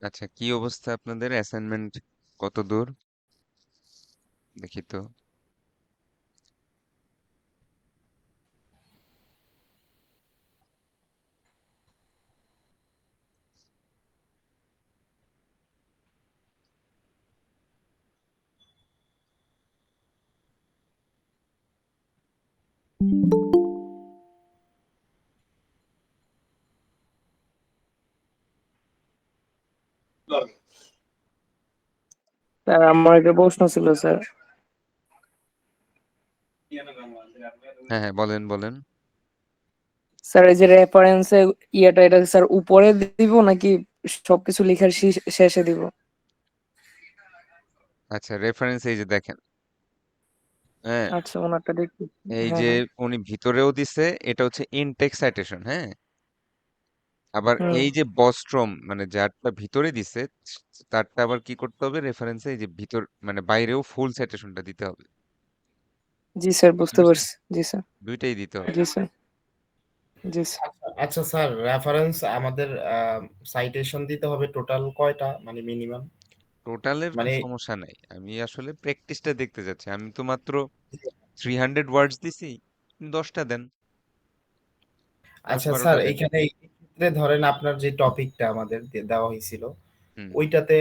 আচ্ছা, কি অবস্থা আপনাদের? অ্যাসাইনমেন্ট কত দূর? দেখি তো। স্যার আমার একটা প্রশ্ন ছিল স্যার। হ্যাঁ হ্যাঁ, বলেন বলেন। স্যার এই যে রেফারেন্সে এটা স্যার উপরে দিব নাকি সবকিছু লেখার শেষে দিব? আচ্ছা, রেফারেন্স এই যে দেখেন। হ্যাঁ, আচ্ছা ওনারটা দেখি। এই হ্যাঁ যে হ্যাঁ। উনি ভিতরেও দিছে, এটা হচ্ছে ইনটেক্সট সাইটেশন। হ্যাঁ, আবার হুম। এই যে বস্ট্রম মানে যারটা ভিতরে দিছে, তারটা আবার কি করতে হবে? রেফারেন্সে এই যে ভিতর মানে বাইরেও ফুল সাইটেশনটা দিতে হবে। জি স্যার বুঝতে বুঝতে পারছেন? পারছি। জি স্যার। দুইটাই দিতে হবে। জি স্যার। জি স্যার। আচ্ছা আচ্ছা স্যার, রেফারেন্স আমাদের সাইটেশন দিতে হবে টোটাল কয়টা, মানে মিনিমাম? টোটালের মানে সমস্যা নাই, আমি আসলে প্র্যাকটিসটা দেখতে যাচ্ছি। আমি তো মাত্র 300 ওয়ার্ডস দিছি, 10টা দেন, দশ আচ্ছা স্যার, বারোটা দেন। এইখানে এই ক্ষেত্রে ধরেন আপনার যে টপিকটা আমাদের দেওয়া হয়েছিল হুম। ওইটাতে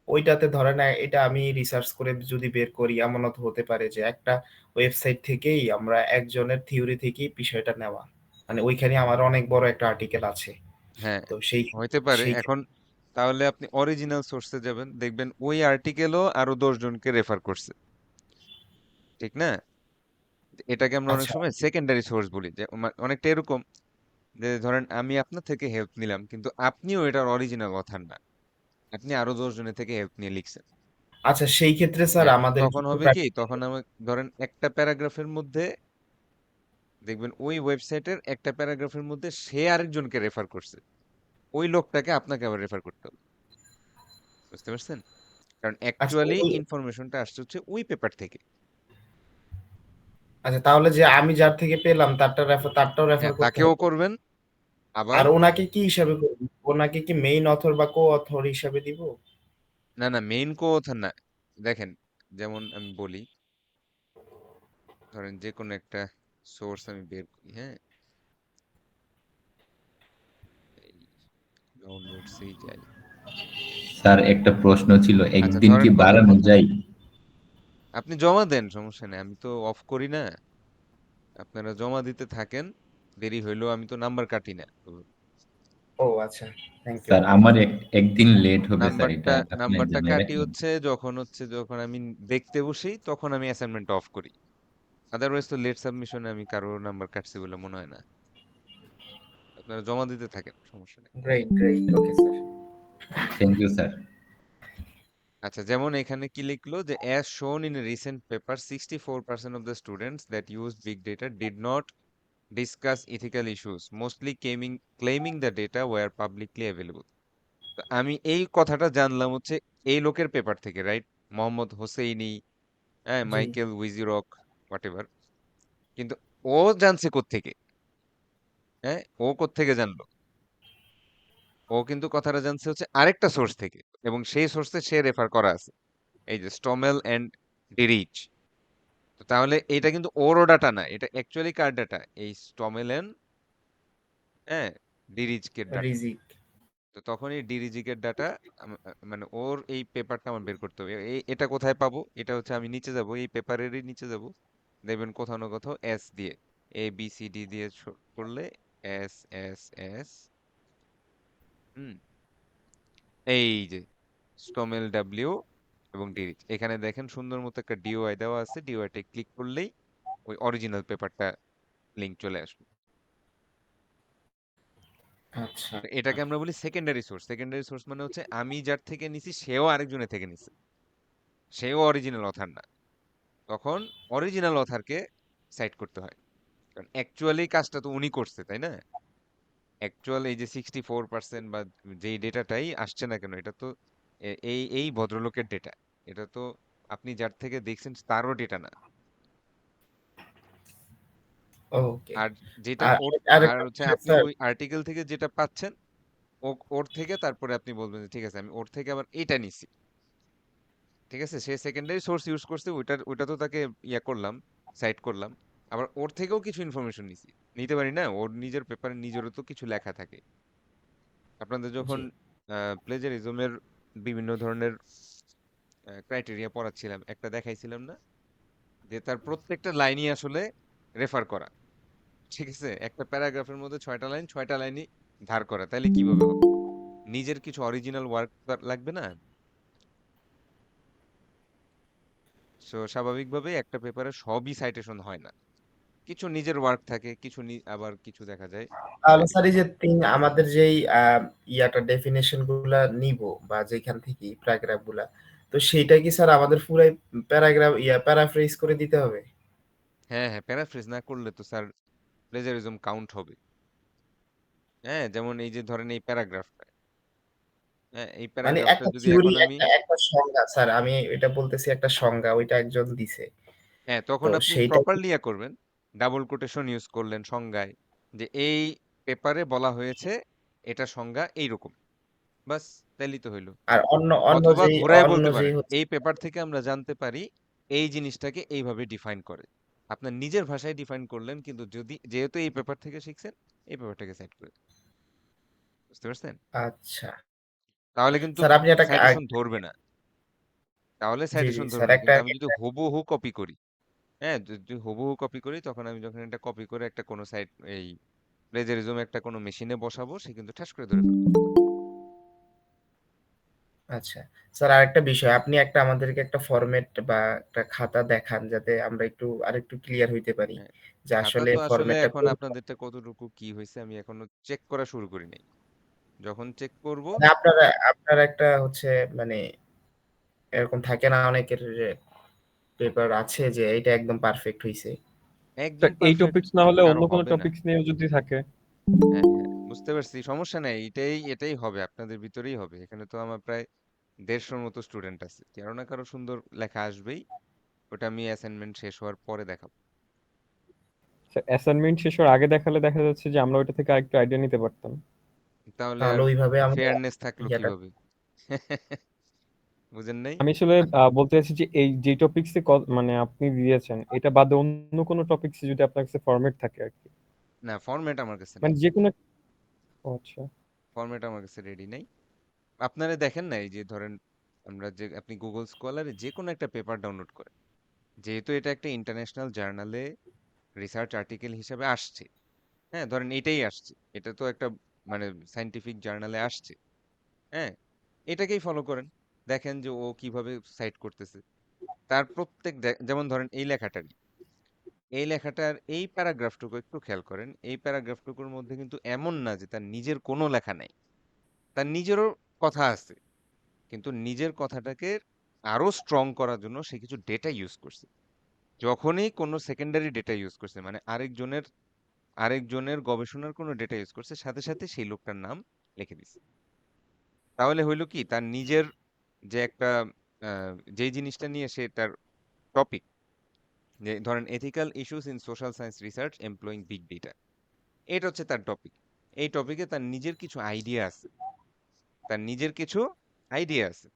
ওইটাতে ধরেন এটা আমি রিসার্চ করে যদি বের করি, এমনও তো হতে পারে যে একটা ওয়েবসাইট থেকেই আমরা একজনের থিওরি থেকেই বিষয়টা নেওয়া, মানে ওইখানে আমার অনেক বড় একটা আর্টিকেল আছে। হ্যাঁ, তো সেই হইতে পারে। সেই এখন তাহলে আপনি অরিজিনাল সোর্সে যাবেন, দেখবেন ওই আর্টিকেলও আরো 10 জনকে রেফার করছে, ঠিক না? এটাকে আমরা অনেক আচ্ছা সময় সেকেন্ডারি সোর্স বলি, যে অনেকটা এরকম যে ধরেন আমি আপনার থেকে হেল্প নিলাম, কিন্তু আপনিও এটার অরিজিনাল অথার না, আপনি আরো 10 জনের থেকে হেল্প নিয়ে লিখছেন। আচ্ছা, সেই ক্ষেত্রে স্যার হ্যাঁ, আমাদের তখন কিন্তু হবে কি, তখন আমার ধরেন একটা প্যারাগ্রাফের মধ্যে দেখবেন ওই ওয়েবসাইটের একটা প্যারাগ্রাফের মধ্যে সে আরেকজনকে রেফার করছে, ওই লোকটাকে আপনাকে আবার রেফার করতে হবে। বুঝতে পারছেন? কারণ আচ্ছা অ্যাকচুয়ালি ওই ইনফরমেশনটা আসছে হচ্ছে ওই পেপার থেকে। আচ্ছা, তাহলে যে আমি যার থেকে পেলাম তারটাও রেফার হ্যাঁ, করতে তাকেও হবে। করবেন আবার। আর ওনাকে কি হিসাবে করব? ওনাকে কি মেইন অথর বা কো অথর হিসাবে দিব? না না, মেইন কো অথর না। দেখেন, যেমন আমি বলি, ধরেন যে কোনো একটা সোর্স আমি বের করি। হ্যাঁ, এই ডাউনলোডসেই যাই। স্যার একটা প্রশ্ন ছিল, আচ্ছা একদিন কি ধরেন, বলেন বাড়ানো বলেন, যায়? আপনি জমা দেন, সমস্যা নেই, আমি তো অফ করি না। আপনারা জমা দিতে থাকেন, দেরি হইলেও আমি তো নাম্বার কাটি না তো। ও আচ্ছা, থ্যাংক ইউ। স্যার আমার একদিন লেট হবে স্যার, এটা নাম্বারটা আপনি নাম্বারটা জানিয়ে কাটি রাখেন। যখন আমি দেখতে বসি, তখন আমি অ্যাসাইনমেন্ট অফ করি। আদারওয়াইজ তো লেট সাবমিশনে আমি কারো নাম্বার কাটছি বলে মনে হয় না। আপনারা জমা দিতে থাকেন, সমস্যা নেই। Great great, okay sir. Thank you sir. আচ্ছা, যেমন এখানে কি লিখলো যে as shown in a recent paper 64% of the students that used big data did not discuss ethical issues, mostly claiming the data were publicly available. তো আমি এই কথাটা জানলাম হচ্ছে এই লোকের পেপার থেকে, রাইট? মোহাম্মদ হোসেইনি, হ্যাঁ, জি। Michael উইজিরক, what. কিন্তু ও জানছে কোত্থেকে? হ্যাঁ, ও কোত্থেকে জানলো? ও কিন্তু কথাটা জানছে হচ্ছে আরেকটা সোর্স থেকে, এবং সেই সোর্সে সে রেফার করা আছে, এই যে স্টমেল এন্ড ডিরিচ। তো তাহলে এটা কিন্তু ওরও ডাটা না, এটা অ্যাকচুয়ালি কার ডাটা? এই স্টমেল এন্ড, হ্যাঁ, ডিরিচকের ডাটা। রিজিক। তো তখন এই ডিরিজিকের ডাটা মানে ওর এই পেপারটা আমার বের করতে হবে। এটা কোথায় পাবো? এটা হচ্ছে আমি নিচে যাব, এই পেপারেরই নিচে যাব, দেখবেন কোথাও না কোথাও এস দিয়ে, ABCD দিয়ে করলে এস এস এস, হুম, এই যে স্টমেল ডাব্লিউ এবং ডিরিচ, এখানে দেখেন সুন্দর মতো একটা ডিওআই দেওয়া আছে, ডিওআইতে ক্লিক করলেই ওই অরিজিনাল পেপারটা লিংক চলে আসবে। আচ্ছা তো এটাকে আমরা বলি সেকেন্ডারি সোর্স। সেকেন্ডারি সোর্স মানে হচ্ছে আমি যার থেকে নিছি সেও আরেকজনের থেকে নিছে, সেও অরিজিনাল অথার না। তখন অরিজিনাল অথারকে সাইট করতে হয়, কারণ অ্যাকচুয়ালি কাজটা তো উনি করছে, তাই না? অ্যাকচুয়াল এই যে 64% বা যেই ডেটাটাই আসছে না কেন, এটা তো এই এই ভদ্রলোকের ডেটা। এটা তো আপনি যার থেকে দেখছেন তারও ডেটা না। ওকে। আর যেটা আর ওর, আর আরেকটা হচ্ছে বিষয় আপনি স্যার। ওই আর্টিকেল থেকে যেটা পাচ্ছেন, ওর থেকে তারপরে আপনি বলবেন যে ঠিক আছে আমি ওর থেকে আবার এটা নিছি, ঠিক আছে, সে সেকেন্ডারি সোর্স ইউজ করছে, ওইটা তো তাকে ইয়া করলাম, সাইট করলাম, আবার ওর থেকেও কিছু ইনফরমেশন নিছি, নিতে পারি না? ওর নিজের পেপারে নিজেরও তো কিছু লেখা থাকে। আপনাদের যখন জি। প্লেজারিজমের বিভিন্ন ধরনের ক্রাইটেরিয়া পড়াচ্ছিলাম, একটা দেখাইছিলাম না, যে তার প্রত্যেকটা লাইনই আসলে রেফার করা, ঠিক আছে, একটা প্যারাগ্রাফের মধ্যে 6টা লাইন, 6টা লাইনই ধার করা, তাহলে কিভাবে হবে? নিজের কিছু অরিজিনাল ওয়ার্ক লাগবে না? সো স্বাভাবিকভাবেই একটা পেপারে সবই সাইটেশন হয় না, কিছু নিজের ওয়ার্ক থাকে, কিছু আবার কিছু দেখা যায় তাহলে স্যার এই সাইটেশন। যে আমাদের যেই ইয়াটা ডেফিনেশন গুলা নিব বা যেখান থেকে প্যারাগ্রাফ গুলা, তো সেইটা কি স্যার আমাদের পুরাই প্যারাগ্রাফ প্যারাফ্রেজ করে দিতে হবে? হ্যাঁ হ্যাঁ, প্যারাফ্রেজ না করলে তো স্যার প্লেজারিজম কাউন্ট হবে। হ্যাঁ, যেমন এই যে ধরেন এই প্যারাগ্রাফটা, হ্যাঁ এই মানে প্যারাগ্রাফটা একটা যদি থিওরি, এখন আমি, একটা একটা সংজ্ঞা স্যার, আমি এটা বলতেছি একটা সংজ্ঞা, ওইটা একজন দিছে। হ্যাঁ তো তখন আপনি সেইটা প্রপারলি ইয়া করবেন, ডাবল কোটেশন ইউজ করলেন সংজ্ঞায়, যে এই পেপারে বলা হয়েছে এটা সংজ্ঞা এইরকম, বাস, তাইলেই তো হইলো। আর অন্য অন্য অথবা যেই ঘুরায় অন্য বলতে যেই পারেন হচ্ছে এই পেপার থেকে আমরা জানতে পারি এই জিনিসটাকে এইভাবে ডিফাইন করে, আপনার নিজের ভাষায় ডিফাইন করলেন, কিন্তু যদি যেহেতু এই পেপার থেকে শিখছেন, এই পেপারটাকে সাইড করে, বুঝতে পারছেন? আচ্ছা তাহলে কিন্তু স্যার, আপনি একটা সাইটেশন ধরবে না, তাহলে জি জি সাইটেশন ধরবে স্যার, না, একটা কিন্তু আমি যদি হুবহু কপি করি, হ্যাঁ যদি হুবহু কপি করি, তখন আমি যখন এটা কপি করে একটা কোনো সাইট এই প্লেজারিজম একটা কোনো মেশিনে বসাবো, সে কিন্তু ঠাস করে ধরে ফেলবে। আচ্ছা স্যার, আরেকটা বিষয়, আপনি একটা আমাদেরকে একটা ফরম্যাট বা একটা খাতা দেখান, যাতে আমরা একটু আরেকটু ক্লিয়ার হইতে পারি হ্যাঁ, যে খাতা আসলে তো আসলে ফরম্যাটটা এখন কোন। আপনাদেরটা কতটুকু কি হয়েছে আমি এখনো চেক করা শুরু করি নাই, যখন চেক করব। মানে আপনারা আপনার একটা হচ্ছে মানে এরকম থাকে না অনেকের, যে পেপার আছে যে এটা একদম পারফেক্ট হইছে। একদম এই পারফেক্ট টপিকস না হলে কারো অন্য কোনো হবে না। টপিকস নিয়েও যদি থাকে। হ্যাঁ হ্যাঁ, বুঝতে পারছি, সমস্যা নাই, এটাই হবে, আপনাদের ভিতরেই হবে, এখানে তো আমার প্রায় 150-র মতো স্টুডেন্ট আছে, কারো না কারো সুন্দর লেখা আসবেই, ওটা আমি অ্যাসাইনমেন্ট শেষ হওয়ার পরে দেখাবো। অ্যাসাইনমেন্ট শেষ হওয়ার আগে দেখালে দেখা যাচ্ছে যে আমরা ওইটা থেকে আরেকটু আইডিয়া নিতে পারতাম। তাহলে তাহলে আর ওইভাবে আমরা ফেয়ারনেস থাকলো ইয়াটা। কিভাবে? বুঝেন নাই? আমি আসলে বলতে চাচ্ছি যে এই যে টপিকসে মানে আপনি দিয়েছেন এটা বাদে অন্য কোনো টপিকসে যদি আপনার কাছে ফরম্যাট থাকে আর কি, না, ফরম্যাট আমার কাছে মানে নেই, যে কোনো। ও আচ্ছা। ফরম্যাট আমার কাছে রেডি নাই। আপনারা দেখেন না, এই যে ধরেন আমরা যে আপনি গুগল স্কলারে যে কোনো একটা পেপার ডাউনলোড করেন, যেহেতু এটা একটা ইন্টারন্যাশনাল জার্নালে রিসার্চ আর্টিকেল হিসেবে আসছে, হ্যাঁ ধরেন এটাই আসছে, এটা তো একটা মানে সাইন্টিফিক জার্নালে আসছে, হ্যাঁ এটাকেই ফলো করেন, দেখেন যে ও কিভাবে সাইট করতেছে, তার প্রত্যেক যেমন ধরেন এই লেখাটার এই প্যারাগ্রাফটুকু একটু খেয়াল করেন, এই প্যারাগ্রাফটুকুর মধ্যে কিন্তু এমন না যে তার নিজের কোনো লেখা নাই, তার নিজেরও কথা আছে, কিন্তু নিজের কথাটাকে আরো স্ট্রং করার জন্য সে কিছু ডেটা ইউজ করছে, যখনই কোনো সেকেন্ডারি ডেটা ইউজ করছে, মানে আরেকজনের গবেষণার কোনো ডেটা ইউজ করছে, সাথে সাথে সেই লোকটার নাম লিখে দিছে, তাহলে হইলো কি তার নিজের যে একটা যেই জিনিসটা নিয়ে সে তার টপিক, যে ধরেন ethical issues in social science research employing big data, এটা হচ্ছে তার টপিক, এই টপিকে তার নিজের কিছু আইডিয়া আছে, তার নিজের কিছু আইডিয়া আছে,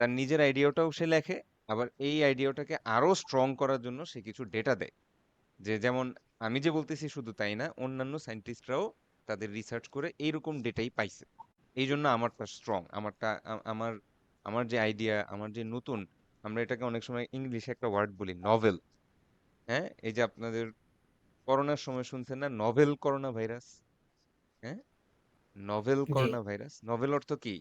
তার নিজের আইডিয়াটাও সে লেখে, আবার এই আইডিয়াটাকে আরো স্ট্রং করার জন্য সে কিছু ডেটা দেয়, যে যেমন আমি যে বলতেছি শুধু তাই না, অন্যান্য সায়েন্টিস্টরাও তাদের রিসার্চ করে এইরকম ডেটাই পাইছে, এই জন্য আমারটা স্ট্রং, আমারটা আমার আমার যে আইডিয়া, আমার যে নতুন, আমরা এটাকে অনেক সময় ইংলিশে একটা ওয়ার্ড বলি নভেল, হ্যাঁ এই যে আপনাদের করোনার সময় শুনছেন না নভেল করোনা ভাইরাস, হ্যাঁ নভেল জি করোনা ভাইরাস, নভেল অর্থ কি?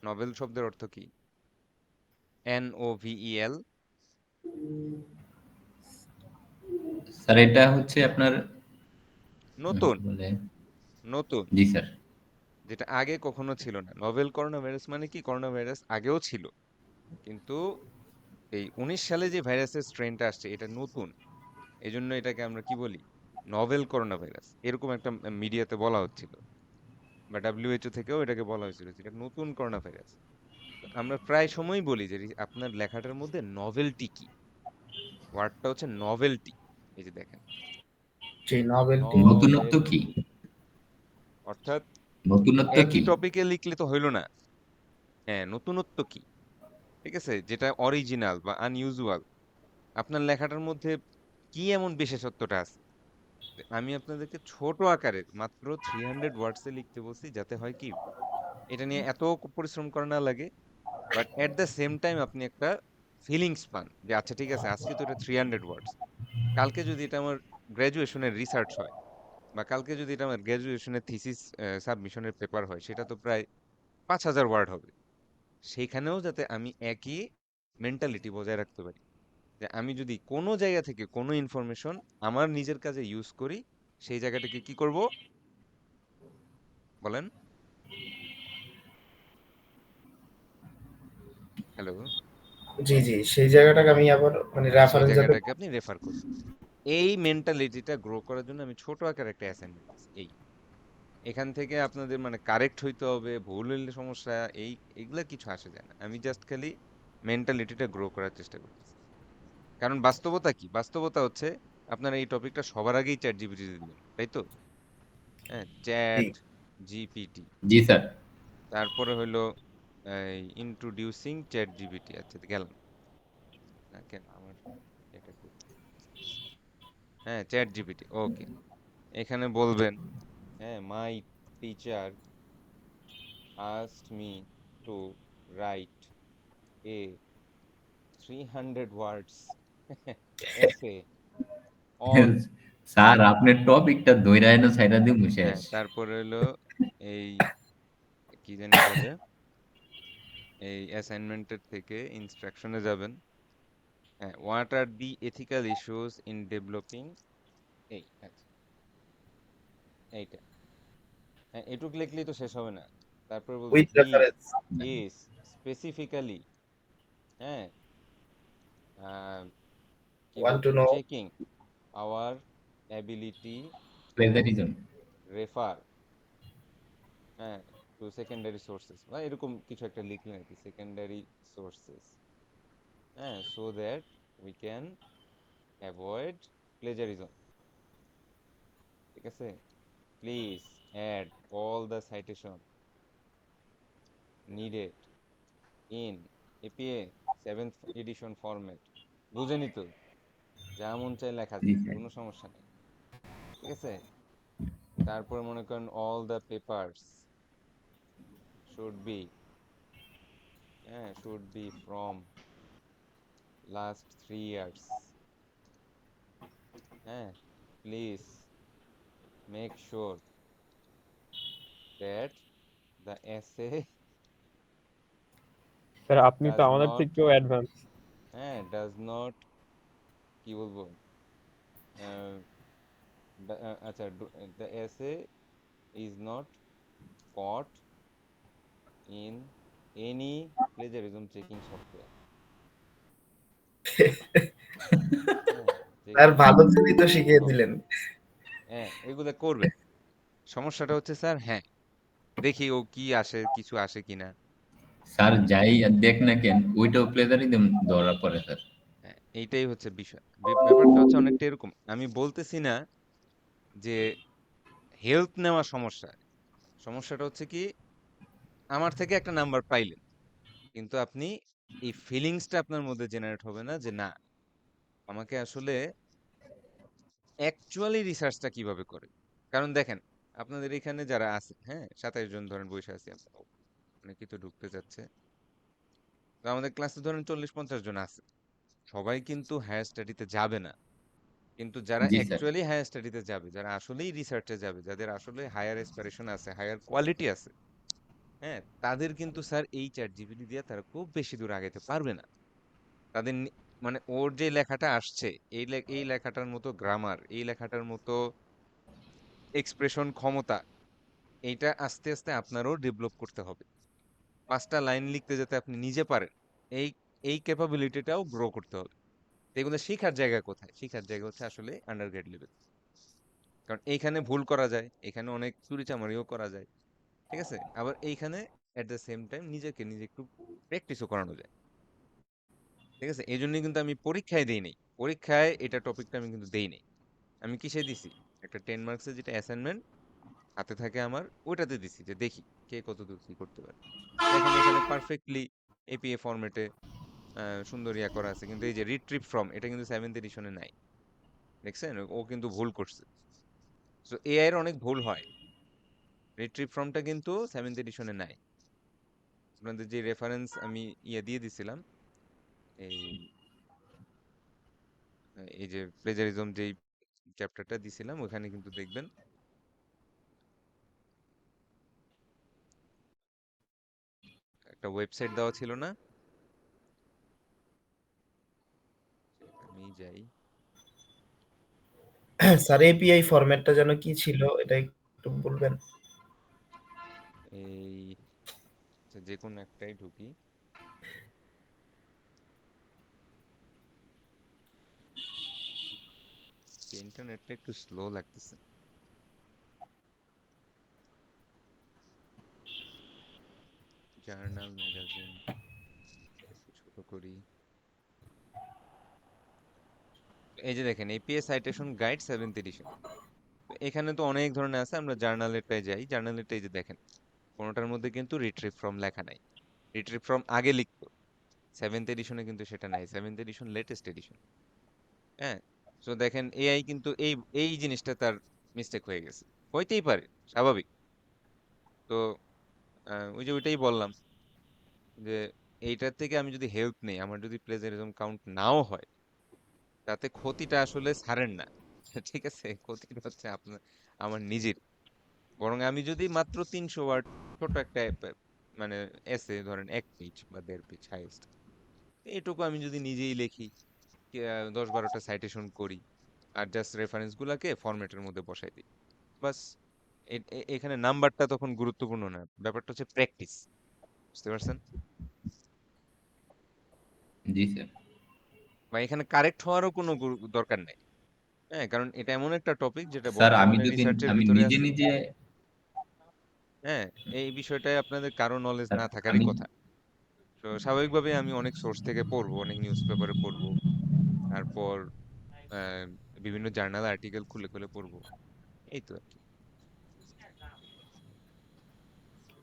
নভেল শব্দের অর্থ কি? NOVEL। স্যার এটা হচ্ছে আপনার নতুন, বলে। নতুন, জি স্যার। যেটা আগে কখনো ছিল না। নভেল করোনা ভাইরাস মানে কি, করোনা ভাইরাস আগেও ছিল, কিন্তু এই 19 সালে যে ভাইরাসের স্ট্রেনটা আসছে এটা নতুন, এই জন্য এটাকে আমরা কি বলি, নভেল করোনা ভাইরাস, এরকম একটা মিডিয়াতে বলা হচ্ছিল, বা WHO থেকেও এটাকে বলা হয়েছিল যে এটা নতুন করোনা ভাইরাস। আমরা প্রায় সময়ই বলি যে আপনার লেখাটার মধ্যে নভেলটি কি, ওয়ার্ডটা হচ্ছে নভেলটি, এই যে দেখেন জি, নভেলটি। নতুনত্ব কি? নভেলটি, অর্থাৎ নতুনত্ব একই কি? টপিকে লিখলে তো হইলো না। হ্যাঁ, নতুনত্ব কি? ঠিক আছে, যেটা অরিজিনাল বা আনইউজুয়াল আপনার লেখাটার মধ্যে কি এমন বিশেষত্বটা আছে? আমি আপনাদেরকে ছোট আকারের মাত্র 300 ওয়ার্ডসে লিখতে বলছি, যাতে হয় কি এটা নিয়ে এত পরিশ্রম করা না লাগে, but at the same time আপনি একটা ফিলিংস পান যে আচ্ছা ঠিক আছে, আজকে তো এটা 300 ওয়ার্ডস, কালকে যদি এটা আমার গ্র্যাজুয়েশনের রিসার্চ হয়, বা কালকে যদি এটা আমার গ্র্যাজুয়েশনের থিসিস সাবমিশনের পেপার হয়, সেটা তো প্রায় 5000 ওয়ার্ড হবে। সেইখানেও যাতে আমি একই মেন্টালিটি বজায় রাখতে পারি, যে আমি যদি কোনো জায়গা থেকে কোনো ইনফরমেশন আমার নিজের কাজে ইউজ করি, সেই জায়গাটাকে কি করব বলেন? হ্যালো? জি জি, সেই জায়গাটাকে আমি আবার মানে সেই রেফারেন্স যাতে। জায়গাটাকে আপনি রেফার করবেন। এই মেন্টালিটিটা গ্রো করার জন্য আমি ছোট আকারে একটা অ্যাসাইনমেন্ট দিচ্ছি। এখান থেকে আপনাদের মানে কারেক্ট হইতে হবে, ভুল হইলে সমস্যা, এগুলা কিছু আসে যায় না। আমি জাস্ট খালি মেন্টালিটিটা গ্রো করার চেষ্টা করতেছি। কারণ বাস্তবতা কি? বাস্তবতা হচ্ছে আপনারা এই টপিকটা সবার আগেই চ্যাট জিপিটিতে দিবেন, তাই তো? হ্যাঁ, জি চ্যাট জিপিটি। জি স্যার। তারপরে হলো এই ইন্ট্রোডিউসিং চ্যাট জিপিটি। আচ্ছা গেলাম না কেন আমার এটা হ্যাঁ, চ্যাট জিপিটি, ওকে। এখানে বলবেন, হ্যাঁ, my teacher asked me to write a 300 words essay on, sir আপনার টপিকটা ধইরা এনে ছাইড়া দিমু শেষ। হ্যাঁ, তারপরে হলো এই কি জানি বলে, এই অ্যাসাইনমেন্টের থেকে ইনস্ট্রাকশনে যাবেন। হ্যাঁ, what are the ethical issues in developing, এই আচ্ছা এইটা, হ্যাঁ, এটুক লিখলেই তো শেষ হবে না। তারপরে বলবে with he reference. Is specifically, হ্যাঁ, কি ওয়ান্ট টু বলবে, no. Checking our ability to plagiarism. Refer, হ্যাঁ, টু সেকেন্ডারি সোর্সেস বা এরকম কিছু একটা লিখলেন আর কি, সেকেন্ডারি সোর্সেস, হ্যাঁ, so that we can avoid plagiarism. ঠিক আছে, please add all the citation needed in APA 7th edition format. বুঝেনি তো, যা মন চায় লেখা জি যায়, স্যার। কোনো সমস্যা নেই। ঠিক আছে, তারপরে মনে করেন all the papers should be, হ্যাঁ, should be from last 3 years, হ্যাঁ, please make sure that the essay sir আপনি তো ডাজ আমাদের নট, থেকেও অ্যাডভান্স। হ্যাঁ, ডাজ নট, কি বলবো, আহ, আচ্ছা, the essay is not caught in any plagiarism checking software. হ্যাঁ, তার চেকিং ভালো জিনিস তো শিখিয়ে দিলেন। সফটওয়্যার, হ্যাঁ, এগুলো করবেন। সমস্যাটা হচ্ছে স্যার, হ্যাঁ, দেখি ও কি আসে, কিছু আসে কিনা। স্যার যাই আর দেখ না কেন ওইটাও প্লেজারিজম ধরা পড়ে স্যার। হ্যাঁ, এইটাই হচ্ছে বিষয়। ব্যাপারটা হচ্ছে অনেকটা এরকম, আমি বলতেছি না যে হেল্প নেওয়া সমস্যা, সমস্যাটা হচ্ছে কি, আমার থেকে একটা নাম্বার পাইলেন, কিন্তু আপনি এই ফিলিংসটা আপনার মধ্যে জেনারেট হবে না যে না, আমাকে আসলে অ্যাকচুয়ালি রিসার্চটা কিভাবে করে। কারণ দেখেন, আপনাদের এখানে যারা আছে, হ্যাঁ, 27 জন ধরেন বসে আছি আমরা, অনেকেই তো ঢুকতে যাচ্ছে, তো আমাদের ক্লাসে ধরেন 40-50 জন আছে, সবাই কিন্তু হায়ার স্টাডিতে যাবে না। কিন্তু যারা জি স্যার। অ্যাকচুয়ালি হায়ার স্টাডিতে যাবে, যারা আসলেই রিসার্চে যাবে, যাদের আসলে হায়ার এসপিরেশন আছে, হায়ার কোয়ালিটি আছে, হ্যাঁ, তাদের কিন্তু স্যার এই চ্যাট জিপিটি দিয়ে তারা খুব বেশি দূর আগাইতে পারবে না। তাদের মানে ওর যে লেখাটা আসছে, এই লেখাটার মতো গ্রামার, এই লেখাটার মতো এক্সপ্রেশন ক্ষমতা, এইটা আস্তে আস্তে আপনারও ডেভেলপ করতে হবে। 5টা লাইন লিখতে যাতে আপনি নিজে পারেন, এই এই ক্যাপাবিলিটিটাও গ্রো করতে হবে। তো এগুলো শেখার জায়গা কোথায়? শেখার জায়গা হচ্ছে আসলে আন্ডারগ্রেড লেভেল। কারণ এইখানে ভুল করা যায়, এখানে অনেক চুরিচামারিও করা যায়। ঠিক আছে, আবার এইখানে এট দ্য সেম টাইম নিজেকে নিজে একটু প্র্যাকটিসও করানো যায়। ঠিক আছে, এই জন্যই কিন্তু আমি পরীক্ষায় দেই নাই, পরীক্ষায় এটা টপিকটা আমি কিন্তু দেই নাই। আমি কিসে দিছি, একটা 10 মার্কসের যেটা অ্যাসাইনমেন্ট, হাতে থাকে আমার, ওইটাতে দিছি যে দেখি কে কত দূর কি করতে পারে। দেখেন এখানে পারফেক্টলি এপিএ ফরম্যাটে সুন্দর ইয়া করা আছে, কিন্তু এই যে রিট্রিভ ফ্রম এটা কিন্তু 7th এডিশনে নাই। দেখছেন ও কিন্তু ভুল করছে। তো এআই এর অনেক ভুল হয়, রিট্রিভ ফ্রমটা কিন্তু 7th এডিশনে নাই। আপনাদের যে রেফারেন্স আমি ইয়ে দিয়ে দিছিলাম, এই এই যে প্লেজারিজম যেই চ্যাপ্টারটা দিছিলাম ওখানে কিন্তু দেখবেন একটা ওয়েবসাইট দেওয়া ছিল না, আমি যাই। স্যার এপিআই ফরম্যাটটা যেন কি ছিল এটা একটু বলবেন? এই আচ্ছা, যে কোনো একটাই ঢুকি। ইন্টারনেটটা একটু স্লো লাগতেছে। জার্নাল ম্যাগাজিন একটু ছোট করি। এই যে দেখেন APA citation guide 7th addition, এখানে তো অনেক ধরনের আছে, আমরা জার্নালেরটায় যাই। জার্নালেরটা এই যে দেখেন কোনোটার মধ্যে কিন্তু রিট্রিভ ফ্রম লেখা নাই। রিট্রিভ ফ্রম আগে লিখতো, 7th এডিশনে কিন্তু সেটা নাই। 7th addition latest addition. হ্যাঁ, তো দেখেন এআই কিন্তু এই এই জিনিসটা তার মিস্টেক হয়ে গেছে, হইতেই পারে, স্বাভাবিক। তো ওই যে ওইটাই বললাম যে এইটার থেকে আমি যদি হেল্প নেই, আমার যদি প্লেজারিজম কাউন্ট নাও হয়, তাতে ক্ষতিটা আসলে ছাড়েন না। ঠিক আছে, ক্ষতিটা হচ্ছে আপনার আমার নিজের। বরং আমি যদি মাত্র 300 ওয়ার্ড ছোট একটা মানে এসে ধরেন 1 পেজ বা 1.5 পেজ হাইয়েস্ট, এইটুকু আমি যদি নিজেই লিখি, 10-12টা সাইটেশন করি, আর জাস্ট রেফারেন্স গুলাকে ফরম্যাটের মধ্যে বসাই দিই, বাস। এখানে নাম্বারটা তখন গুরুত্বপূর্ণ না, ব্যাপারটা হচ্ছে প্র্যাকটিস। বুঝতে পারছেন? জি স্যার। বা এখানে কারেক্ট হওয়ারও কোনো দরকার নাই। হ্যাঁ, কারণ এটা এমন একটা টপিক যেটা স্যার আমি বর্তমানে যদি রিসার্চের আমি ভিতরে নিজে আছে। নিজে হ্যাঁ, এই বিষয়টায় আপনাদের কারো নলেজ স্যার না থাকারই আমি কথা। তো স্বাভাবিকভাবে আমি অনেক সোর্স থেকে পড়বো, অনেক নিউজ পেপারে পড়বো, তারপর আহ, বিভিন্ন জার্নাল আর্টিকেল খুলে খুলে পড়বো, এই তো আর কি।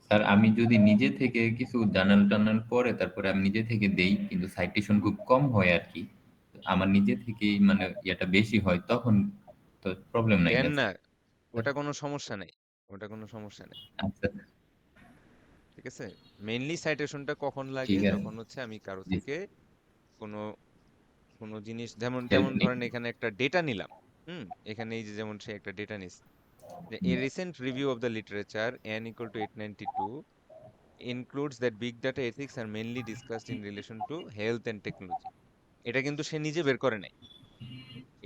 স্যার আমি যদি নিজে থেকে কিছু জার্নাল টার্নাল পড়ে তারপরে আমি নিজে থেকে দেই, কিন্তু সাইটেশন খুব কম হয় আর কি, আমার নিজে থেকেই মানে ইয়েটা বেশি হয়, তখন তো প্রবলেম নাই দেন না না, স্যার? ওটা কোনো সমস্যা নেই, ওটা কোনো সমস্যা নেই। আচ্ছা ঠিক আছে, মেইনলি সাইটেশনটা কখন লাগে, ঠিক আছে। যখন হচ্ছে আমি কারো জি থেকে কোনো কোনো জিনিস, যেমন হেল্প যেমন নেই। ধরেন এখানে একটা ডেটা নিলাম। এখানে এই যে যেমন সে একটা ডেটা নিস, যে a recent review of the literature n equal to 892 includes that big data ethics are mainly discussed in relation to health and technology। এটা কিন্তু সে নিজে বের করে নাই,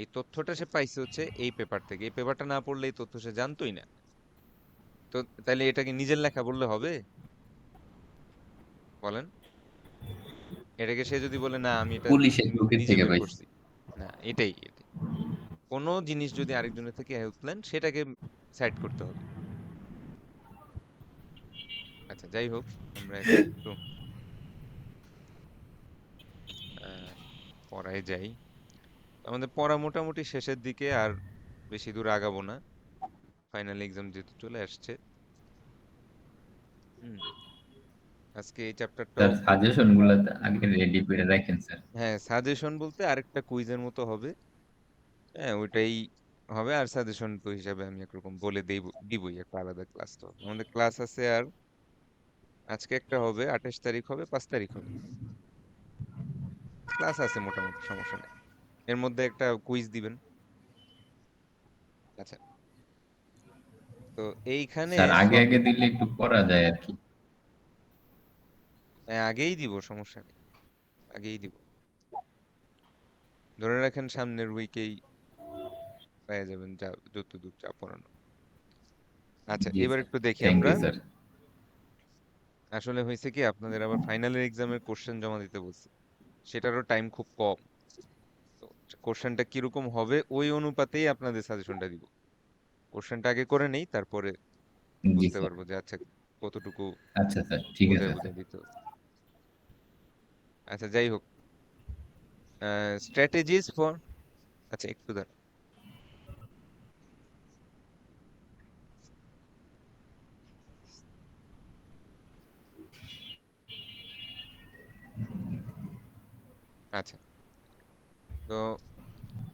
এই তথ্যটা সে পাইছে হচ্ছে এই পেপার থেকে। এই পেপারটা না পড়লে এই তথ্য সে জানতোই না। তো তাহলে এটাকে নিজের লেখা বললে হবে? বলেন। এটাকে সে যদি বলে না আমি এটা পুলিশের চোখের নিজে থেকে বের পাইছি। করছি, না, এটাই কোনো জিনিস যদি আরেকজনের থেকে হেল্প নেন সেটাকে সাইড করতে হবে। আচ্ছা, যাই হোক, আমরা এখন একটু আহ, পড়ায় যাই। আমাদের পড়া মোটামুটি শেষের দিকে, আর বেশি দূর আগাবো না, ফাইনাল এক্সাম যেহেতু চলে আসছে। হুম, আজকে এই চ্যাপ্টারটাও স্যার সাজেশন গুলো আগে রেডি করে রাখেন স্যার। হ্যাঁ, সাজেশন বলতে আরেকটা কুইজের মতো হবে। হ্যাঁ, ওইটাই হবে। আর সাজেশন তো হিসাবে আমি একরকম বলে দিবই, একটা আলাদা ক্লাস তো হবে। আমাদের ক্লাস আছে আর আজকে একটা হবে, 28 তারিখ হবে, 5 তারিখ হবে, ক্লাস আছে মোটামুটি, সমস্যা নেই। এর মধ্যে একটা কুইজ দিবেন। আচ্ছা, তো এইখানে স্যার আগে সব আগে দিলে একটু পড়া যায় আর কি। আগেই দিব, সমস্যা নেই, আগেই দিব। ধরে রাখেন সামনের উইকেই পেয়ে যাবেন যা যতদূর যা পড়ানো। আচ্ছা, জি এবার স্যার, একটু দেখি থ্যাংক আমরা। You sir. আসলে হয়েছে কি, আপনাদের আবার ফাইনালের এক্সামের কোশ্চেন জমা দিতে বলছি, সেটারও টাইম খুব কম। তো কোশ্চেনটা কিরকম হবে ওই অনুপাতেই আপনাদের সাজেশনটা দিব। কোশ্চেনটা আগে করে নেই, তারপরে জি বুঝতে স্যার। পারবো যে আচ্ছা কতটুকু আচ্ছা স্যার, ঠিক বুঝায় আছে স্যার। বুঝায় দিতে হবে। আচ্ছা, যাই হোক, স্ট্র্যাটেজিস ফর, আচ্ছা একটু দাঁড়ান। আচ্ছা, তো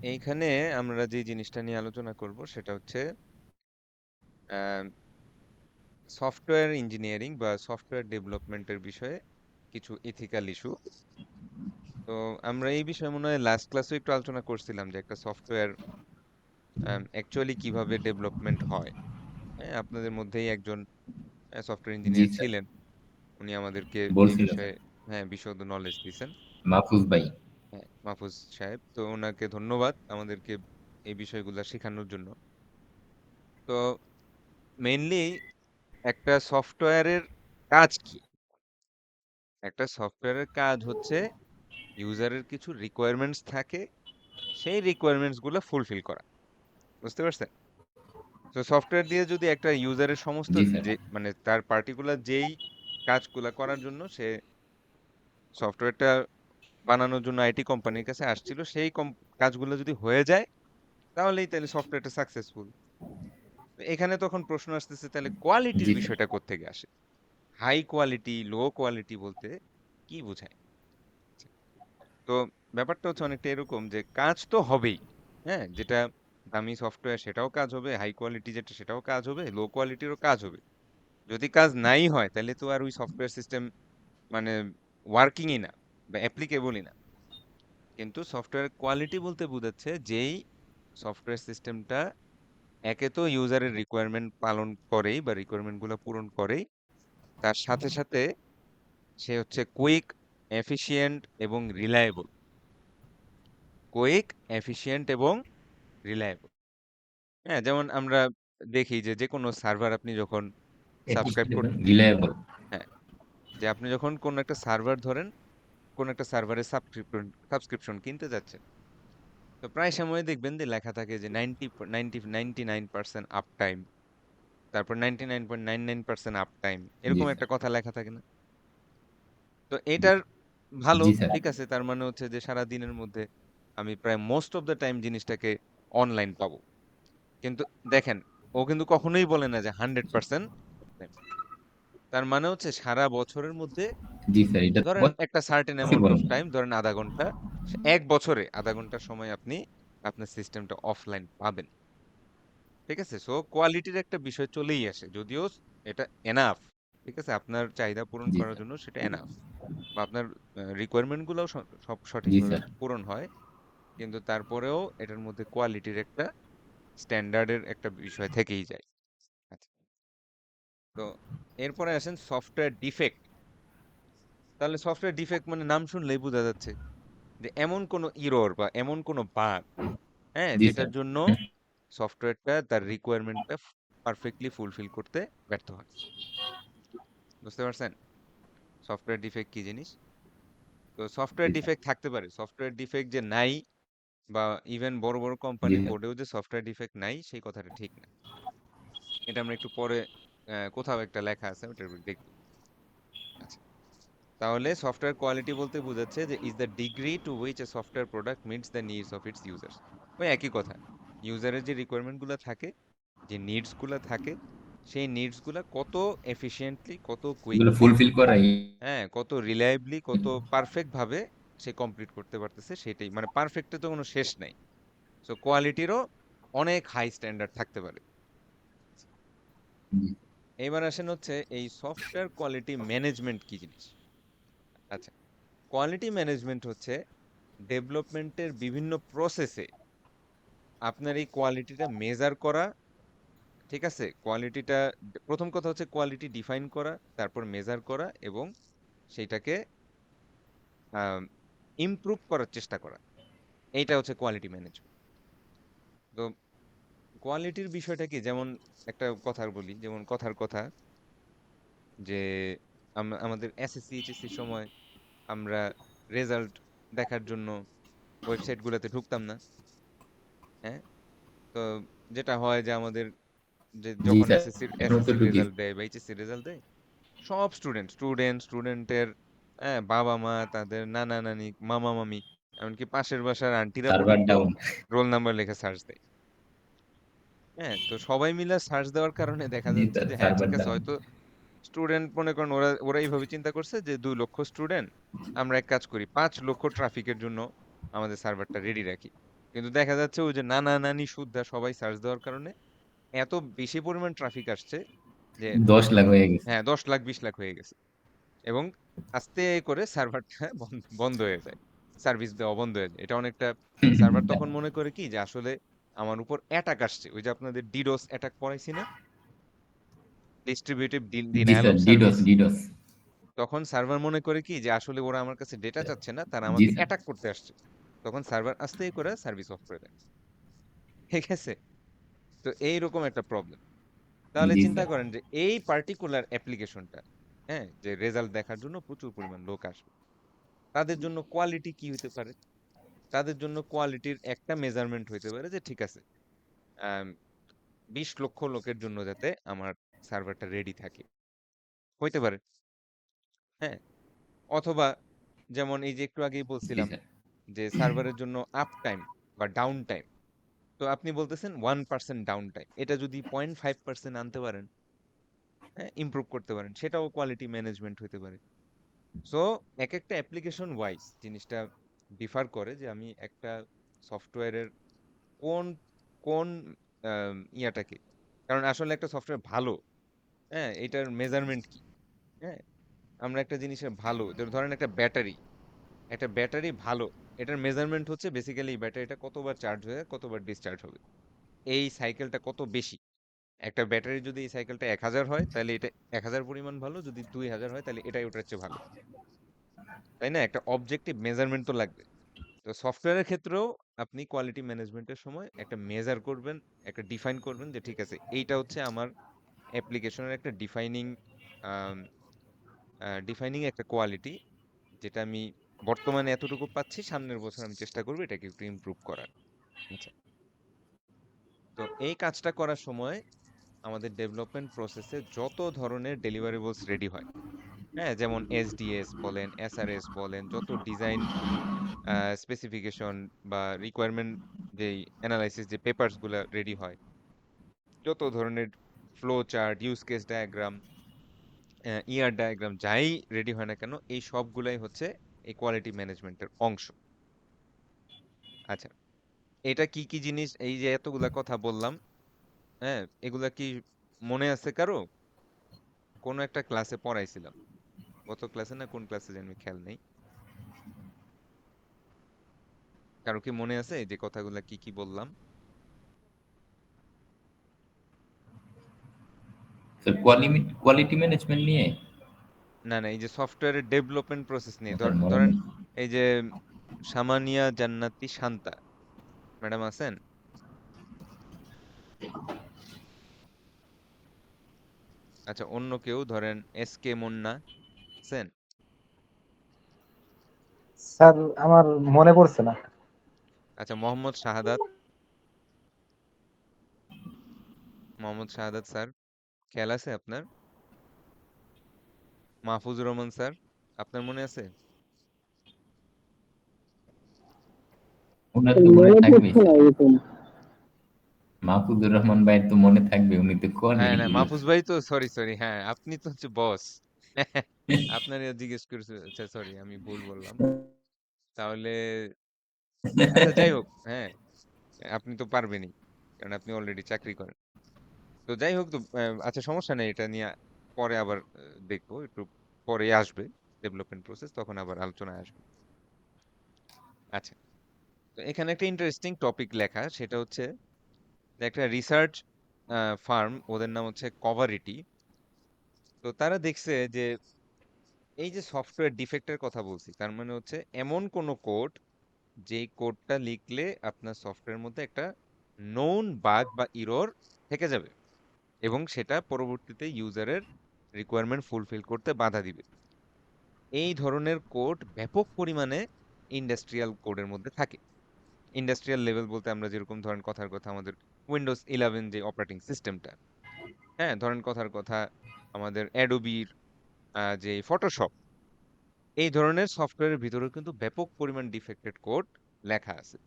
এইখানে আমরা যে জিনিসটা নিয়ে আলোচনা করব সেটা হচ্ছে সফটওয়্যার ইঞ্জিনিয়ারিং বা সফটওয়্যার ডেভেলপমেন্টের বিষয়ে কিছু ইথিক্যাল ইস্যু। তো আমরা এই বিষয়ে মনে হয় লাস্ট ক্লাসে একটু আলোচনা করছিলাম যে একটা সফটওয়্যার অ্যাকচুয়ালি কিভাবে ডেভেলপমেন্ট হয়। হ্যাঁ, আপনাদের মধ্যেই একজন সফটওয়্যার জি ইঞ্জিনিয়ার স্যার, ছিলেন, উনি আমাদেরকে এই বলছিল বিষয়ে স্যার, বিশদ নলেজ দিয়েছেন। মাহফুজ ভাই। হ্যাঁ, মাহফুজ সাহেব, তো ওনাকে ধন্যবাদ আমাদেরকে এই বিষয়গুলো শেখানোর জন্য। তো মেইনলি একটা সফটওয়্যারের কাজ কি? একটা সফটওয়্যারের কাজ হচ্ছে ইউজারের কিছু রিকোয়ারমেন্টস থাকে, সেই রিকোয়ারমেন্টস গুলো ফুলফিল করা। বুঝতে পারছেন? তো সফটওয়্যার দিয়ে যদি একটা ইউজারের সমস্ত জি স্যার, যে মানে তার পার্টিকুলার যেই কাজগুলা করার জন্য সে সফটওয়্যারটা বানানোর জন্য আইটি কোম্পানির কাছে আসছিল, সেই কাজগুলো যদি হয়ে যায় তাহলেই তাহলে সফটওয়্যারটা সাকসেসফুল। এখানে তখন প্রশ্ন আসতেছে, তাহলে কোয়ালিটির জি স্যার, বিষয়টা কোত্থেকে আসে? হাই কোয়ালিটি, লো কোয়ালিটি বলতে কি বোঝায়? তো ব্যাপারটা হচ্ছে অনেকটা এরকম যে কাজ তো হবেই। হ্যাঁ, যেটা দামি সফটওয়্যার সেটাও কাজ হবে, হাই কোয়ালিটি যেটা সেটাও কাজ হবে, লো কোয়ালিটিরও কাজ হবে। যদি কাজ নাই হয় তাহলে তো আর ওই সফটওয়্যার সিস্টেম মানে ওয়ার্কিংই না বা অ্যাপ্লিকেবলই না। কিন্তু সফটওয়্যার কোয়ালিটি বলতে বোঝাচ্ছে যেই সফটওয়্যার সিস্টেমটা একে তো ইউজারের রিকোয়ারমেন্ট পালন করেই বা রিকোয়ারমেন্ট গুলো পূরণ করেই, তার সাথে সাথে সে হচ্ছে কুইক, এফিশিয়েন্ট এবং রিলায়েবল। কুইক, এফিশিয়েন্ট এবং রিলায়েবল। হ্যাঁ, যেমন আমরা দেখি যে যে কোনো সার্ভার আপনি যখন সাবস্ক্রাইব এফিশিয়েন্ট এবং করতে, রিলায়েবল। হ্যাঁ, যে আপনি যখন কোন একটা সার্ভার ধরেন, কোন একটা সার্ভারের সাবস্ক্রিপশন কিনতে যাচ্ছেন, তো প্রায় সময় দেখবেন যে লেখা থাকে যে 99% আপ টাইম, তারপর 99.99% আপ টাইম, জি এরকম একটা স্যার, কথা লেখা থাকে না? তো এটার ভালো, জি স্যার, ঠিক আছে, তার মানে হচ্ছে যে সারা দিনের মধ্যে আমি প্রায় মোস্ট অফ দ্য টাইম জিনিসটাকে অনলাইন পাবো। কিন্তু দেখেন, ও কিন্তু কখনোই বলে না যে 100%। তার মানে হচ্ছে সারা বছরের মধ্যে জি স্যার, এটা তো ধরেন একটা সার্টেন অ্যামাউন্ট পসিবল অফ না। টাইম, ধরেন আধা ঘন্টা, এক বছরে আধা ঘন্টার সময় আপনি আপনার সিস্টেমটা অফলাইন পাবেন। ঠিক আছে, সো কোয়ালিটির একটা বিষয় চলেই আসে, যদিও এটা এনাফ। ঠিক আছে, আপনার চাহিদা পূরণ জি করার স্যার, জন্য সেটা এনাফ, বা আপনার রিকোয়ারমেন্ট গুলোও সব জি সঠিকভাবে স্যার, পূরণ হয়। কিন্তু তারপরেও এটার মধ্যে কোয়ালিটির একটা স্ট্যান্ডার্ডের একটা বিষয় থেকেই যায়। আচ্ছা, তো এরপরে আসেন সফটওয়্যার ডিফেক্ট। তাহলে সফটওয়্যার ডিফেক্ট মানে নাম শুনলেই বোঝা যাচ্ছে যে এমন কোনো ইরর বা এমন কোনো বাগ, হ্যাঁ, জি স্যার। যেটার জন্য সফটওয়্যারটা তার রিকোয়ারমেন্টটা পারফেক্টলি ফুলফিল করতে ব্যর্থ হয়। বুঝতে পারছেন সফটওয়্যার ডিফেক্ট কি জিনিস? তো জি সফটওয়্যার স্যার, ডিফেক্ট থাকতে পারে, সফটওয়্যার ডিফেক্ট যে নাই বা ইভেন বড় বড় জি কোম্পানির স্যার, কোডেও যে সফটওয়্যার ডিফেক্ট নাই সেই কথাটা ঠিক না। এটা আমরা একটু পরে কোথাও একটা লেখা আছে, ওটার উপর দেখব। আচ্ছা, তাহলে সফটওয়্যার কোয়ালিটি বলতে বোঝাচ্ছে যে is the degree to which a software product meets the needs of its users. ওই একই কথা, ইউজারের যে রিকোয়ারমেন্ট গুলো থাকে, যে নিডস গুলো থাকে, সেই নিডস গুলা কত এফিশিয়েন্টলি, কত এগুলো কুইকলি, ফুলফিল করাই। হ্যাঁ, কত রিলায়েবলি, কত পারফেক্ট ভাবে সে কমপ্লিট করতে পারতেছে, সেটাই মানে পারফেক্টের তো কোনো শেষ নাই। সো কোয়ালিটিরও অনেক হাই স্ট্যান্ডার্ড থাকতে পারে। জি, এবার আসেন হচ্ছে এই সফটওয়্যার কোয়ালিটি ম্যানেজমেন্ট কি জিনিস। আচ্ছা, কোয়ালিটি ম্যানেজমেন্ট হচ্ছে ডেভেলপমেন্টের বিভিন্ন প্রসেসে আপনার এই কোয়ালিটিটা মেজার করা। ঠিক আছে, কোয়ালিটিটা প্রথম কথা হচ্ছে কোয়ালিটি ডিফাইন করা, তারপর মেজার করা এবং সেইটাকে ইমপ্রুভ করার চেষ্টা করা, এইটা হচ্ছে কোয়ালিটি ম্যানেজমেন্ট। তো কোয়ালিটির বিষয়টা কি, যেমন একটা কথা বলি, যেমন কথার কথা যে আমাদের এসএসসি এইচএসসি সময় আমরা রেজাল্ট দেখার জন্য ওয়েবসাইট গুলোতে ঢুকতাম না। হ্যাঁ, তো যেটা হয় যে আমাদের যে জি যখন স্যার, এসএসসির এখনো তো এসএসসির ঢুকি। রেজাল্ট দেয় বা এইচএসসির রেজাল্ট দেয়, সব স্টুডেন্টের বাবা মা, তাদের নানা নানি, মামা মামি, এমনকি পাশের বাসার আন্টিরা সার্ভার পর্যন্ত ডাউন। রোল নাম্বার লিখে সার্চ দেয়। হ্যাঁ, তো সবাই মিলে সার্চ দেওয়ার কারণে দেখা জি যাচ্ছে স্যার, যে হ্যাঁ সার্ভার ঠিক আছে, ডাউন। হয়তো স্টুডেন্ট মনে করেন ওরা ওরা এইভাবে চিন্তা করছে যে 2 লক্ষ স্টুডেন্ট, আমরা এক কাজ করি 5 লক্ষ ট্রাফিকের জন্য আমাদের সার্ভারটা রেডি রাখি। কিন্তু দেখা যাচ্ছে ওই যে নানা নানি সুদ্ধা সবাই সার্চ দেওয়ার কারণে এত বেশি পরিমাণ ট্রাফিক আসছে যে 10 লাখ হয়ে গেছে। হ্যাঁ 10 লাখ 20 লাখ হয়ে গেছে, এবং আস্তে করে সার্ভারটা বন্ধ হয়ে যায়, সার্ভিস দেওয়া বন্ধ হয়ে যায়। এটা অনেকটা সার্ভার তখন মনে করে কি যে আসলে আমার উপর অ্যাটাক আসছে, ওই যে আপনাদের ডিডোস অ্যাটাক পড়াইছি না, distributive G denial sir, of ডিডোস service. ডিডোস। তখন সার্ভার মনে করে কি যে আসলে ওরা আমার কাছে ডেটা চাচ্ছে না, তারা জি আমাকে স্যার। অ্যাটাক করতে আসছে। তখন সার্ভার আস্তে করে সার্ভিস অফ করে দেয়, ঠিক আছে? তো এইরকম একটা প্রবলেম। তাহলে জি চিন্তা স্যার। করেন যে এই পার্টিকুলার অ্যাপ্লিকেশনটা, হ্যাঁ, যে রেজাল্ট দেখার জন্য প্রচুর পরিমাণ লোক আসবে, তাদের জন্য কোয়ালিটি কি হতে পারে? তাদের জন্য কোয়ালিটির একটা মেজারমেন্ট হইতে পারে যে ঠিক আছে, 20 লক্ষ লোকের জন্য যাতে আমার সার্ভারটা রেডি থাকে, হইতে পারে, হ্যাঁ। অথবা যেমন এই যে একটু আগেই জি বলছিলাম স্যার। যে সার্ভারের জন্য আপ টাইম বা ডাউন টাইম, তো আপনি বলতেছেন 1% ডাউন টাইম, এটা যদি 0.5% আনতে পারেন, হ্যাঁ, ইমপ্রুভ করতে পারেন, সেটাও কোয়ালিটি ম্যানেজমেন্ট হতে পারে। সো এক একটা অ্যাপ্লিকেশন ওয়াইজ জিনিসটা ডিফার করে যে আমি একটা সফটওয়্যারের কোন কোন ইয়াটাকে, কারণ আসলে একটা সফটওয়্যার ভালো, হ্যাঁ, এটার মেজারমেন্ট কি, হ্যাঁ, আমরা একটা জিনিসের ভালো, ধরেন একটা ব্যাটারি ভালো, এটার মেজারমেন্ট হচ্ছে বেসিক্যালি এই ব্যাটারিটা কতবার চার্জ হয়ে কতবার ডিসচার্জ হবে, এই সাইকেলটা কত বেশি। একটা ব্যাটারি যদি এই সাইকেলটা 1000 হয় তাহলে এটা 1000 পরিমাণ ভালো, যদি 2000 হয় তাহলে এটাই ওটার চেয়ে ভালো, তাই না? একটা অবজেক্টিভ মেজারমেন্ট তো লাগবে। তো সফটওয়্যারের ক্ষেত্রেও আপনি কোয়ালিটি ম্যানেজমেন্টের সময় একটা মেজার করবেন, একটা ডিফাইন করবেন যে ঠিক আছে এইটা হচ্ছে আমার অ্যাপ্লিকেশনের একটা ডিফাইনিং একটা কোয়ালিটি, যেটা আমি বর্তমানে এতটুকু পাচ্ছি, সামনের বছর আমি চেষ্টা করবো এটাকে একটু ইমপ্রুভ করার। আচ্ছা, তো এই কাজটা করার সময় আমাদের ডেভেলপমেন্ট প্রসেসে যত ধরনের ডেলিভারেবলস রেডি হয়, হ্যাঁ, যেমন এসডিএস বলেন, এসআরএস বলেন, যত ডিজাইন স্পেসিফিকেশন বা রিকোয়ারমেন্ট, যেই অ্যানালাইসিস যে পেপারস গুলা রেডি হয়, যত ধরনের flow chart, use case diagram, ER diagram যাই রেডি হয় না কেন, এই সবগুলাই হচ্ছে এই কোয়ালিটি ম্যানেজমেন্টের অংশ। আচ্ছা, এটা কি কি জিনিস, এই যে এতগুলা কথা বললাম, হ্যাঁ, এগুলা কি মনে আছে কারো? কোনো একটা ক্লাসে পড়াইছিলাম, গত ক্লাসে না কোন ক্লাসে জানি, খেয়াল নেই। কারো কি মনে আছে এই যে কথাগুলা কি কি বললাম? স্যার কোয়ালিটি ম্যানেজমেন্ট নিয়ে? না না, এই যে সফটওয়্যারের ডেভেলপমেন্ট প্রসেস নিয়ে স্যার মনে ধরেন নেই। এই যে সামানিয়া জান্নাতি শান্তা ম্যাডাম আছেন? আচ্ছা, অন্য কেউ ধরেন এস কে মুন্না আছেন? স্যার আমার মনে পড়ছে না। আচ্ছা, মোহাম্মদ শাহাদাত স্যার, খেয়াল আছে আপনার? মাহফুজুর রহমান স্যার, আপনার মনে আছে? ওনার তো মনে মনে থাকবেই পড়ছে না স্যার। এরকম। মাহফুজুর রহমান ভাই তো মনে থাকবে, উনি তো করে হ্যাঁ না, এগুলো। মাহফুজ ভাই তো, সরি সরি, হ্যাঁ আপনি তো হচ্ছে বস। আপনার জিজ্ঞেস করছে, আচ্ছা সরি আমি ভুল বললাম। তাহলে আচ্ছা যাই হোক, হ্যাঁ, আপনি তো পারবেনই, কারণ আপনি অলরেডি চাকরি করেন। তো যাই হোক, তো আচ্ছা সমস্যা নেই, এটা নিয়ে পরে আবার দেখবো, একটু পরে আসবে ডেভেলপমেন্ট প্রসেস, তখন আবার আলোচনায় আসবে। আচ্ছা, তো এখানে একটা ইন্টারেস্টিং টপিক লেখা, সেটা হচ্ছে যে একটা রিসার্চ ফার্ম, ওদের নাম হচ্ছে কভারিটি। তো তারা দেখছে যে এই যে সফটওয়্যার ডিফেক্টের কথা বলছি, তার মানে হচ্ছে এমন কোনো কোড, যেই কোডটা লিখলে আপনার সফটওয়্যারের মধ্যে একটা নোন বাগ বা ইরর থেকে যাবে, এবং সেটা পরবর্তীতে ইউজারের রিকোয়ারমেন্ট ফুলফিল করতে বাধা দিবে। এই ধরনের কোড ব্যাপক পরিমাণে ইন্ডাস্ট্রিয়াল কোডের মধ্যে থাকে। ইন্ডাস্ট্রিয়াল লেভেল বলতে আমরা যেরকম ধরেন কথার কথা আমাদের উইন্ডোজ 11 যে অপারেটিং সিস্টেমটা, হ্যাঁ, ধরেন কথার কথা আমাদের অ্যাডোবির যে ফটোশপ, এই ধরনের সফটওয়্যারের ভিতরেও কিন্তু ব্যাপক পরিমাণ ডিফেক্টেড কোড লেখা আছে।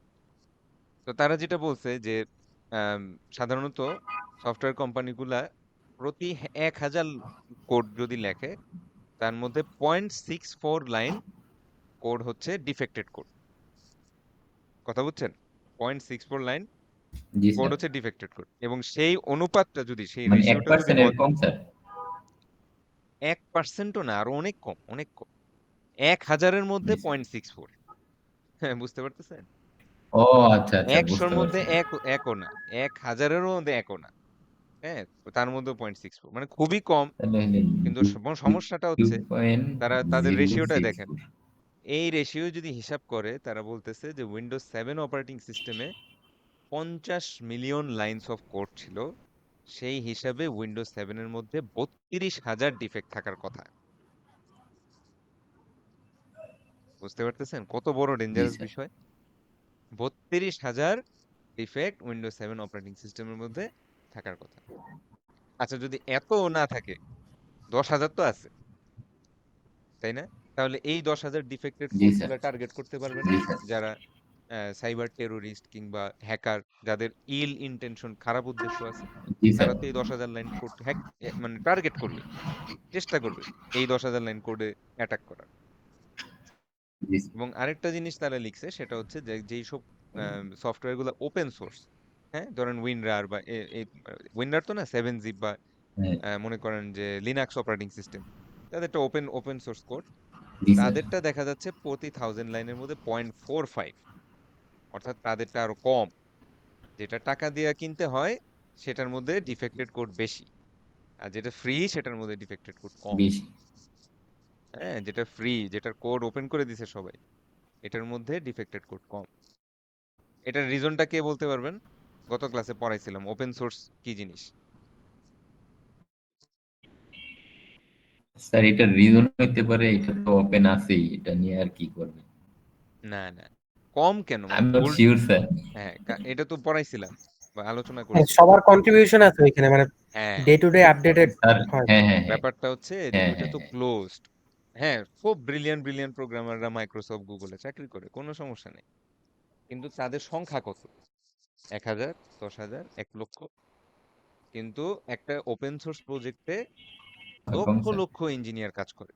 তো তারা যেটা বলছে যে আম, সাধারণত সফটওয়্যার কোম্পানিগুলা প্রতি 1000 কোড যদি লেখে তার মধ্যে 0.64 লাইন কোড হচ্ছে ডিফেক্টেড কোড। কথা বুঝছেন? 0.64 লাইন জি কোড স্যার। হচ্ছে ডিফেক্টেড কোড, এবং সেই অনুপাতটা যদি, সেই মানে রেশিওটা যদি 1% এর কম স্যার? 1%ও না, আরো অনেক কম, অনেক কম। 1000-এর মধ্যে জি স্যার। 0.64। হ্যাঁ, বুঝতে পারতেছেন? ও আচ্ছা, আচ্ছা 100-র বুঝতে মধ্যে পারছি। একও না, 1000-এরও মধ্যে একও না। হ্যাঁ, তার মধ্যে 0.64, মানে খুবই কম। তাহলে হলে কিন্তু সমস্যাটা হচ্ছে তাদের রেশিওটা দেখেন। 2.064। এই রেশিও যদি হিসাব করে, তারা বলতেছে যে উইন্ডোজ 7 অপারেটিং সিস্টেমে 50 মিলিয়ন লাইনস অফ কোড ছিল। সেই হিসাবে উইন্ডোজ 7 এর মধ্যে 32,000 ডিফেক্ট থাকার কথা। বুঝতে পারতেছেন কত বড় জি ডেঞ্জারাস স্যার। বিষয়? 32,000 ডিফেক্ট উইন্ডোজ 7 অপারেটিং সিস্টেমের মধ্যে থাকার কথা। আচ্ছা, যদি এত না থাকে, 10,000 তো আছে, তাই না? তাহলে এই 10,000 ডিফেক্টেড জি স্যার। কোডগুলো টার্গেট করতে পারবে না? জি স্যার। যারা সাইবার টেরোরিস্ট কিংবা হ্যাকার, যাদের ইল ইন্টেনশন, খারাপ উদ্দেশ্য আছে, জি স্যার। তারা তো এই 10,000 লাইন কোড মানে টার্গেট করবে, চেষ্টা করবে এই 10,000 লাইন কোডে অ্যাটাক করার। জি স্যার। এবং আরেকটা জিনিস তারা লিখছে, সেটা হচ্ছে যে যেই সব সফটওয়্যার গুলো ওপেন সোর্স, হ্যাঁ, ধরেন উইনরার বা উইনরার তো না, 7zip বা হ্যাঁ। মনে করেন যে লিনাক্স অপারেটিং সিস্টেম, তাদেরটা ওপেন সোর্স কোড, জি স্যার। তাদেরটা দেখা যাচ্ছে প্রতি 1000 লাইনের মধ্যে 0.45, অর্থাৎ তাদেরটা আরো কম। যেটা টাকা দিয়ে কিনতে হয় সেটার মধ্যে ডিফেক্টেড কোড বেশি, আর যেটা ফ্রি সেটার মধ্যে ডিফেক্টেড কোড কম। বেশি। হ্যাঁ, যেটা ফ্রি, যেটার কোড ওপেন করে দিছে সবাই, এটার মধ্যে ডিফেক্টেড কোড কম। এটার রিজনটা কে বলতে পারবেন? গত ক্লাসে পড়াইছিলাম ওপেন সোর্স কি জিনিস। স্যার এটার রিজন হইতে পারে এটা তো ওপেন আছেই, এটা নিয়ে আর কি করবে? না না, কম কেন, আই মানে am not old. Sure sir. হ্যাঁ, এটা তো পড়াইছিলাম বা আলোচনা হ্যাঁ, করছিলাম। সবার কন্ট্রিবিউশন আছে ওইখানে, মানে হ্যাঁ, day to day updated sir হয়। হ্যাঁ, হ্যাঁ, হ্যাঁ। ব্যাপারটা হচ্ছে যে হ্যাঁ, ওইটা হ্যাঁ, তো হ্যাঁ। ক্লোজড। হ্যাঁ, খুব ব্রিলিয়ান্ট ব্রিলিয়ান্ট প্রোগ্রামাররা মাইক্রোসফট গুগলে চাকরি করে, কোনো সমস্যা নেই। কিন্তু তাদের সংখ্যা কত? 1,000, 10,000, 1,00,000? কিন্তু একটা ওপেন সোর্স প্রজেক্টে কম লক্ষ স্যার। লক্ষ ইঞ্জিনিয়ার কাজ করে,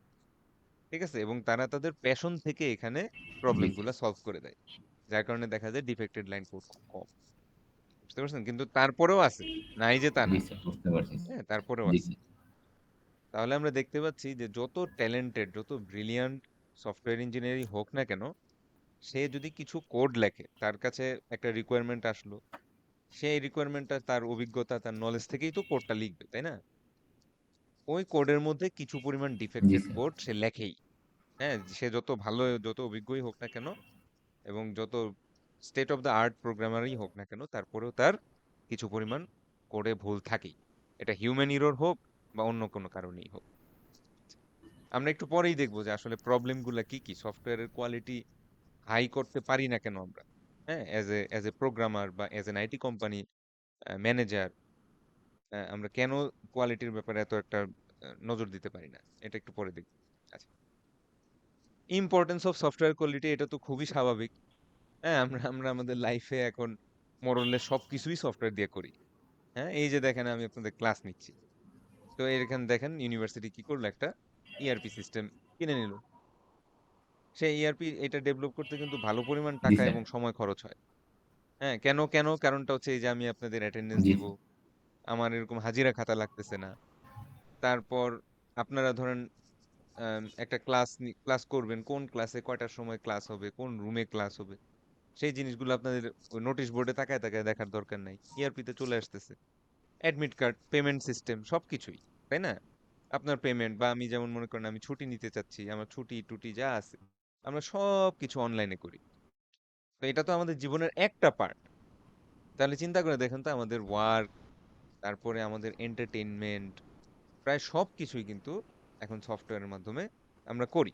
ঠিক আছে, এবং তারা তাদের প্যাশন থেকে এখানে জি প্রবলেমগুলো সলভ করে দেয়, যার কারণে দেখা যায় ডিফেক্টেড লাইন কোড খুব কম। বুঝতে পারছেন? কিন্তু তারপরেও আছে, নাই যে তা জি না। স্যার বুঝতে পারছি। হ্যাঁ, তারপরেও জি আছে। স্যার। তাহলে আমরা দেখতে পাচ্ছি যে যত ট্যালেন্টেড, যত ব্রিলিয়ান্ট সফটওয়্যার ইঞ্জিনিয়ারই হোক না কেন, সে যদি কিছু কোড লেখে, তার কাছে একটা রিকোয়ারমেন্ট আসলো, সেই রিকোয়ারমেন্টটা তার অভিজ্ঞতা, তার নলেজ থেকেই তো কোডটা লিখবে, তাই না? ওই কোডের মধ্যে কিছু পরিমাণ জি ডিফেক্টেড স্যার। কোড সে লেখেই। হ্যাঁ, সে যত ভালো, যত অভিজ্ঞই হোক না কেন, এবং যত স্টেট অফ দ্য আর্ট প্রোগ্রামারই হোক না কেন, তারপরেও তার কিছু পরিমাণ কোডে ভুল থাকেই। এটা হিউম্যান এরর হোক বা অন্য কোনো কারণেই হোক। আমরা একটু পরেই দেখবো যে আসলে প্রবলেমগুলো কি কি, সফটওয়্যারের কোয়ালিটি হাই করতে পারি না কেন আমরা। হ্যাঁ, অ্যাজ এ প্রোগ্রামার বা as an IT company manager, আমরা কেন কোয়ালিটির ব্যাপারে এত একটা নজর দিতে পারি না, এটা একটু পরে দেখব। আচ্ছা, ইম্পর্টেন্স অফ সফটওয়্যার কোয়ালিটি, এটা তো খুবই স্বাভাবিক। হ্যাঁ, আমরা আমরা আমাদের লাইফে এখন মোরলে সবকিছুই সফটওয়্যার দিয়ে করি। হ্যাঁ, এই যে দেখেন আমি আপনাদের ক্লাস নিচ্ছি, তো এখানে দেখেন ইউনিভার্সিটি কি করলো, একটা ইআরপি সিস্টেম কিনে নিল। সেই ইআরপি এটা ডেভেলপ করতে কিন্তু ভালো পরিমাণ জি টাকা স্যার। এবং সময় খরচ হয়। হ্যাঁ, কেন কেন কারণটা হচ্ছে এই যে আমি আপনাদের অ্যাটেন্ডেন্স জি দিব, স্যার। আমার এরকম হাজিরা খাতা লাগতেছে না। তারপর আপনারা ধরেন একটা ক্লাস করবেন, কোন ক্লাসে কয়টার সময় ক্লাস হবে, কোন রুমে ক্লাস হবে, সেই জিনিসগুলো আপনাদের ওই নোটিশ বোর্ডে তাকায় তাকায় দেখার দরকার নাই, ইআরপিতে চলে আসতেছে। অ্যাডমিট কার্ড, পেমেন্ট সিস্টেম, সবকিছুই, তাই না? আপনার পেমেন্ট, বা আমি যেমন মনে করেন আমি ছুটি নিতে চাচ্ছি, আমার ছুটি টুটি যা আছে, আমরা সব কিছু অনলাইনে করি। তো এটা তো আমাদের জীবনের একটা পার্ট। তাহলে চিন্তা করে দেখেন তো, আমাদের ওয়ার্ক, তারপরে আমাদের এন্টারটেইনমেন্ট, প্রায় সব কিছুই কিন্তু এখন সফটওয়্যারের মাধ্যমে আমরা করি।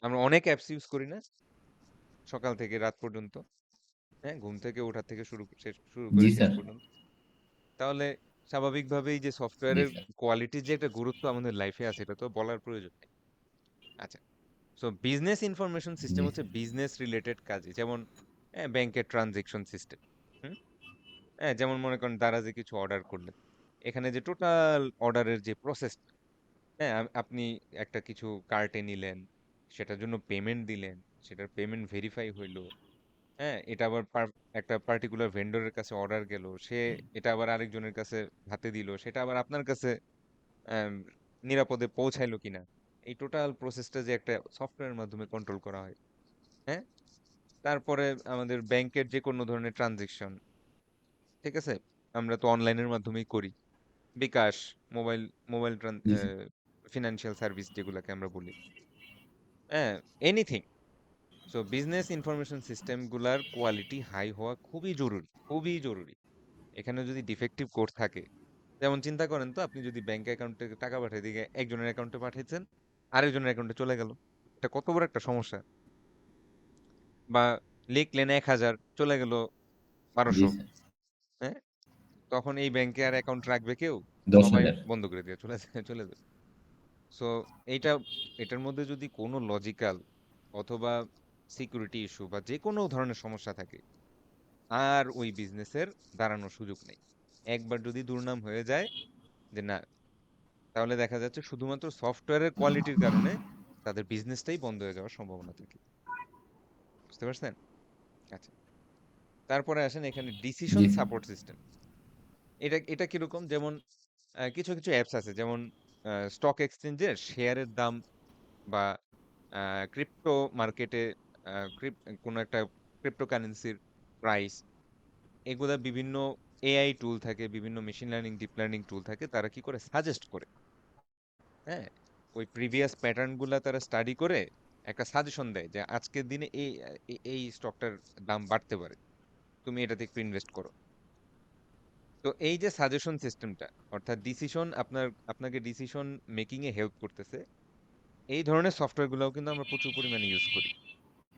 আমরা অনেক অ্যাপস ইউজ করি না, সকাল থেকে রাত পর্যন্ত। হ্যাঁ, ঘুম থেকে ওঠা থেকে শুরু করে জি শেষ স্যার। পর্যন্ত। তাহলে স্বাভাবিকভাবেই যে জি সফটওয়্যারের স্যার। কোয়ালিটির যে একটা গুরুত্ব আমাদের লাইফে আছে, এটা তো বলার প্রয়োজন নেই। আচ্ছা, সো বিজনেস ইনফরমেশন সিস্টেম জি হচ্ছে স্যার। বিজনেস রিলেটেড কাজে, যেমন ব্যাংকের ট্রানজেকশন সিস্টেম। হুম, হ্যাঁ, যেমন মনে করেন দারাজে কিছু অর্ডার করলেন, এখানে যে টোটাল অর্ডারের যে প্রসেস, হ্যাঁ, আপনি একটা কিছু কার্টে নিলেন, সেটার জন্য পেমেন্ট দিলেন, সেটার পেমেন্ট ভেরিফাই হইলো, হ্যাঁ, এটা আবার একটা পার্টিকুলার ভেন্ডরের কাছে অর্ডার গেল, সে এটা আবার আরেকজনের কাছে হাতে দিল, সেটা আবার আপনার কাছে আম, নিরাপদে পৌঁছাইলো কিনা, এই টোটাল প্রসেসটা যে একটা সফটওয়্যারের মাধ্যমে কন্ট্রোল করা হয়, হ্যাঁ। তারপরে আমাদের ব্যাংকের যে কোনো ধরনের ট্রানজেকশন, ঠিক আছে, আমরা তো অনলাইনের মাধ্যমেই করি, বিকাশ, মোবাইল মোবাইল জি স্যার। ফিনান্সিয়াল সার্ভিস যেগুলোকে আমরা বলি, হ্যাঁ, anything. So business information system গুলার কোয়ালিটি হাই হওয়া খুবই জরুরি, খুবই জরুরি। এখানে যদি ডিফেক্টিভ কোড থাকে, যেমন চিন্তা করেন তো, আপনি যদি ব্যাংক অ্যাকাউন্টে টাকা পাঠিয়ে দিয়ে একজনের অ্যাকাউন্টে পাঠিয়েছেন, আরেকজনের অ্যাকাউন্টে চলে গেল, এটা কত বড় একটা সমস্যা। বা লিখলেন 1,000, চলে গেল জি 1200, স্যার। হ্যাঁ, তখন এই ব্যাংকে আর অ্যাকাউন্ট রাখবে কেউ? সবাই 10,000। বন্ধ করে দিয়ে চলে যাবে। সো এইটা, এটার মধ্যে যদি কোনো লজিক্যাল অথবা সিকিউরিটি ইস্যু বা যে কোনো ধরনের সমস্যা থাকে, আর ওই বিজনেসের দাঁড়ানোর সুযোগ নেই। একবার যদি দুর্নাম হয়ে যায় যে না, তাহলে দেখা যাচ্ছে শুধুমাত্র সফটওয়্যারের কোয়ালিটির কারণে তাদের বিজনেসটাই বন্ধ হয়ে যাওয়ার সম্ভাবনা থাকে। বুঝতে পারছেন? আচ্ছা, তারপরে আসেন এখানে ডিসিশন জি স্যার। Support system. এটা এটা কিরকম? যেমন কিছু কিছু অ্যাপস আছে, যেমন স্টক এক্সচেঞ্জের শেয়ারের দাম, বা ক্রিপ্টো মার্কেটে কোনো একটা ক্রিপ্টোকারেন্সির প্রাইস, এগুলা বিভিন্ন এআই টুল থাকে, বিভিন্ন মেশিন লার্নিং, ডিপ লার্নিং টুল থাকে, তারা কি করে সাজেস্ট করে, হ্যাঁ, ওই প্রিভিয়াস প্যাটার্ন গুলা তারা স্টাডি করে একটা সাজেশন দেয় যে আজকের দিনে এই স্টকটার দাম বাড়তে পারে, তুমি এটাতে একটু ইনভেস্ট করো। তো এই যে সাজেশন সিস্টেমটা, অর্থাৎ ডিসিশন, আপনাকে ডিসিশন মেকিং এ হেল্প করতেছে, এই ধরনের সফটওয়্যার গুলাও কিন্তু আমরা প্রচুর পরিমাণে ইউজ করি।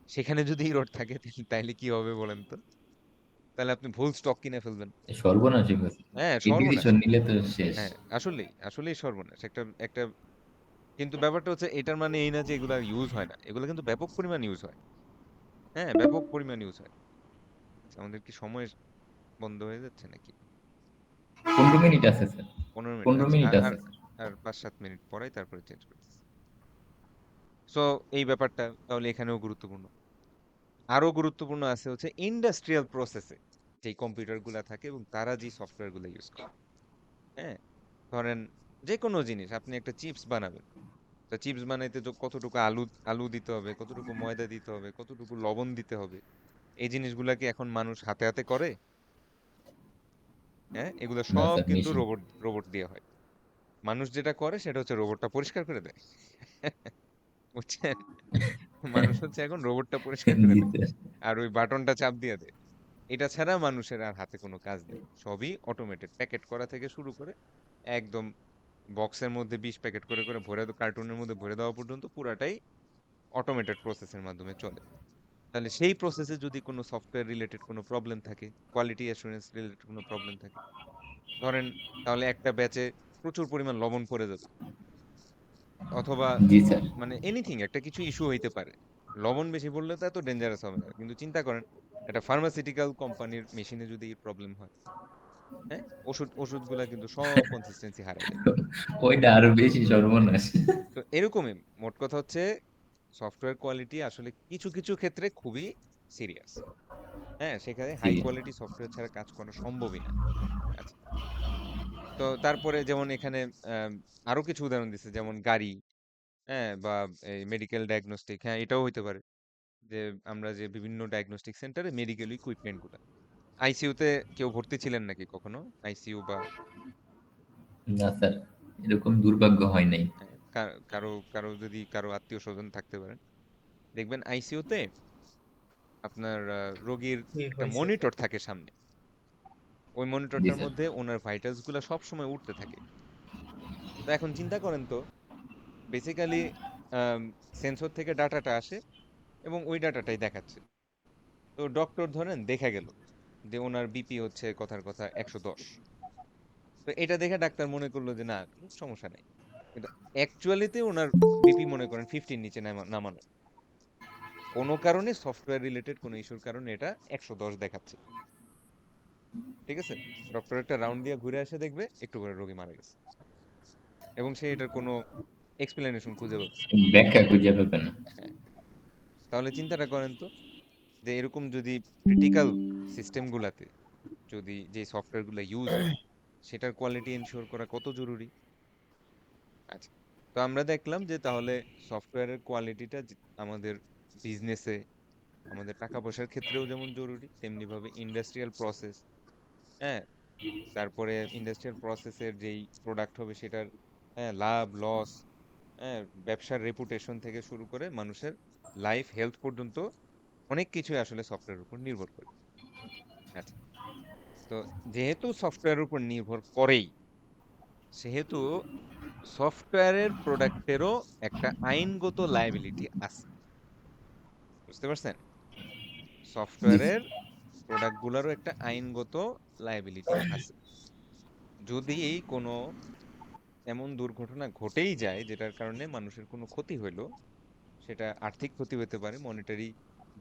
সেখানে যদি ইরর থাকে তাইলে কি হবে বলেন তো? তাহলে আপনি ভুল স্টক কিনে ফেলবেন। সর্বনাশই হয়েছে। হ্যাঁ, এই সর্বনাশ। ডিসিশন নিলে তো শেষ। হ্যাঁ, আসলেই আসলেই সর্বনাশ একটা একটা কিন্তু ব্যাপারটা হচ্ছে, এটার মানে এই না যে এগুলা ইউজ হয় না, এগুলো কিন্তু ব্যাপক পরিমাণ ইউজ হয়। হ্যাঁ, ব্যাপক পরিমাণ ইউজ হয়। আচ্ছা, আমাদের কি সময় বন্ধ হয়ে যাচ্ছে নাকি? 15 মিনিট আছে স্যার। 15 মিনিট 15 আছে, মিনিট আর আর আছে স্যার। আর 5-7 মিনিট পরেই তারপরে চেঞ্জ করতেছি। সো এই ব্যাপারটা তাহলে এখানেও গুরুত্বপূর্ণ। আরো গুরুত্বপূর্ণ আছে হচ্ছে ইন্ডাস্ট্রিয়াল প্রসেসে যেই কম্পিউটার গুলা থাকে এবং তারা যে সফটওয়্যার গুলো ইউজ করে, হ্যাঁ, ধরেন যে কোনো জিনিস, আপনি একটা চিপস বানাবেন, তা চিপস বানাইতে তো কতটুকু আলু আলু দিতে হবে, কতটুকু ময়দা দিতে হবে, কতটুকু লবণ দিতে হবে, এই জিনিসগুলা কি এখন মানুষ হাতে হাতে করে? হ্যাঁ, এগুলো না সব স্যার, কিন্তু মেশিন। রোবট রোবট দিয়ে হয়। মানুষ যেটা করে সেটা হচ্ছে রোবটটা পরিষ্কার করে দেয়। বুঝছেন? মানুষ হচ্ছে এখন রোবটটা পরিষ্কার করে জি দেয় স্যার। আর ওই বাটনটা চাপ দিয়ে দেয়। এটা ছাড়া মানুষের আর হাতে কোনো কাজ নেই, সবই অটোমেটেড। প্যাকেট করা থেকে শুরু করে একদম বক্সের মধ্যে 20 প্যাকেট করে করে ভরে, কার্টুনের মধ্যে ভরে দেওয়া পর্যন্ত পুরাটাই অটোমেটেড প্রসেসের মাধ্যমে চলে। তাহলে সেই প্রসেসে যদি কোনো সফটওয়্যার রিলেটেড কোনো প্রবলেম থাকে, কোয়ালিটি অ্যাসুরেন্স রিলেটেড কোনো প্রবলেম থাকে, ধরেন, তাহলে একটা ব্যাচে প্রচুর পরিমাণ লবণ পড়ে যাবে, অথবা জি স্যার। মানে এনিথিং একটা কিছু ইস্যু হইতে পারে। লবণ বেশি পড়লে তো এত ডেঞ্জারাস হবে না, কিন্তু চিন্তা করেন একটা ফার্মাসিউটিক্যাল কোম্পানির মেশিনে যদি প্রবলেম হয়, হ্যাঁ, ওষুধগুলা কিন্তু সব কনসিস্টেন্সি হারায় যায়। ওইটা আরো বেশি সর্বনাশ। তো এরকমই মোট কথা হচ্ছে, সফটওয়্যার কোয়ালিটি আসলে কিছু কিছু ক্ষেত্রে খুবই সিরিয়াস। হ্যাঁ, সেখানে হাই সিরিয়াস। কোয়ালিটি সফটওয়্যার ছাড়া কাজ করা সম্ভবই না। আচ্ছা, তো তারপরে যেমন এখানে আম, আরো কিছু উদাহরণ দিচ্ছে, যেমন গাড়ি, হ্যাঁ, বা এই মেডিকেল ডায়াগনস্টিক, হ্যাঁ, এটাও হইতে পারে যে আমরা যে বিভিন্ন ডায়াগনস্টিক সেন্টারে মেডিকেল ইকুইপমেন্ট গুলা, আইসিইউতে কেউ ভর্তি ছিলেন নাকি কখনো? আইসিইউ বা না স্যার, এরকম দুর্ভাগ্য হয় নাই। হ্যাঁ, কারো কারো যদি কারো আত্মীয় স্বজন থাকতে পারেন, দেখবেন আইসিইউতে আপনার রোগীর কি একটা হয়েছে? মনিটর থাকে সামনে, ওই জি মনিটরটার স্যার। মধ্যে ওনার ভাইটালস গুলা সব সময় উঠতে থাকে। তো এখন চিন্তা করেন তো, বেসিক্যালি সেন্সর থেকে ডাটাটা আসে এবং ওই ডাটাটাই দেখাচ্ছে। তো ডক্টর ধরেন দেখা গেল যে ওনার বিপি হচ্ছে কথার কথা 110। তো এটা দেখে ডাক্তার মনে করলো যে না, কোনো সমস্যা নাই, কিন্তু অ্যাকচুয়ালিতে ওনার বিপি মনে করেন 50 নিচে নামানো, কোনো কারণে সফটওয়্যার রিলেটেড কোনো ইস্যুর কারণে এটা 110 দেখাচ্ছে। ঠিক আছে? ডক্টর একটা রাউন্ড দিয়ে ঘুরে এসে দেখবে একটু করে রোগী মারা গেছে, এবং সে এটার কোনো এক্সপ্লেনেশন খুঁজে পাবে না। ব্যাখ্যা খুঁজে পাবে না। হ্যাঁ, তাহলে চিন্তাটা করেন তো, যে এরকম যদি ক্রিটিক্যাল সিস্টেমগুলাতে যদি যে সফটওয়্যারগুলো ইউজ হয় সেটার কোয়ালিটি এনশিওর করা কত জরুরি। আচ্ছা, তো আমরা দেখলাম যে তাহলে সফটওয়্যারের কোয়ালিটিটা আমাদের বিজনেসে, আমাদের টাকা পয়সার ক্ষেত্রেও যেমন জরুরি, তেমনি ভাবে ইন্ডাস্ট্রিয়াল প্রসেস, হ্যাঁ, তারপরে ইন্ডাস্ট্রিয়াল প্রসেসের যেই প্রোডাক্ট হবে সেটার, হ্যাঁ, লাভ লস, হ্যাঁ, ব্যবসার রেপুটেশন থেকে শুরু করে মানুষের লাইফ হেলথ পর্যন্ত অনেক কিছুই আসলে সফটওয়্যারের উপর নির্ভর করে। আচ্ছা, তো যেহেতু সফটওয়্যারের উপর নির্ভর করেই, সেহেতু সফটওয়্যারের প্রোডাক্টেরও একটা আইনগত লায়াবিলিটি আছে। বুঝতে পারছেন? জি সফটওয়্যারের প্রোডাক্টগুলোরও একটা আইনগত লায়াবিলিটি আছে। যদি এই কোনো এমন দুর্ঘটনা ঘটেই যায় যেটার কারণে মানুষের কোনো ক্ষতি হইলো, সেটা আর্থিক ক্ষতি হতে পারে, মনিটারি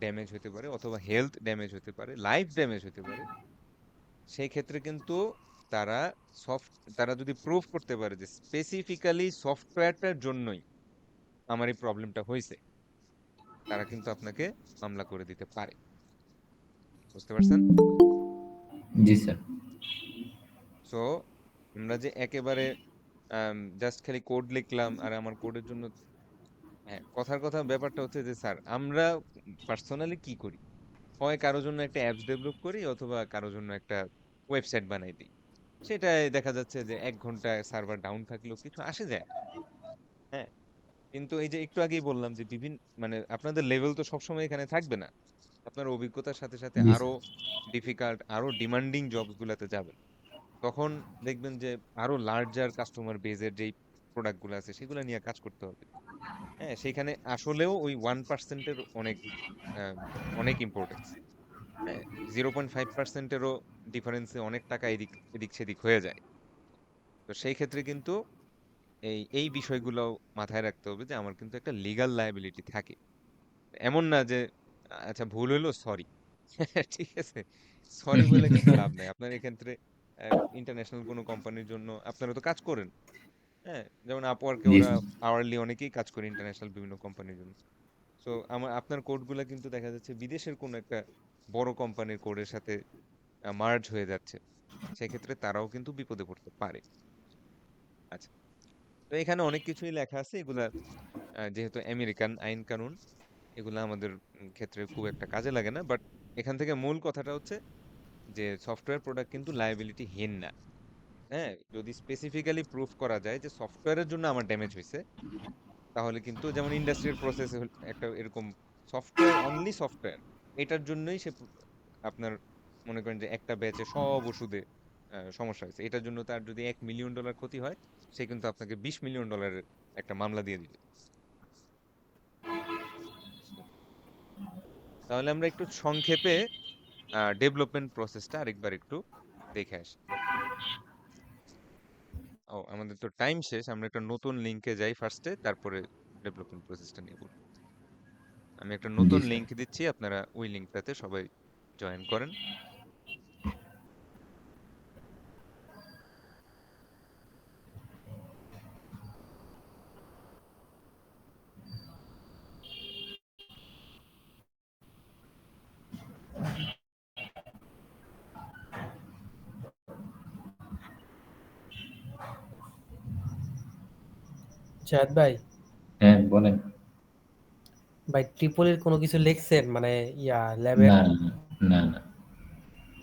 ড্যামেজ হতে পারে, অথবা হেলথ ড্যামেজ হতে পারে, লাইফ ড্যামেজ হতে পারে, সেই ক্ষেত্রে কিন্তু তারা তারা যদি প্রুভ করতে পারে যে স্পেসিফিক্যালি সফটওয়্যারটার জন্যই আমার এই প্রবলেমটা হয়েছে, তারা কিন্তু আপনাকে মামলা করে দিতে পারে। বুঝতে পারছেন? জি স্যার। সো আমরা যে একেবারে জাস্ট খালি কোড লিখলাম আর আমার কোডের জন্য, হ্যাঁ, কথার কথা, ব্যাপারটা হচ্ছে যে স্যার আমরা পার্সোনালি কি করি, হয় কারোর জন্য একটা অ্যাপস ডেভেলপ করি অথবা কারোর জন্য একটা ওয়েবসাইট বানাই দিই। সেটাই দেখা যাচ্ছে যে 1 ঘন্টায় সার্ভার ডাউন থাকলেও কিছু আসে যায় না। হ্যাঁ, কিন্তু এই যে একটু আগেই বললাম যে বিভিন্ন, মানে আপনাদের লেভেল তো সবসময় এখানে থাকবে না, আপনার অভিজ্ঞতার সাথে সাথে জি আরো স্যার। ডিফিকাল্ট, আরো ডিমান্ডিং জবস গুলাতে যাবেন। তখন দেখবেন যে আরো লার্জার কাস্টমার বেজের যেই প্রোডাক্ট গুলো আছে সেগুলো নিয়ে কাজ করতে হবে। হ্যাঁ, সেখানে আসলেও ওই 1%-এর অনেক আহ, অনেক ইম্পর্টেন্স। হ্যাঁ, 0.5%-এরও ডিফারেন্সে অনেক টাকা এদিক এদিক সেদিক হয়ে যায়। তো সেই ক্ষেত্রে কিন্তু এই এই বিষয়গুলো মাথায় রাখতে হবে যে আমার কিন্তু একটা লিগ্যাল লায়াবিলিটি থাকে। এমন না যে আচ্ছা ভুল হইলো, সরি। ঠিক আছে, সরি বলে কিন্তু লাভ নাই আপনার এক্ষেত্রে। ইন্টারন্যাশনাল কোনো কোম্পানির জন্য আপনারা তো কাজ করেন, হ্যাঁ, যেমন আপওয়ার্কে জি ওরা স্যার। আওয়ারলি অনেকেই কাজ করে ইন্টারন্যাশনাল বিভিন্ন কোম্পানির জন্য। সো আপনার কোডগুলা কিন্তু দেখা যাচ্ছে বিদেশের কোনো একটা বড় কোম্পানির কোডের সাথে মার্জ হয়ে যাচ্ছে, সেক্ষেত্রে তারাও কিন্তু বিপদে পড়তে পারে। আচ্ছা, তো এখানে অনেক কিছুই লেখা আছে, এগুলা যেহেতু আমেরিকান আইন কানুন, এগুলা আমাদের ক্ষেত্রে খুব একটা কাজে লাগে না, বাট এখান থেকে মূল কথাটা হচ্ছে যে সফটওয়্যার প্রোডাক্ট কিন্তু লায়াবিলিটি হীন না। হ্যাঁ, যদি স্পেসিফিক্যালি প্রুফ করা যায় যে সফটওয়্যারের জন্য আমার ড্যামেজ হয়েছে, তাহলে কিন্তু যেমন ইন্ডাস্ট্রিয়াল প্রসেস একটা এরকম সফটওয়্যার, অনলি সফটওয়্যার, এটার জন্যই সে আপনার মনে করেন যে একটা ব্যাচে সব ওষুধে সমস্যা হয়েছে, এটার জন্য তার যদি $1 মিলিয়ন ক্ষতি হয়, সে কিন্তু আপনাকে $20 মিলিয়ন একটা মামলা দিয়ে দিবে। তাহলে আমরা একটু সংক্ষেপে ডেভেলপমেন্ট প্রসেসটা আরেকবার একটু দেখে আসি। ও, আমাদের তো টাইম শেষ, আমরা একটা নতুন লিংকে যাই ফার্স্টে, তারপরে ডেভেলপমেন্ট প্রসেসটা নিয়ে বলবো। আমি একটা জি নতুন স্যার। লিংক দিচ্ছি, আপনারা ওই লিংকটাতে সবাই জয়েন করেন। জাহেদ ভাই, হ্যাঁ বলেন। ভাই ট্রিপলির কোনো কিছু লিখছেন মানে ল্যাবের না না না,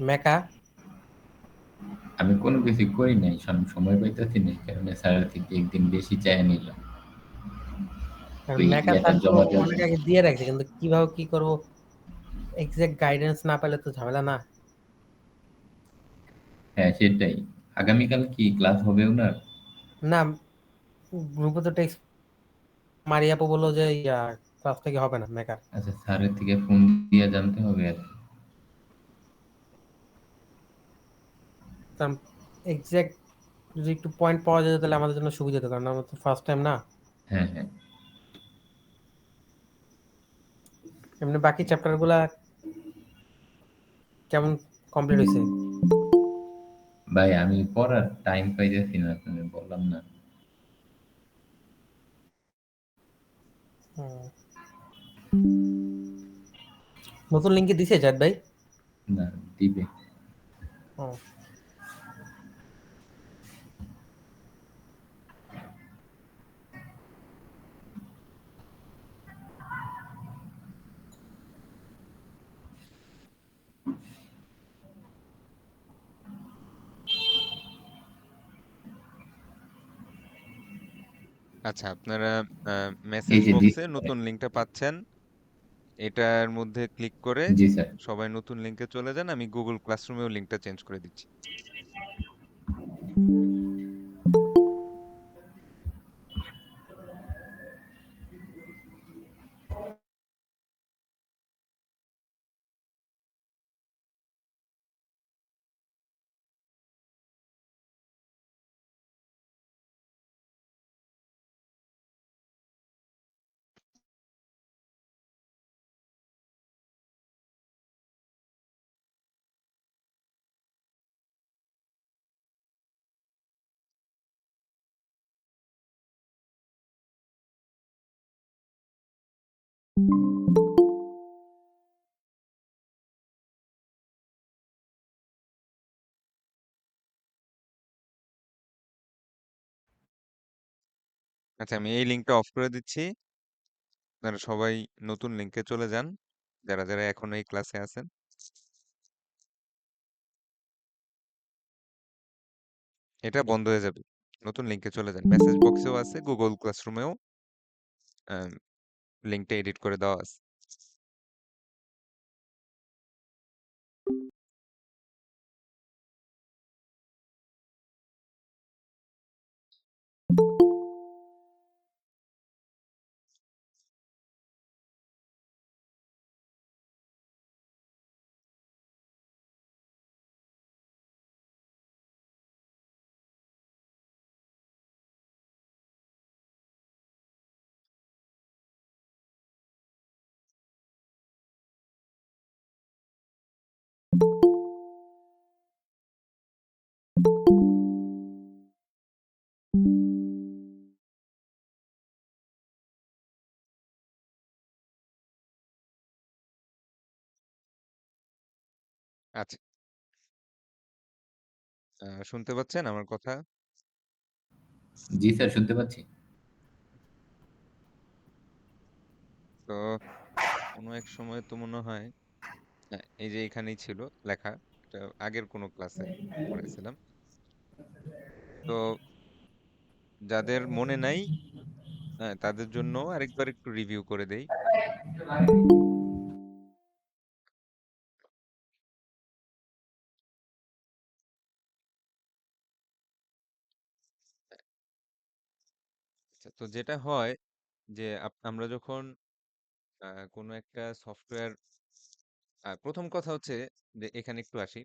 মেকা? আমি কোনো কিছু করি নাই, সময় পাইতেছি না, এই কারণে স্যারের থেকে একদিন বেশি চাই নিলাম। কারণ ওই মেকা ইয়েটা স্যার তো জমা দেওয়ার অনেক জন্য। আগে দিয়ে রাখছে, কিন্তু কিভাবে কি করবো এক্সাক্ট গাইডেন্স না পেলে তো ঝামেলা না? হ্যাঁ সেটাই। আগামীকাল কি ক্লাস হবে ওনার? না, গ্রুপে তো টেক্সট মারিয়াপো বললো যে ক্লাস থেকে হবে না মেকার। আচ্ছা, স্যারের থেকে ফোন দিয়ে জানতে হবে আর কি। কারণ এক্সাক্ট যদি একটু পয়েন্ট পাওয়া যেত তাহলে আমাদের জন্য সুবিধা হতো, কারণ আমরা তো ফার্স্ট টাইম না। হ্যাঁ হ্যাঁ। এমনি বাকি চ্যাপ্টার গুলা কেমন কমপ্লিট হয়েছে? ভাই আমি পড়ার টাইম পাইতেছি না, আপনাদের বললাম না। হুম। নতুন লিঙ্কে দিছে জাট ভাই? না, দিবে। হুম। আচ্ছা, আপনারা এই মেসেজ যে বক্সে নতুন লিঙ্কটা পাচ্ছেন। এটার মধ্যে ক্লিক করে জি স্যার। সবাই নতুন লিঙ্কে চলে যান। আমি গুগল ক্লাসরুমেও লিঙ্কটা চেঞ্জ করে দিচ্ছি। আচ্ছা, আমি এই লিঙ্কটা অফ করে দিচ্ছি। আপনারা সবাই নতুন লিঙ্কে চলে যান, যারা যারা এখনো এই ক্লাসে আছেন। এটা বন্ধ হয়ে যাবে। নতুন লিঙ্কে চলে যান। মেসেজ বক্সেও আছে, গুগল ক্লাসরুমেও লিঙ্কটা এডিট করে দেওয়া আছে। আচ্ছা, শুনতে পাচ্ছেন আমার কথা? জি স্যার, শুনতে পাচ্ছি। তো কোনো এক সময় তো মনে হয়, হ্যাঁ, এই যে এখানেই ছিল লেখা, এটা আগের কোনো ক্লাসে পড়েছিলাম। তো যাদের মনে নাই, হ্যাঁ, তাদের জন্য আরেকবার একটু রিভিউ করে দেই। আচ্ছা, তো যেটা হয় যে আমরা যখন কোনো একটা সফটওয়্যার, প্রথম কথা হচ্ছে যে এখানে একটু আসি,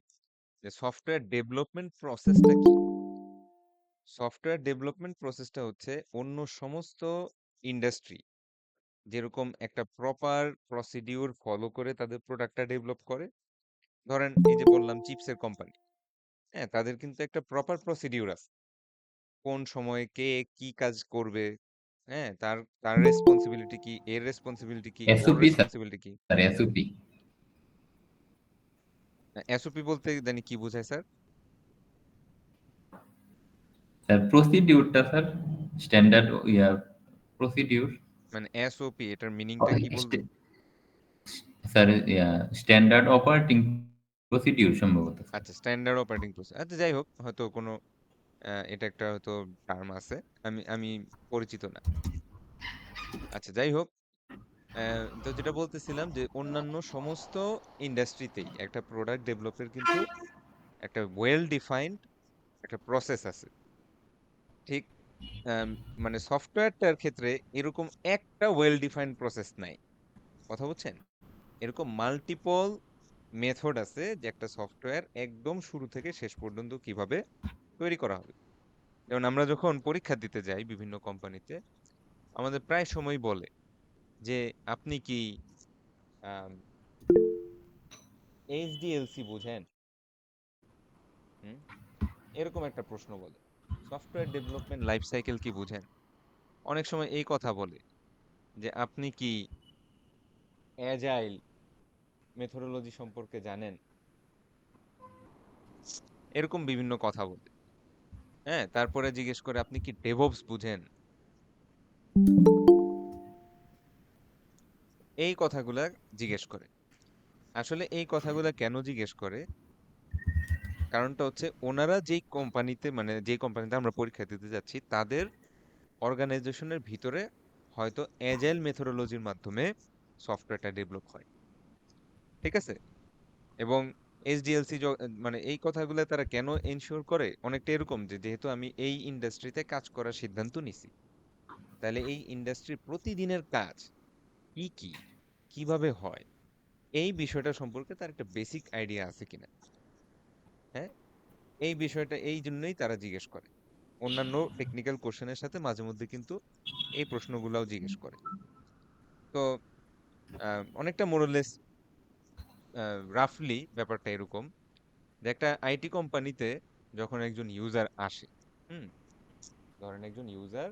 যে সফটওয়্যার ডেভেলপমেন্ট প্রসেসটা কি। সফটওয়্যার ডেভেলপমেন্ট প্রসেসটা হচ্ছে অন্য সমস্ত ইন্ডাস্ট্রি যেরকম একটা প্রপার প্রসিডিউর ফলো করে তাদের প্রোডাক্টটা ডেভেলপ করে। ধরেন এই যে বললাম চিপসের কোম্পানি, হ্যাঁ, তাদের কিন্তু একটা প্রপার প্রসিডিউর আছে, কোন সময়ে কে কি কাজ করবে, হ্যাঁ, তার তার রেসপন্সিবিলিটি কি, এর রেসপন্সিবিলিটি কি, ওর এসওপি রেসপন্সিবিলিটি কি। Sir, SOP. এসওপি বলতে জানি কি বোঝায় স্যার? স্যার প্রসিডিউরটা স্যার, স্ট্যান্ডার্ড ইয়া প্রসিডিউর। মানে এসওপি এটার মিনিংটা কি বলবেন? স্যার ইয়া স্ট্যান্ডার্ড অপারেটিং প্রসিডিউর সম্ভবত স্যার। আচ্ছা, স্ট্যান্ডার্ড অপারেটিং প্রসেস। আচ্ছা, যাই হোক, হয়তো কোনো এটা একটা হয়তো টার্ম আছে, আমি আমি পরিচিত না। আচ্ছা, যাই হোক, তো যেটা বলতেছিলাম যে অন্যান্য সমস্ত ইন্ডাস্ট্রিতেই একটা প্রোডাক্ট ডেভেলপের কিন্তু একটা ওয়েল ডিফাইন্ড একটা প্রসেস আছে, ঠিক। আম, মানে সফটওয়্যারটার ক্ষেত্রে এরকম একটা ওয়েল ডিফাইন্ড প্রসেস নাই, কথা বুঝছেন? এরকম মাল্টিপল মেথড আছে যে একটা সফটওয়্যার একদম শুরু থেকে শেষ পর্যন্ত কিভাবে তৈরি করা হবে। যেমন আমরা যখন পরীক্ষা দিতে যাই বিভিন্ন কোম্পানিতে, আমাদের প্রায় সময় বলে যে আপনি কি এইচডিএলসি বুঝেন? হুম? এরকম একটা প্রশ্ন বলে সফটওয়্যার ডেভেলপমেন্ট লাইফ সাইকেল কি বুঝেন? অনেক সময় এই কথা বলে যে আপনি কি অ্যাজাইল মেথোডোলজি সম্পর্কে জানেন, এরকম বিভিন্ন কথা বলে। হ্যাঁ, তারপরে জিজ্ঞেস করে আপনি কি ডেভঅপস বুঝেন, এই কথাগুলা জিজ্ঞেস করে। আসলে এই কথাগুলা কেন জিজ্ঞেস করে, কারণটা হচ্ছে ওনারা যেই কোম্পানিতে মানে যেই কোম্পানিতে আমরা পরীক্ষা দিতে যাচ্ছি তাদের অর্গানাইজেশনের ভিতরে হয়তো অ্যাজাইল মেথোডোলজির মাধ্যমে সফটওয়্যারটা ডেভেলপ হয়, ঠিক আছে? এবং এসডিএলসি মানে এই কথাগুলো তারা কেন এনশিওর করে, অনেকটা এরকম যে যেহেতু আমি এই ইন্ডাস্ট্রিতে কাজ করার সিদ্ধান্ত নিছি, তাহলে এই ইন্ডাস্ট্রির প্রতিদিনের কাজ কি কি কিভাবে হয় এই বিষয়টা সম্পর্কে তার একটা বেসিক আইডিয়া আছে কিনা। হ্যাঁ, এই বিষয়টা এই জন্যই তারা জিজ্ঞেস করে। অন্যান্য টেকনিক্যাল কোশ্চেনের সাথে মাঝে মধ্যে কিন্তু এই প্রশ্নগুলাও জিজ্ঞেস করে। তো অনেকটা মোরলেস রাফলি ব্যাপারটা এরকম যে একটা আইটি কোম্পানিতে যখন একজন ইউজার আসে, হুম, ধরেন একজন ইউজার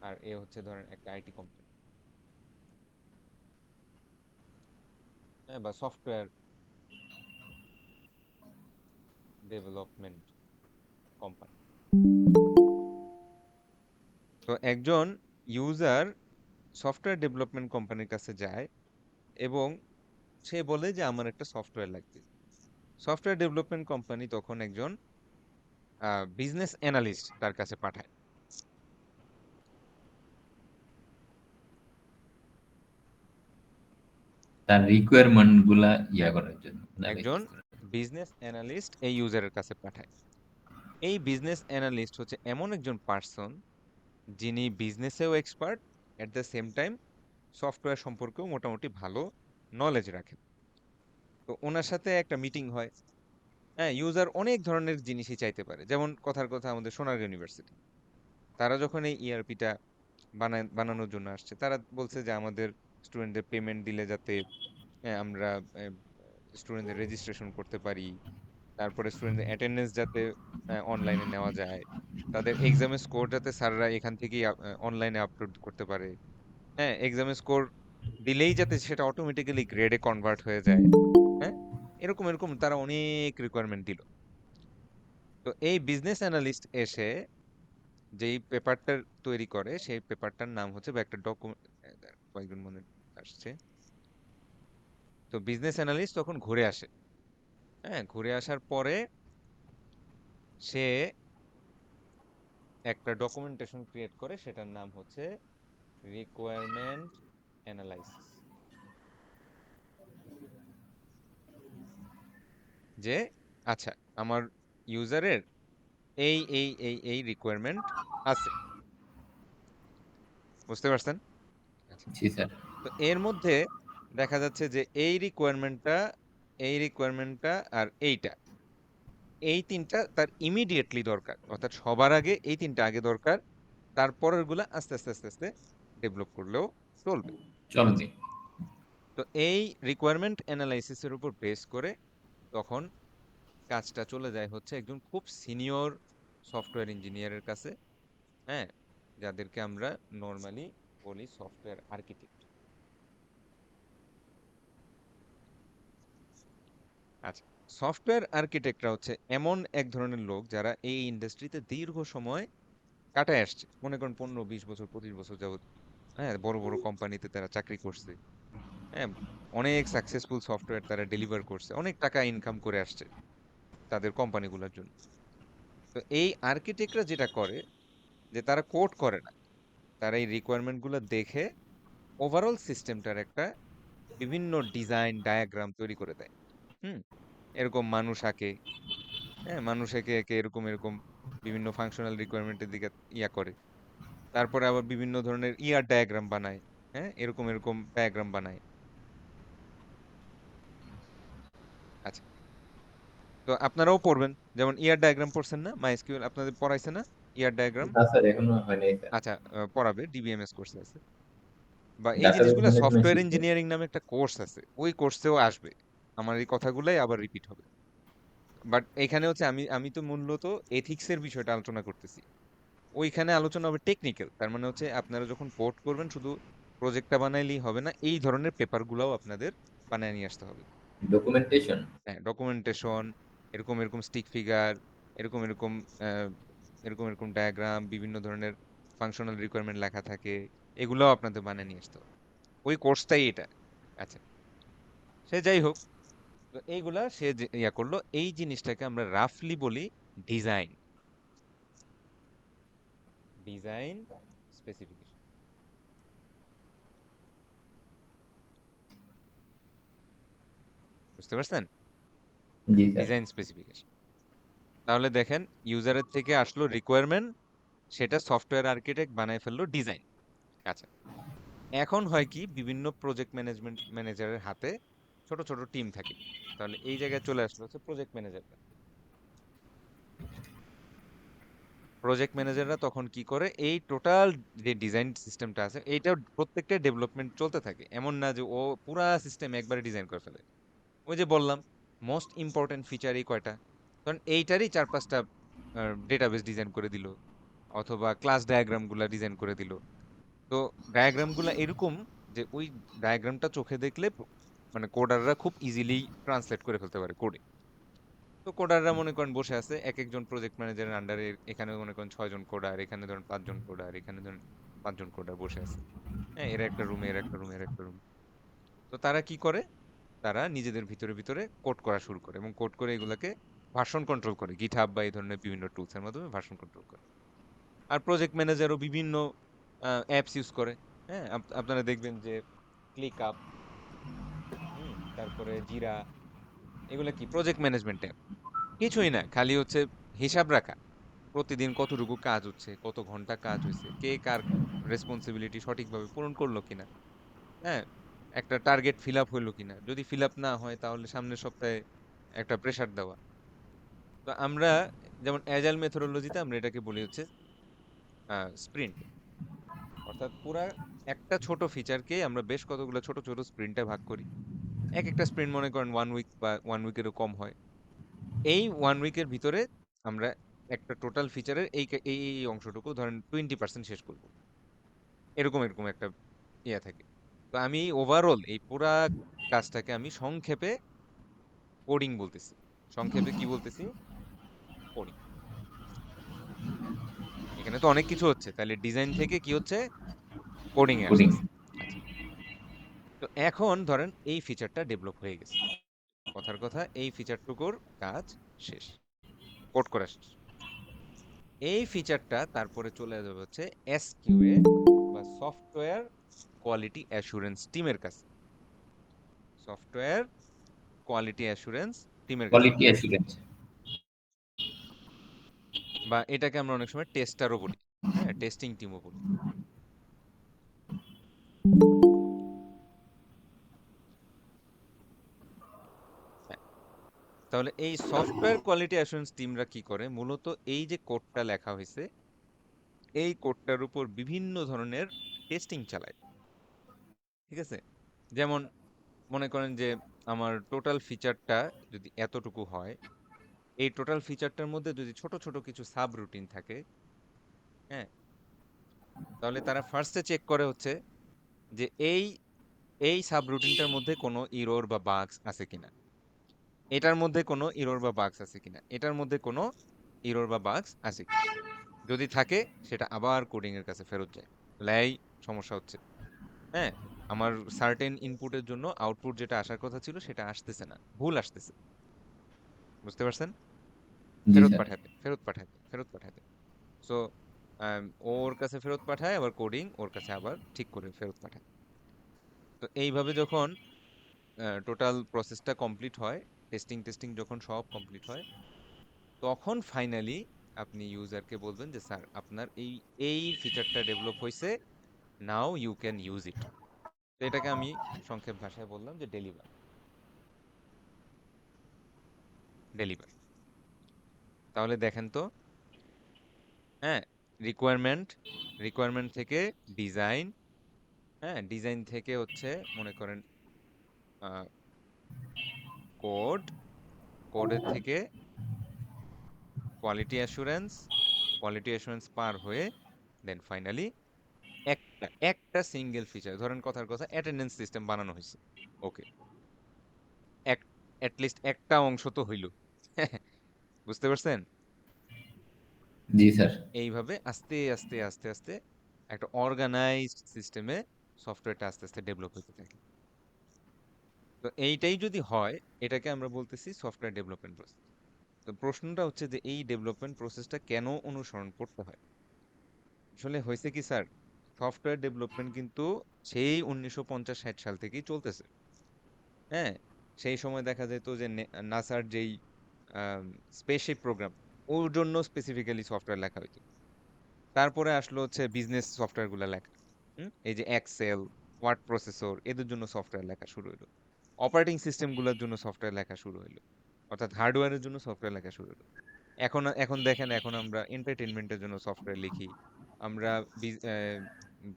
আর এ হচ্ছে ধরেন একটা আইটি কোম্পানি, হ্যাঁ, বা সফটওয়্যার ডেভেলপমেন্ট কোম্পানি। তো একজন ইউজার সফটওয়্যার ডেভেলপমেন্ট কোম্পানির কাছে যায় এবং সে বলে যে আমার একটা সফটওয়্যার লাগবে। সফটওয়্যার ডেভেলপমেন্ট কোম্পানি তখন একজন বিজনেস অ্যানালিস্ট তার কাছে পাঠায়। তার রিকোয়ারমেন্ট গুলা করার জন্য একজন বিজনেস অ্যানালিস্ট এই ইউজারের কাছে পাঠায়। এই বিজনেস অ্যানালিস্ট হচ্ছে এমন একজন পার্সন যিনি বিজনেসেও expert, at the same time software সম্পর্কেও মোটামুটি ভালো নলেজ রাখেন। তো ওনার সাথে একটা মিটিং হয়। হ্যাঁ, ইউজার অনেক ধরনের জিনিসই চাইতে পারে, যেমন কথার কথা আমাদের সোনারগাঁও ইউনিভার্সিটি, তারা যখন এই ইআরপিটা বানানোর জন্য আসছে, তারা বলছে যে আমাদের স্টুডেন্টদের পেমেন্ট দিলে যাতে আমরা স্টুডেন্টদের রেজিস্ট্রেশন করতে পারি, তারপরে স্টুডেন্টদের অ্যাটেন্ডেন্স যাতে অনলাইনে নেওয়া যায়, তাদের এক্সামের স্কোর যাতে স্যাররা এখান থেকেই অনলাইনে আপলোড করতে পারে, হ্যাঁ, এক্সামের স্কোর দিলেই যাতে সেটা অটোমেটিক্যালি গ্রেডে কনভার্ট হয়ে যায়। হ্যাঁ, এরকম এরকম তারা অনেক রিকোয়ারমেন্ট দিল। তো এই বিজনেস অ্যানালিস্ট এসে যেই পেপারটা তৈরি করে সেই পেপারটার নাম হচ্ছে বা একটা ডকুমেন্ট, কয়েকজন মনে আসছে। তো বিজনেস অ্যানালিস্ট তখন ঘুরে আসে। হ্যাঁ, ঘুরে আসার পরে সে একটা ডকুমেন্টেশন ক্রিয়েট করে, সেটার নাম হচ্ছে রিকোয়ারমেন্ট অ্যানালাইসিস। যে আচ্ছা, আমার ইউজারের এই এই এই এই রিকোয়ারমেন্ট আছে, বুঝতে পারছেন? আচ্ছা, জি স্যার। তো এর মধ্যে দেখা যাচ্ছে যে এই রিকোয়ারমেন্টটা আর এইটা, এই তিনটা তার ইমিডিয়েটলি দরকার, অর্থাৎ সবার আগে এই তিনটা আগে দরকার, তারপরের গুলা আস্তে আস্তে আস্তে আস্তে ডেভেলপ করলেও চলবে। চলবে। আচ্ছা, তো এই রিকোয়ারমেন্ট অ্যানালাইসিসের উপর বেস করে তখন কাজটা চলে যায় হচ্ছে একজন খুব সিনিয়র সফটওয়্যার ইঞ্জিনিয়ারের কাছে। হ্যাঁ, যাদেরকে আমরা নর্মালি বলি সফটওয়্যার আর্কিটেক্ট। আচ্ছা, সফটওয়্যার আর্কিটেক্টরা হচ্ছে এমন এক ধরনের লোক যারা এই ইন্ডাস্ট্রিতে দীর্ঘ সময় কাটায় আসছে, মনে করেন 15-20 বছর 25 বছর যাবত, হ্যাঁ, বড় বড় কোম্পানিতে তারা চাকরি করছে। হ্যাঁ, অনেক সাকসেসফুল সফটওয়্যার তারা ডেলিভার করছে, অনেক টাকা ইনকাম করে আসছে তাদের কোম্পানিগুলোর জন্য। তো এই আর্কিটেক্টরা যেটা করে যে তারা কোড করে না, তারা এই রিকোয়ারমেন্টগুলো দেখে ওভারঅল সিস্টেমটার একটা বিভিন্ন ডিজাইন ডায়াগ্রাম তৈরি করে দেয়। হুম, এরকম মানুষ আঁকে, হ্যাঁ, মানুষ একে একে এরকম এরকম বিভিন্ন ফাংশনাল রিকোয়ারমেন্টের দিকে করে। তারপরে আবার বিভিন্ন ধরনের ডায়াগ্রাম বানায়। হ্যাঁ, এরকম এরকম ডায়াগ্রাম বানায়। আচ্ছা, তো আপনারাও পড়বেন, যেমন ডায়াগ্রাম পড়ছেন না, মাইএসকিউএল আপনাদের পড়াইছে না ডায়াগ্রাম? না স্যার, এখনো হয় নাই স্যার। আচ্ছা, পড়াবে, ডিবিএমএস কোর্সে আছে, বা এই ডাটাবেস জিনিসগুলো ম্যানেজমেন্ট সফটওয়্যার শিখবো। ইঞ্জিনিয়ারিং নামে একটা কোর্স আছে, ওই কোর্সেও আসবে। আমার এই কথাগুলাই আবার রিপিট হবে। বাট এখানে হচ্ছে আমি আমি তো মূলত এথিক্সের বিষয়টা আলোচনা করতেছি। ওইখানে আলোচনা হবে টেকনিক্যাল, তার মানে হচ্ছে আপনারা যখন কোড করবেন শুধু প্রজেক্টটা বানাইলেই হবে না, এই ধরনের পেপারগুলোও আপনাদের বানায় নিয়ে আসতে হবে। ডকুমেন্টেশন। হ্যাঁ, ডকুমেন্টেশন, এরকম এরকম স্টিক ফিগার, এরকম এরকম আহ, এরকম এরকম ডায়াগ্রাম, বিভিন্ন ধরনের ফাংশনাল রিকোয়ারমেন্ট লেখা থাকে, এগুলোও আপনাদের বানিয়ে নিয়ে আসতে হবে। ওই কোর্সটাই এটা। আচ্ছা, সে যাই হোক, তো এইগুলা সে ইয়া করলো, এই জিনিসটাকে আমরা রাফলি বলি ডিজাইন। ডিজাইন স্পেসিফিকেশন, বুঝতে পারছেন? জি স্যার। Design specification. তাহলে দেখেন, ইউজারের থেকে আসলো রিকোয়ারমেন্ট, সেটা সফটওয়্যার আর্কিটেক্ট বানায় ফেললো ডিজাইন। আচ্ছা, এখন হয় কি, বিভিন্ন প্রজেক্ট ম্যানেজমেন্ট ম্যানেজারের হাতে ছোট ছোট টিম থাকে। তাহলে এই জায়গায় চলে আসলো হচ্ছে প্রজেক্ট ম্যানেজাররা। প্রজেক্ট ম্যানেজাররা তখন কি করে, এই টোটাল যে ডিজাইন সিস্টেমটা আছে এইটা প্রত্যেকটা ডেভেলপমেন্ট চলতে থাকে, এমন না যে ও পুরা সিস্টেম একবারে ডিজাইন করে ফেলে। ওই যে বললাম, মোস্ট ইম্পর্টেন্ট ফিচার এই কয়টা, কারণ এইটারই 4-5টা ডেটাবেস ডিজাইন করে দিল, অথবা ক্লাস ডায়াগ্রাম গুলা ডিজাইন করে দিল। তো ডায়াগ্রাম গুলা এরকম যে ওই ডায়াগ্রামটা চোখে দেখলে মানে কোডাররা খুব ইজিলি ট্রান্সলেট করে ফেলতে পারে কোডে। তো কোডাররা মনে করেন বসে আছে এক একজন প্রজেক্ট ম্যানেজারের আন্ডারে, এখানে মনে করেন 6জন কোডার, এখানে ধরেন 5জন কোডার, এখানে ধরেন 5জন কোডার বসে আছে। হ্যাঁ, এরা একটা রুমে, এরা একটা রুমে, এরা একটা রুম। তো তারা কি করে, তারা নিজেদের ভিতরে ভিতরে কোড করা শুরু করে, এবং কোড করে এগুলাকে ভার্সন কন্ট্রোল করে, গিটহাব বা এই ধরনের বিভিন্ন টুলস এর মাধ্যমে ভার্সন কন্ট্রোল করে। আর প্রজেক্ট ম্যানেজারও বিভিন্ন অ্যাপস ইউজ করে। হ্যাঁ, আপনারা দেখবেন যে ক্লিক আপ, তারপরে জিরা, এগুলা কি প্রজেক্ট ম্যানেজমেন্ট অ্যাপ? কিছুই না, খালি হচ্ছে হিসাব রাখা, প্রতিদিন কতটুকু কাজ হচ্ছে, কত ঘন্টা কাজ হয়েছে, কে কার রেসপন্সিবিলিটি সঠিকভাবে পূরণ করলো কিনা। হ্যাঁ, একটা টার্গেট ফিল আপ হইলো কিনা, যদি ফিল আপ না হয় তাহলে সামনের সপ্তাহে একটা প্রেসার দেওয়া। তো আমরা যেমন অ্যাজাইল মেথোডোলজিতে আমরা এটাকে বলি হচ্ছে স্প্রিন্ট। অর্থাৎ পুরা একটা ছোট ফিচারকে আমরা বেশ কতগুলো ছোট ছোট স্প্রিন্টে ভাগ করি। এক একটা স্প্রিন্ট মনে করেন 1 উইক বা 1 উইকেরও কম হয়। এই 1 উইকের ভিতরে আমরা একটা টোটাল ফিচারের এই অংশটুকু ধরেন 20% শেষ করব, এরকম এরকম একটা ইয়ে থাকে। তো আমি ওভারঅল এই পুরা কাজটাকে আমি সংক্ষেপে কোডিং বলতেছি। সংক্ষেপে কি বলতেছি? কোডিং। এখানে তো অনেক কিছু হচ্ছে, তাহলে ডিজাইন থেকে কি হচ্ছে, কোডিং এ কোডিং। আসতেছে। আচ্ছা, তো এখন ধরেন এই ফিচারটা ডেভেলপ হয়ে গেছে, কথার কথা এই ফিচারটুকুর কাজ শেষ, কোড করা শেষ। এই ফিচারটা তারপরে চলে যাবে হচ্ছে এসকিউএ বা সফটওয়্যার কোয়ালিটি অ্যাসুরেন্স টিমের কাছে। সফটওয়্যার কোয়ালিটি অ্যাসুরেন্স টিমের কাছে, কোয়ালিটি অ্যাসুরেন্স। বা এটাকে আমরা অনেক সময় টেস্টারও বলি। হ্যাঁ, টেস্টিং টিমও বলি। হ্যাঁ, তাহলে এই সফটওয়্যার কোয়ালিটি অ্যাসুরেন্স টিমরা কি করে, মূলত এই যে কোডটা লেখা হয়েছে এই কোডটার উপর বিভিন্ন ধরনের টেস্টিং চালায়। ঠিক আছে, যেমন মনে করেন যে আমার টোটাল ফিচারটা যদি এতটুকু হয়, এই টোটাল ফিচারটার মধ্যে যদি ছোট ছোট কিছু সাব রুটিন থাকে, হ্যাঁ, তাহলে তারা ফার্স্টে চেক করে হচ্ছে যে এই এই সাব রুটিনটার মধ্যে কোনো ইরর বা বাগস আছে কিনা, এটার মধ্যে কোনো ইরর বা বাগস আছে কিনা, এটার মধ্যে কোনো ইরর বা বাগস আছে কিনা। যদি থাকে সেটা আবার কোডিং এর কাছে ফেরত যায়, লাই সমস্যা হচ্ছে। হ্যাঁ, আমার সার্টেন ইনপুটের জন্য আউটপুট যেটা আসার কথা ছিল সেটা আসতেছে না, ভুল আসতেছে। বুঝতে পারছেন? জি ফেরত স্যার। পাঠাতে, ফেরত পাঠাতে, ফেরত পাঠাতে। সো ওর কাছে ফেরত পাঠায়, আবার কোডিং ওর কাছে আবার ঠিক করে ফেরত পাঠায়। তো এইভাবে যখন টোটাল প্রসেসটা কমপ্লিট হয়, টেস্টিং টেস্টিং যখন সব কমপ্লিট হয়, তখন ফাইনালি আপনি ইউজারকে বলবেন যে স্যার আপনার এই এই ফিচারটা ডেভেলপ হয়েছে, now you can use it. তো এটাকে আমি সংক্ষেপ ভাষায় বললাম যে ডেলিভার। ডেলিভার। তাহলে দেখেন তো, হ্যাঁ, রিকোয়ারমেন্ট, রিকোয়ারমেন্ট থেকে ডিজাইন, হ্যাঁ, ডিজাইন থেকে হচ্ছে মনে করেন কোড, কোডের থেকে কোয়ালিটি অ্যাসুরেন্স পার হয়ে দেন ফাইনালি একটা সিঙ্গেল ফিচার, ধরেন কথার কথা অ্যাটেন্ডেন্স সিস্টেম বানানো হয়েছে, ওকে, এক অ্যাটলিস্ট একটা অংশ তো হইল। বুঝতে পারছেন? জি স্যার। এইভাবে আস্তে আস্তে আস্তে আস্তে একটা অর্গানাইজড সিস্টেমে সফটওয়্যারটা আস্তে আস্তে ডেভেলপ হতে থাকে। তো এইটাই যদি হয়, এটাকে আমরা বলতেছি সফটওয়্যার ডেভেলপমেন্ট প্রসেস। তো প্রশ্নটা হচ্ছে যে এই ডেভেলপমেন্ট প্রসেসটা কেন অনুসরণ করতে হয়? আসলে হয়েছে কি স্যার, সফটওয়্যার ডেভেলপমেন্ট কিন্তু সেই 1950-60 সাল থেকেই চলতেছে। হ্যাঁ, সেই সময় দেখা যেত যে নাসার যেই স্পেসশিপ প্রোগ্রাম, ওর জন্য স্পেসিফিক্যালি সফটওয়্যার লেখা হইতো। তারপরে আসলো হচ্ছে বিজনেস সফটওয়্যার গুলা লেখা। এই যে এক্সেল, ওয়ার্ড প্রসেসর, এদের জন্য সফটওয়্যার লেখা শুরু হলো। অপারেটিং সিস্টেম গুলোর জন্য সফটওয়্যার লেখা শুরু হলো, অর্থাৎ হার্ডওয়্যারের জন্য সফটওয়্যার লেখা শুরু হলো। এখন দেখেন, এখন আমরা এন্টারটেইনমেন্টের জন্য সফটওয়্যার লিখি, আমরা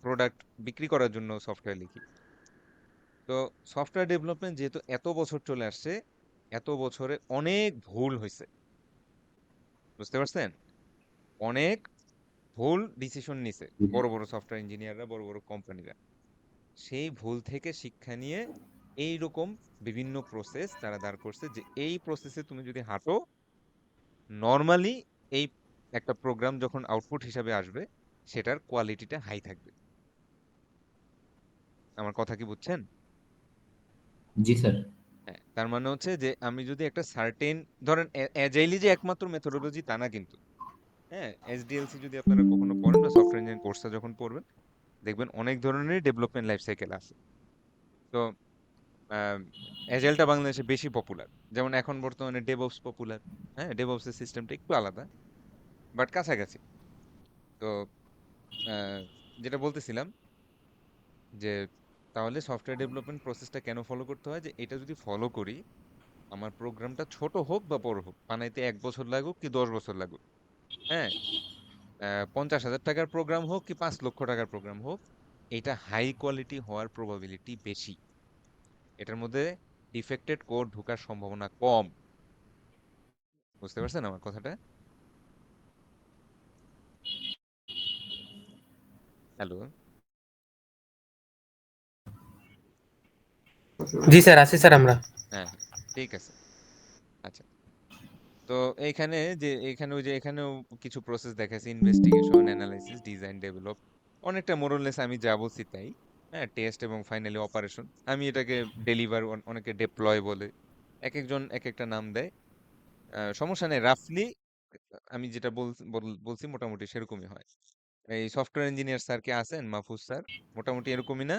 প্রোডাক্ট বিক্রি করার জন্য সফটওয়্যার লিখি। তো সফটওয়্যার ডেভেলপমেন্ট যেহেতু এত বছর চলে আসছে, এত বছরে অনেক ভুল হয়েছে, বুঝতে পারছেন? অনেক ভুল ডিসিশন নিছে বড় বড় সফটওয়্যার ইঞ্জিনিয়াররা, বড় বড় কোম্পানিরা। সেই ভুল থেকে শিক্ষা নিয়ে এই রকম বিভিন্ন প্রসেস তারা দাঁড় করছে, যে এই প্রসেসে তুমি যদি হাঁটো, নর্মালি এই একটা প্রোগ্রাম যখন আউটপুট হিসাবে আসবে, সেটার কোয়ালিটিটা হাই থাকবে। আমার কথা কি বুঝছেন? জি স্যার। হ্যাঁ, তার মানে হচ্ছে যে আমি যদি একটা সার্টেন, ধরেন অ্যাজাইলি যে একমাত্র মেথোডোলজি তা না কিন্তু। হ্যাঁ, এসডিএলসি যদি আপনারা কখনো পড়েন বা সফটওয়্যার ইঞ্জিনিয়ারিং কোর্সটা যখন পড়বেন, দেখবেন অনেক ধরনের ডেভেলপমেন্ট লাইফ সাইকেল আছে। তো এজাইলটা বাংলাদেশে বেশি পপুলার, যেমন এখন বর্তমানে ডেভঅপস পপুলার। হ্যাঁ, ডেভঅপস এর সিস্টেমটা একটু আলাদা, বাট কাছাকাছি। তো আহ, যেটা বলতেছিলাম যে তাহলে সফটওয়্যার ডেভেলপমেন্ট প্রসেসটা কেন ফলো করতে হয়, যে এটা যদি ফলো করি, আমার প্রোগ্রামটা ছোট হোক বা বড় হোক, বানাইতে 1 বছর লাগুক কি 10 বছর লাগুক, হ্যাঁ, 50,000 টাকার প্রোগ্রাম হোক কি 5 লক্ষ টাকার প্রোগ্রাম হোক, এটা হাই কোয়ালিটি হওয়ার প্রবাবিলিটি বেশি। এটার মধ্যে ডিফেক্টেড কোড ঢোকার সম্ভাবনা কম। বুঝতে পারছেন আমার কথাটা? হ্যালো? জি স্যার, আছি স্যার আমরা। হ্যাঁ, হ্যাঁ, ঠিক আছে। আচ্ছা, তো এখানে ওই যে এখানেও কিছু প্রসেস দেখাচ্ছে: ইনভেস্টিগেশন, অ্যানালাইসিস, ডিজাইন, ডেভেলপ। অনেকটা মোরলেস আমি যা বলছি তাই। হ্যাঁ, টেস্ট এবং ফাইনালি অপারেশন। আমি এটাকে ডেলিভার, অনেকে ডেপ্লয় বলে, এক একজন এক একটা নাম দেয়। সমস্যা নেই, রাফলি আমি যেটা বলছি মোটামুটি সেরকমই হয়। এই সফটওয়্যার ইঞ্জিনিয়ার স্যার কে আছেন, মাহফুজ স্যার? মোটামুটি এরকমই না?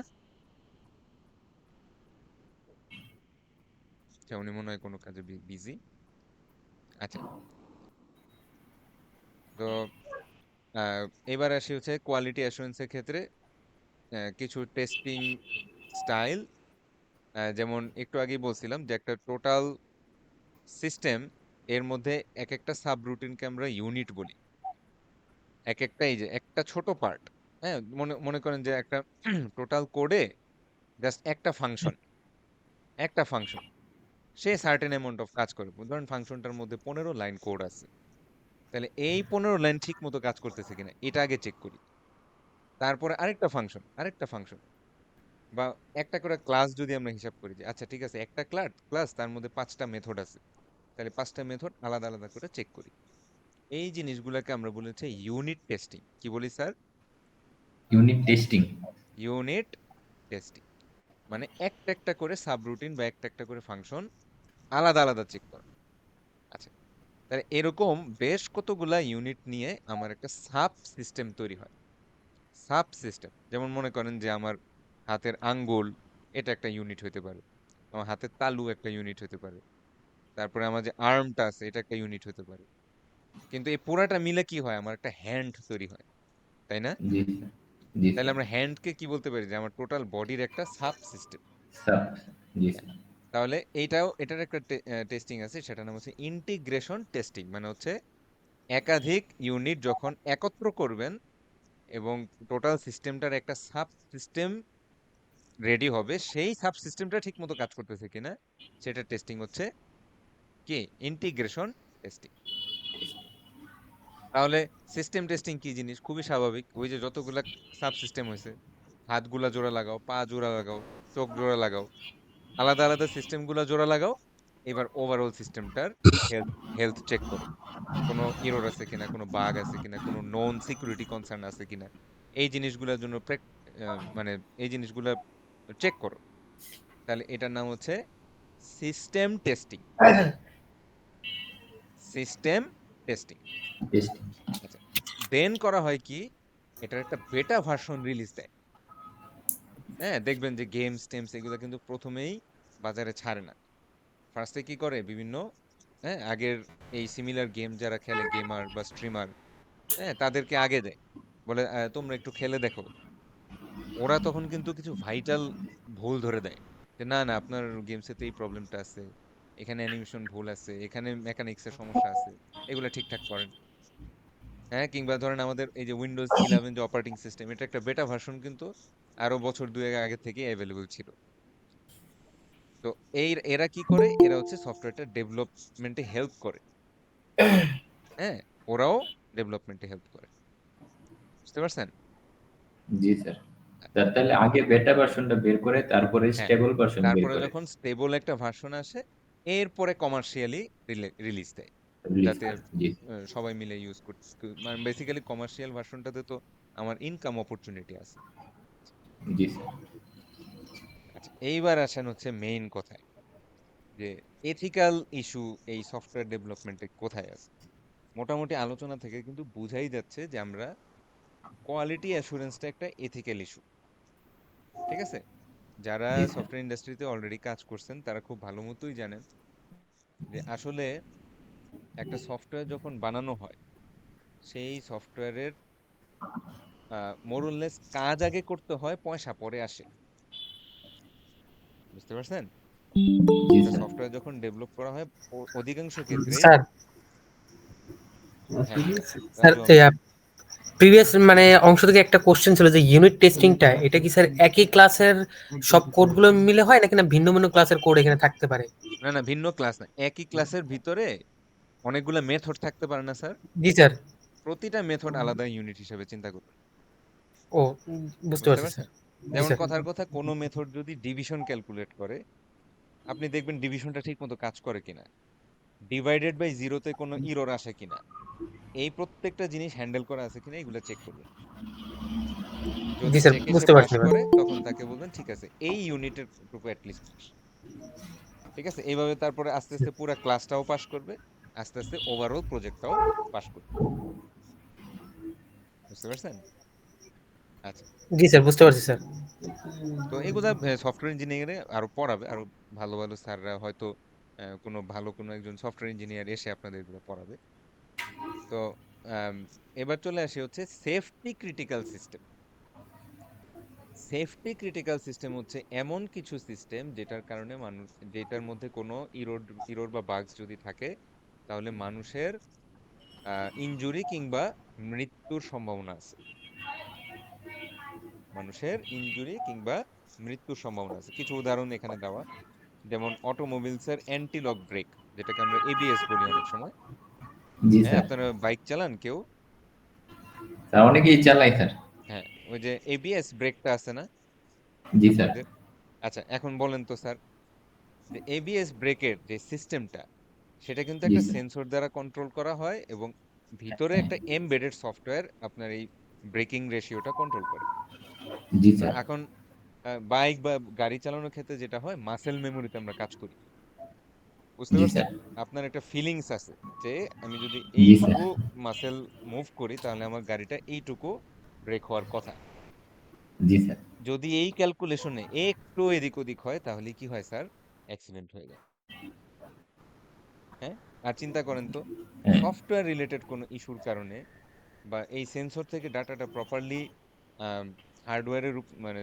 আচ্ছা, উনি মনে হয় কোনো কাজে বিজি। আচ্ছা, তো আহ, এবার আসি হচ্ছে কোয়ালিটি অ্যাসুরেন্সের ক্ষেত্রে কিছু টেস্টিং স্টাইল। যেমন একটু আগেই বলছিলাম যে একটা টোটাল সিস্টেম, এর মধ্যে এক একটা সাব রুটিনকে আমরা ইউনিট বলি। এক একটা, এই যে একটা ছোট পার্ট, হ্যাঁ, মনে করেন যে একটা টোটাল কোডে জাস্ট একটা function say certain amount of কাজ করে। ধরেন ফাংশনটার মধ্যে 15 লাইন কোড আছে, তাহলে এই 15 লাইন ঠিক মতো কাজ করতেছে কিনা এটা আগে চেক করি। তারপরে আরেকটা ফাংশন বা একটা করে ক্লাস যদি আমরা হিসাব করি, যে আচ্ছা ঠিক আছে, একটা ক্লাস তার মধ্যে 5টা মেথড আছে, তাহলে 5টা মেথড আলাদা আলাদা করে চেক করি। এই জিনিসগুলোকে আমরা বলেছি ইউনিট টেস্টিং। কি বলি sir? Unit testing. Unit testing মানে একটা একটা করে সাবরুটিন বা একটা একটা করে ফাংশন আলাদা আলাদা চেক করা। আচ্ছা, তাহলে এরকম বেশ কতগুলা ইউনিট নিয়ে আমার একটা সাব সিস্টেম তৈরি হয়। সাব সিস্টেম, যেমন মনে করেন যে আমার হাতের আঙ্গুল, এটা একটা ইউনিট হতে পারে, আমার হাতের তালু একটা ইউনিট হতে পারে, তারপরে আমার যে আর্মটা আছে এটা একটা ইউনিট হতে পারে। কিন্তু এই পুরাটা মিলে কি হয়, আমার একটা হ্যান্ড তৈরি হয়, তাই না? জি স্যার। জি তাহলে স্যার। আমরা হ্যান্ডকে কি বলতে পারি, যে আমার টোটাল বডির একটা সাব সিস্টেম। সাব। জি স্যার। তাহলে এটার একটা টেস্টিং আছে, সেটার নাম হচ্ছে ইন্টিগ্রেশন টেস্টিং। মানে হচ্ছে একাধিক ইউনিট যখন একত্র করবেন এবং টোটাল সিস্টেমটার একটা সাব সিস্টেম রেডি হবে, সেই সাব সিস্টেমটা ঠিক মতো কাজ করতেছে কিনা সেটা টেস্টিং হচ্ছে কি ইন্টিগ্রেশন টেস্টিং। তাহলে সিস্টেম টেস্টিং কি জিনিস? খুবই স্বাভাবিক। ওই যে যতগুলা সাব সিস্টেম হয়েছে, হাতগুলা জোড়া লাগাও, পা জোড়া লাগাও, চোখ জোড়া লাগাও, আলাদা আলাদা সিস্টেম গুলা জোড়া লাগাও। এবার ওভারঅল সিস্টেমটার হেলথ হেলথ চেক করো, কোনো এরর আছে কিনা, কোনো বাগ আছে কিনা, কোনো নন সিকিউরিটি কনসার্ন আছে কিনা। এই জিনিসগুলোর জন্য মানে এই জিনিসগুলো চেক করো। তাহলে এটার নাম হচ্ছে system testing. System testing. Testing. আচ্ছা, দেন করা হয় কি, এটার একটা বেটা ভার্সন রিলিজ দেয়। হ্যাঁ, দেখবেন যে গেমস টেমস এগুলো কিন্তু প্রথমেই বাজারে ছাড়ে না। ফার্স্টে কি করে বিভিন্ন, হ্যাঁ, আগের এই সিমিলার গেম যারা খেলে, গেমার বা স্ট্রিমার, হ্যাঁ, তাদেরকে আগে দেয়, বলে তোমরা একটু খেলে দেখো। ওরা তখন কিন্তু কিছু ভাইটাল ভুল ধরে দেয়, যে না না আপনার গেমসে তো এই প্রবলেমটা আছে, এখানে অ্যানিমেশন ভুল আছে, এখানে মেকানিক্সের সমস্যা আছে, এগুলো ঠিকঠাক করেন। হ্যাঁ, কিংবা ধরেন আমাদের এই যে উইন্ডোজ 11 যে অপারেটিং সিস্টেম, এটা একটা বেটা ভার্সন কিন্তু আরো বছর দুয়েক আগে থেকে অ্যাভেলেবল ছিল। তো এরা কি করে, এরা হচ্ছে সফটওয়্যারটা ডেভেলপমেন্টে হেল্প করে। হ্যাঁ, ওরাও ডেভেলপমেন্টে হেল্প করে। বুঝতে পারছেন? জি স্যার। স্যার তাহলে আগে বেটা ভার্সনটা বের করে তারপরে হ্যাঁ, স্টেবল ভার্সন বের তারপরে করে যখন স্টেবল একটা ভার্সন আসে, এরপরে কমার্শিয়ালি রিলিজ দেয়, রিলিজ যাতে করে। জি সবাই মিলে ইউজ করতে। মানে বেসিক্যালি কমার্শিয়াল ভার্সনটাতে তো আমার ইনকাম অপরচুনিটি আছে। জি স্যার। আচ্ছা, এইবার আসেন হচ্ছে মেইন কথায়, যে এথিক্যাল ইস্যু এই সফটওয়্যার ডেভেলপমেন্টে কোথায় আছে। মোটামুটি আলোচনা থেকে কিন্তু বুঝাই যাচ্ছে যে আমরা কোয়ালিটি অ্যাসুরেন্সটা একটা এথিক্যাল ইস্যু। ঠিক আছে? যারা জি স্যার। সফটওয়্যার ইন্ডাস্ট্রিতে অলরেডি কাজ করছেন তারা খুব ভালো মতোই জানেন যে আসলে একটা সফটওয়্যার যখন বানানো হয়, সেই সফটওয়্যারের মোরলেস কাজ আগে করতে হয়, পয়সা পরে আসে। বুঝতে পারছেন? জি একটা স্যার। সফটওয়্যার যখন ডেভেলপ করা হয়, অধিকাংশ ক্ষেত্রেই। স্যার হ্যাঁ, স্যার রাজু আমি বলি। প্রিভিয়াস মানে অংশ থেকে একটা কোশ্চেন ছিল যে ইউনিট টেস্টিংটা এটা কি স্যার একই ক্লাসের সব কোডগুলো মিলে হয় নাকি না ভিন্ন ভিন্ন ক্লাসের কোড এখানে থাকতে পারে? না না, ভিন্ন ক্লাস না, একই ক্লাসের ভিতরে অনেকগুলো মেথড থাকতে পারে না স্যার? জি স্যার। প্রতিটা মেথড আলাদা ইউনিট হিসেবে চিন্তা করুন। ও বুঝতে বুঝতে পারছি পারছেন? স্যার। জি যেমন স্যার। কথার কথা, কোনো মেথড যদি ডিভিশন ক্যালকুলেট করে, আপনি দেখবেন ডিভিশনটা ঠিক মতো কাজ করে কিনা, ডিভাইডেড বাই জিরোতে কোনো ইরর আসে কিনা, এই প্রত্যেকটা জিনিস হ্যান্ডেল করা আছে কিনা, এগুলো চেক করবেন। জি যদি স্যার চেকে সে বুঝতে পাস পারছি এবার। করে, তখন তাকে বলবেন ঠিক আছে, এই ইউনিটের টুকু অ্যাটলিস্ট পাস। ঠিক আছে, এইভাবে তারপরে আস্তে আস্তে পুরো ক্লাসটাও পাস করবে, আস্তে আস্তে ওভারঅল প্রজেক্টটাও পাস করবে। বুঝতে পারছেন? আচ্ছা, জি স্যার বুঝতে পারছি স্যার। তো এগুলা সফটওয়্যার ইঞ্জিনিয়ারিং আরো পড়াবে, আরো ভালো ভালো স্যাররা হয়তো কোনো ভালো কোনো একজন সফটওয়্যার ইঞ্জিনিয়ার এসে আপনাদের এগুলো পড়াবে। তো আম, এবার চলে আসি হচ্ছে safety critical system. Safety critical system হচ্ছে এমন কিছু সিস্টেম যেটার কারণে মানুষ, যেটার মধ্যে কোনো ইরোর ইরোর বা বাগস যদি থাকে, তাহলে মানুষের ইনজুরি কিংবা মৃত্যুর সম্ভাবনা আছে। মানুষের ইনজুরি কিংবা মৃত্যুর সম্ভাবনা আছে। কিছু উদাহরণ এখানে দেওয়া, যেমন অটোমোবিলসের অ্যান্টি লক ব্রেক, যেটাকে আমরা এবিএস বলি অনেক সময়। জি হ্যাঁ, স্যার। আপনারা বাইক চালান কেউ? স্যার অনেকেই চালাই স্যার। হ্যাঁ, ওই যে এবিএস ব্রেকটা আছে না জি স্যার। আপনাদের? আচ্ছা, এখন বলেন তো স্যার, যে এবিএস ব্রেকের যে সিস্টেমটা, সেটা কিন্তু জি একটা স্যার। সেন্সর দ্বারা কন্ট্রোল করা হয়, এবং ভিতরে একটা এমবেডেড সফটওয়্যার আপনার এই ব্রেকিং রেশিওটা কন্ট্রোল করে। জি তো স্যার। এখন বাইক বা গাড়ি চালানোর ক্ষেত্রে যেটা হয়, মাসেল মেমোরিতে আমরা কাজ করি। বুঝতে জি পারছেন? স্যার। আপনার একটা ফিলিংস আছে যে আমি যদি জি স্যার। এইটুকু মাসেল মুভ করি, তাহলে আমার গাড়িটা এইটুকু ব্রেক হওয়ার কথা। জি স্যার। যদি এই ক্যালকুলেশনে একটু এদিক ওদিক হয়, তাহলে কি হয় স্যার? অ্যাক্সিডেন্ট হয়ে যায়। হ্যাঁ, আর চিন্তা করেন তো, হ্যাঁ। সফটওয়্যার রিলেটেড কোনো ইস্যুর কারণে, বা এই সেন্সর থেকে ডাটাটা প্রপারলি হার্ডওয়্যারের মানে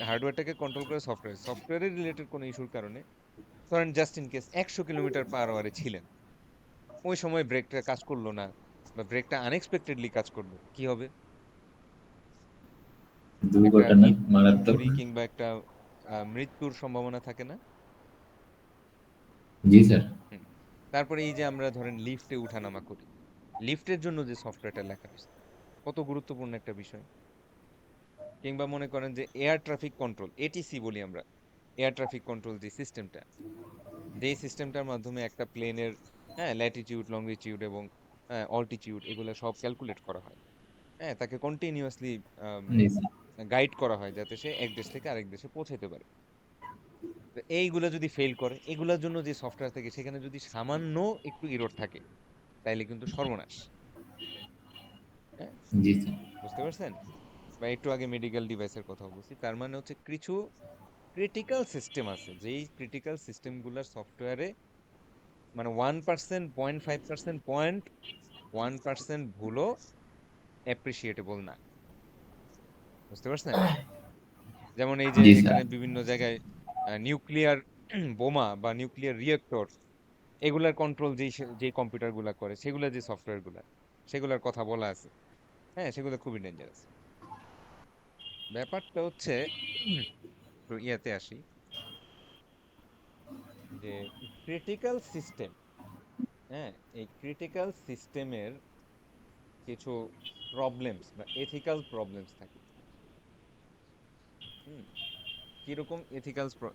হার্ডওয়্যারটাকে কন্ট্রোল করে সফটওয়্যার, সফটওয়্যারের রিলেটেড কোনো ইস্যুর কারণে, ধরেন জাস্ট ইন কেস 100 কিলোমিটার/আওয়ারে ছিলেন, ওই সময় ব্রেকটা কাজ করলো না, বা ব্রেকটা আনএক্সপেক্টেডলি কাজ করলো, কি হবে? একটা দুর্ঘটনা মারাত্মক। ইনজুরি কিংবা একটা মৃত্যুর সম্ভাবনা থাকে না? জি স্যার। হুম। তারপরে এই যে আমরা ধরেন লিফটে উঠানামা করি, লিফটের জন্য যে সফটওয়্যারটা লেখা হয়েছে কত গুরুত্বপূর্ণ একটা বিষয়। কিংবা মনে করেন যে এয়ার ট্রাফিক কন্ট্রোল, এটিসি বলি আমরা, এয়ার ট্রাফিক কন্ট্রোল যে সিস্টেমটা, যেই সিস্টেমটার মাধ্যমে একটা প্লেনের ল্যাটিটিউড, লংগিটিউড এবং অল্টিটিউড এগুলো সব ক্যালকুলেট করা হয়। তাকে কন্টিনিউয়াসলি জি স্যার। গাইড করা হয় যাতে সে এক দেশ থেকে আরেক দেশে পৌঁছাতে পারে। তো এইগুলা যদি ফেল করে, এগুলোর জন্য যে সফটওয়্যার থাকে সেখানে যদি সামান্য একটু এরর থাকে, তাইলে কিন্তু সর্বনাশ। হ্যাঁ, জি স্যার। বুঝতে পারছেন? বা একটু আগে মেডিকেল ডিভাইসের কথা বলছি, তার মানে হচ্ছে কিছু ক্রিটিক্যাল সিস্টেম আছে, যেই ক্রিটিক্যাল সিস্টেমগুলোর সফটওয়্যারে মানে 1%, 0.5%, 0.1% ভুলও অ্যাপ্রিসিয়েটেবল না। বুঝতে পারছেন? যেমন এই যে জি স্যার। এখানে বিভিন্ন জায়গায় নিউক্লিয়ার বোমা বা নিউক্লিয়ার রিয়েক্টর এগুলার কন্ট্রোল যেই কম্পিউটারগুলা করে, সেগুলা যে সফটওয়্যারগুলা, সেগুলার কথা বলা আছে। সেগুলো খুবই ডেঞ্জারাস। ব্যাপারটা হচ্ছে একটু ইয়াতে আসি, যে ক্রিটিক্যাল সিস্টেম, এই ক্রিটিক্যাল সিস্টেমের কিছু প্রবলেমস বা এথিক্যাল প্রবলেমস থাকে। হুম, কিরকম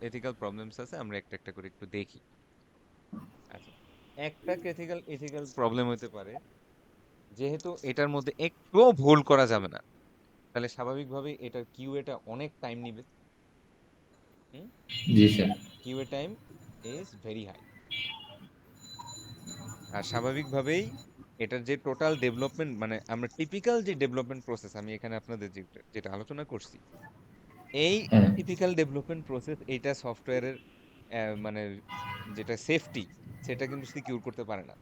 এথিক্যাল প্রবলেমস আছে আমরা একটা একটা করে একটু দেখি। আচ্ছা, একটা এথিক্যাল প্রবলেম হতে পারে, যেহেতু এটার মধ্যে একটুও ভুল করা যাবে না, তাহলে স্বাভাবিকভাবেই এটার কিউএটা অনেক টাইম নিবে। হুম, জি sir. QA time is very high. আর স্বাভাবিকভাবেই এটার যে টোটাল ডেভেলপমেন্ট, মানে আমরা টিপিক্যাল যে ডেভেলপমেন্ট প্রসেস, আমি এখানে আপনাদের যেটা আলোচনা করছি, এই হ্যাঁ। টিপিক্যাল ডেভেলপমেন্ট প্রসেস এইটা সফটওয়্যারের মানে যেটা সেফটি, সেটা কিন্তু সিকিউর করতে পারে না।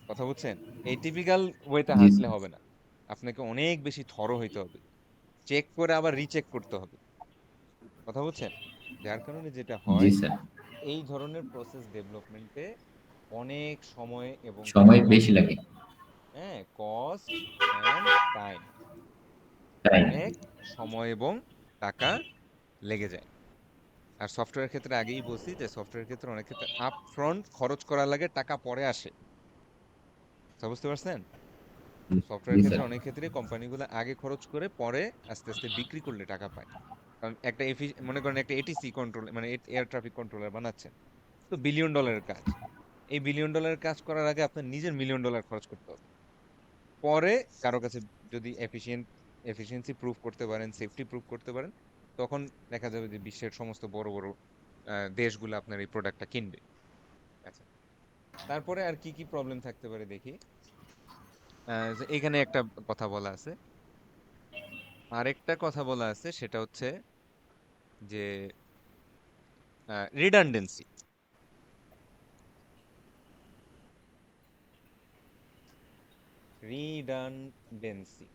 কথা বুঝছেন? এই টিপিক্যাল ওয়েতে জি হাঁটলে স্যার। হবে না, আপনাকে অনেক বেশি থরো হইতে হবে, চেক করে আবার রিচেক করতে হবে। কথা বুঝছেন? যার কারণে যেটা জি হয়, স্যার। এই ধরনের প্রসেস ডেভেলপমেন্টে অনেক সময় এবং সময় টাকা, বেশি লাগে। কস্ট অ্যান্ড টাইম, তাই। অনেক সময় এবং টাকা লেগে যায়। আর সফটওয়্যার ক্ষেত্রে আগেই বলছি যে সফটওয়্যার ক্ষেত্রে অনেক ক্ষেত্রে আপফ্রন্ট খরচ করা লাগে, টাকা পরে আসে। তা বুঝতে পারছেন? সফটওয়্যার জি ক্ষেত্রে স্যার। অনেক ক্ষেত্রে কোম্পানিগুলো আগে খরচ করে পরে আস্তে আস্তে বিক্রি করলে টাকা পায়। কারণ একটা মনে করেন একটা এটিসি কন্ট্রোল মানে এয়ার ট্রাফিক কন্ট্রোলার বানাচ্ছেন, তো বিলিয়ন ডলারের কাজ। এই বিলিয়ন ডলারের কাজ করার আগে আপনার নিজের মিলিয়ন ডলার খরচ করতে হবে। পরে কারো কাছে যদি এফিসিয়েন্সি প্রুফ করতে পারেন, সেফটি প্রুফ করতে পারেন, তখন দেখা যাবে যে বিশ্বের সমস্ত বড় বড় দেশগুলো আপনার এই প্রোডাক্টটা কিনবে। আচ্ছা, তারপরে আর কি কি প্রবলেম থাকতে পারে দেখি। যে এখানে একটা কথা বলা আছে, আরেকটা কথা বলা আছে, সেটা হচ্ছে যে রিডান্ডেন্সি। রিডান্ডেন্সি